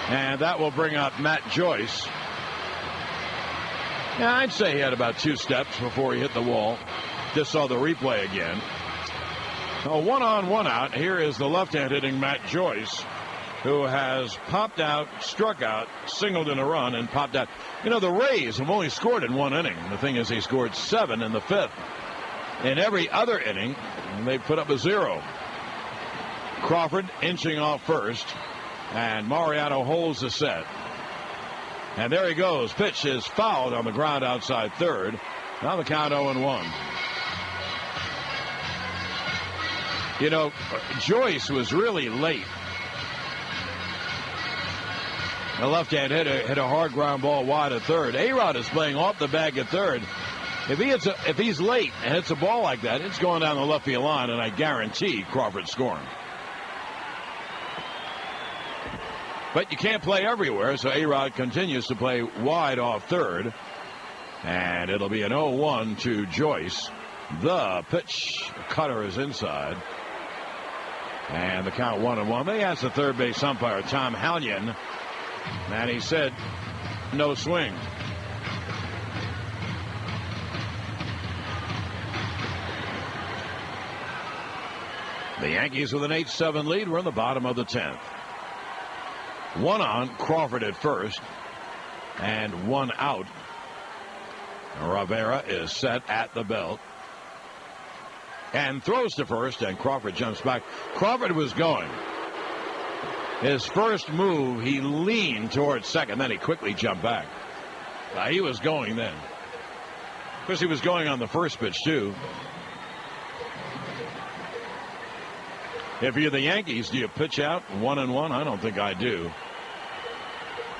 And that will bring up Matt Joyce. Yeah, I'd say he had about 2 steps before he hit the wall. Just saw the replay again. So 1 on, 1 out. Here is the left-hand hitting Matt Joyce, who has popped out, struck out, singled in a run, and popped out. You know, the Rays have only scored in 1 inning. The thing is, he scored 7 in the 5th. In every other inning, they put up a 0. Crawford inching off first, and Mariano holds the set. And there he goes. Pitch is fouled on the ground outside third. Now the count 0-1. You know, Joyce was really late. The left-hand hitter hit a hard ground ball wide at third. A-Rod is playing off the bag at third. If he's late and hits a ball like that, it's going down the left field line, and I guarantee Crawford's scoring. But you can't play everywhere, so A-Rod continues to play wide off third. And it'll be an 0-1 to Joyce. The pitch, cutter is inside. And the count 1-1. They asked the third base umpire, Tom Hallion, and he said no swing. The Yankees with an 8-7 lead. We're in the bottom of the 10th. 1 on, Crawford at first, and 1 out. Rivera is set at the belt and throws to first, and Crawford jumps back. Crawford was going. His first move, he leaned towards second, then he quickly jumped back. He was going then. Of course, he was going on the first pitch, too. If you're the Yankees, do you pitch out 1-1? I don't think I do.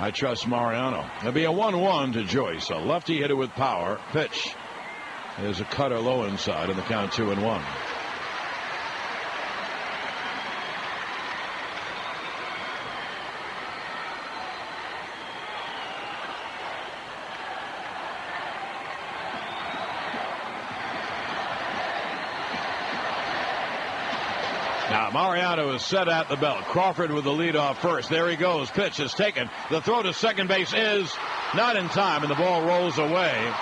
I trust Mariano. It'll be a 1-1 to Joyce. A lefty hitter with power. Pitch is a cutter low inside, and the count 2-1. Now Mariano is set at the belt. Crawford with the lead off first. There he goes. Pitch is taken. The throw to second base is not in time, and the ball rolls away.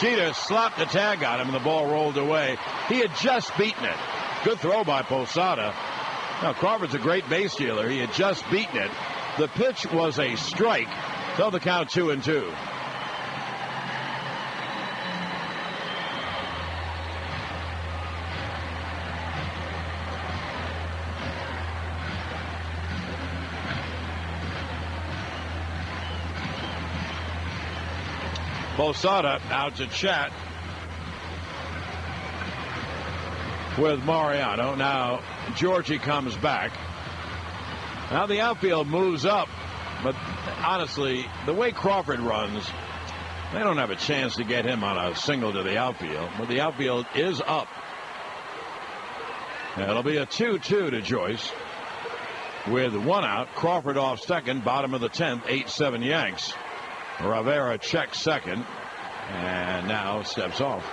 Jeter slapped the tag on him, and the ball rolled away. He had just beaten it. Good throw by Posada. Now Crawford's a great base stealer. He had just beaten it. The pitch was a strike. So the count 2-2. Posada out to chat with Mariano. Now Georgie comes back. Now the outfield moves up, but honestly, the way Crawford runs, they don't have a chance to get him on a single to the outfield. But the outfield is up. And it'll be a 2-2 to Joyce with 1 out. Crawford off second, bottom of the 10th, 8-7 Yanks. Rivera checks second and now steps off.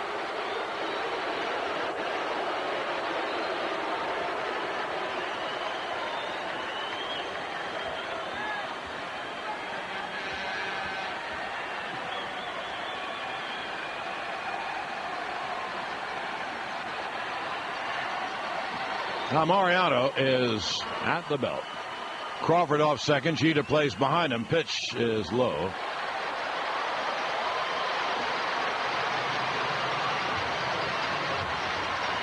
Now Mariano is at the belt. Crawford off second. Jeter plays behind him. Pitch is low.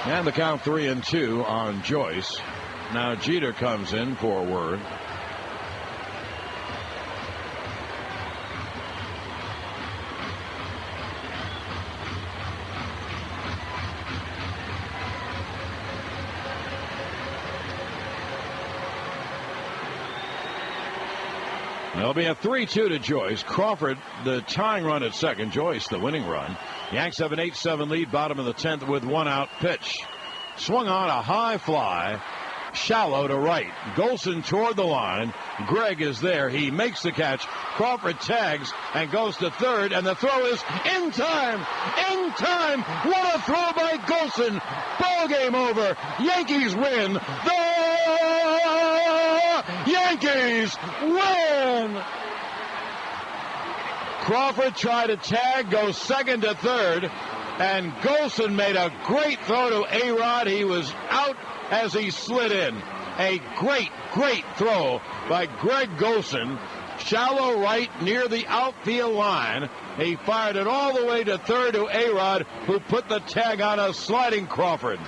And the count 3-2 on Joyce. Now Jeter comes in for a word. There'll be a 3-2 to Joyce. Crawford, the tying run at second. Joyce, the winning run. Yanks have an 8-7 lead, bottom of the 10th with one out. Pitch. Swung on a high fly. Shallow to right. Golson toward the line. Gregg is there. He makes the catch. Crawford tags and goes to third, and the throw is in time. In time. What a throw by Golson. Ball game over. Yankees win. The Yankees win. Crawford tried to tag, goes second to third, and Golson made a great throw to A-Rod. He was out as he slid in. A great, great throw by Gregg Golson. Shallow right near the outfield line. He fired it all the way to third to A-Rod, who put the tag on a sliding Crawford.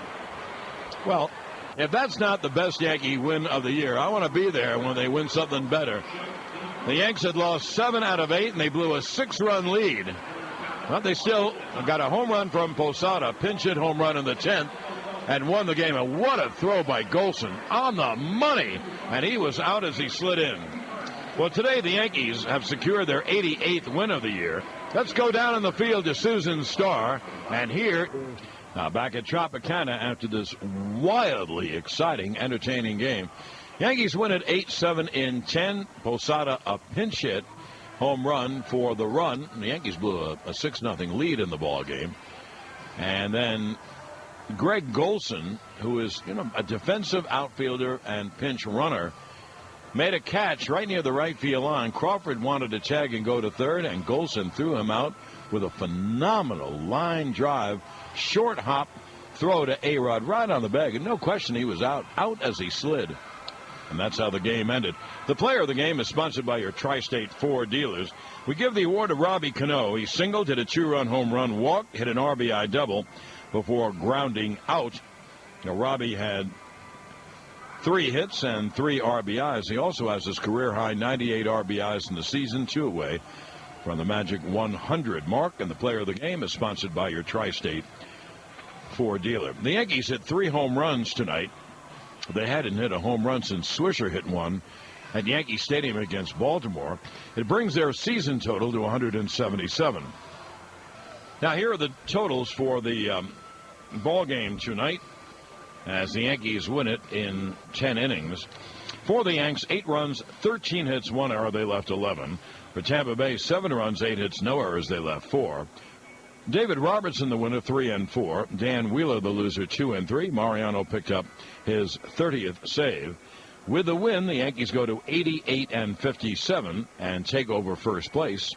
Well, if that's not the best Yankee win of the year, I want to be there when they win something better. The Yanks had lost 7 out of 8, and they blew a 6-run lead. But they still got a home run from Posada, pinch hit home run in the 10th, and won the game. And what a throw by Golson on the money, and he was out as he slid in. Well, today the Yankees have secured their 88th win of the year. Let's go down in the field to Susan Starr, and here, back at Tropicana after this wildly exciting, entertaining game. Yankees win it 8-7 in 10. Posada a pinch hit home run for the run. The Yankees blew a 6-0 lead in the ball game. And then Gregg Golson, who is a defensive outfielder and pinch runner, made a catch right near the right field line. Crawford wanted to tag and go to third, and Golson threw him out with a phenomenal line drive, short hop throw to A-Rod right on the bag. And no question he was out as he slid. And that's how the game ended. The player of the game is sponsored by your Tri-State Ford dealers. We give the award to Robbie Cano. He singled, hit a 2-run home run, walked, hit an RBI double before grounding out. Now, Robbie had 3 hits and 3 RBIs. He also has his career-high 98 RBIs in the season, 2 away from the magic 100 mark. And the player of the game is sponsored by your Tri-State Ford dealer. The Yankees hit 3 home runs tonight. They hadn't hit a home run since Swisher hit one at Yankee Stadium against Baltimore. It brings their season total to 177. Now, here are the totals for the ball game tonight as the Yankees win it in 10 innings. For the Yanks, 8 runs, 13 hits, 1 error. They left 11. For Tampa Bay, 7 runs, 8 hits, no errors. They left 4. David Robertson, the winner, 3-4. Dan Wheeler, the loser, 2-3. Mariano picked up his 30th save. With the win, the Yankees go to 88-57 and take over first place.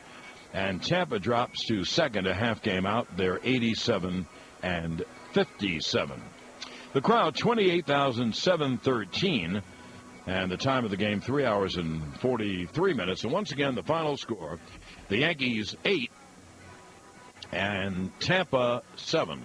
And Tampa drops to second, a half game out. They're 87-57. The crowd, 28,713. And the time of the game, 3 hours and 43 minutes. And once again, the final score, the Yankees 8 and Tampa 7.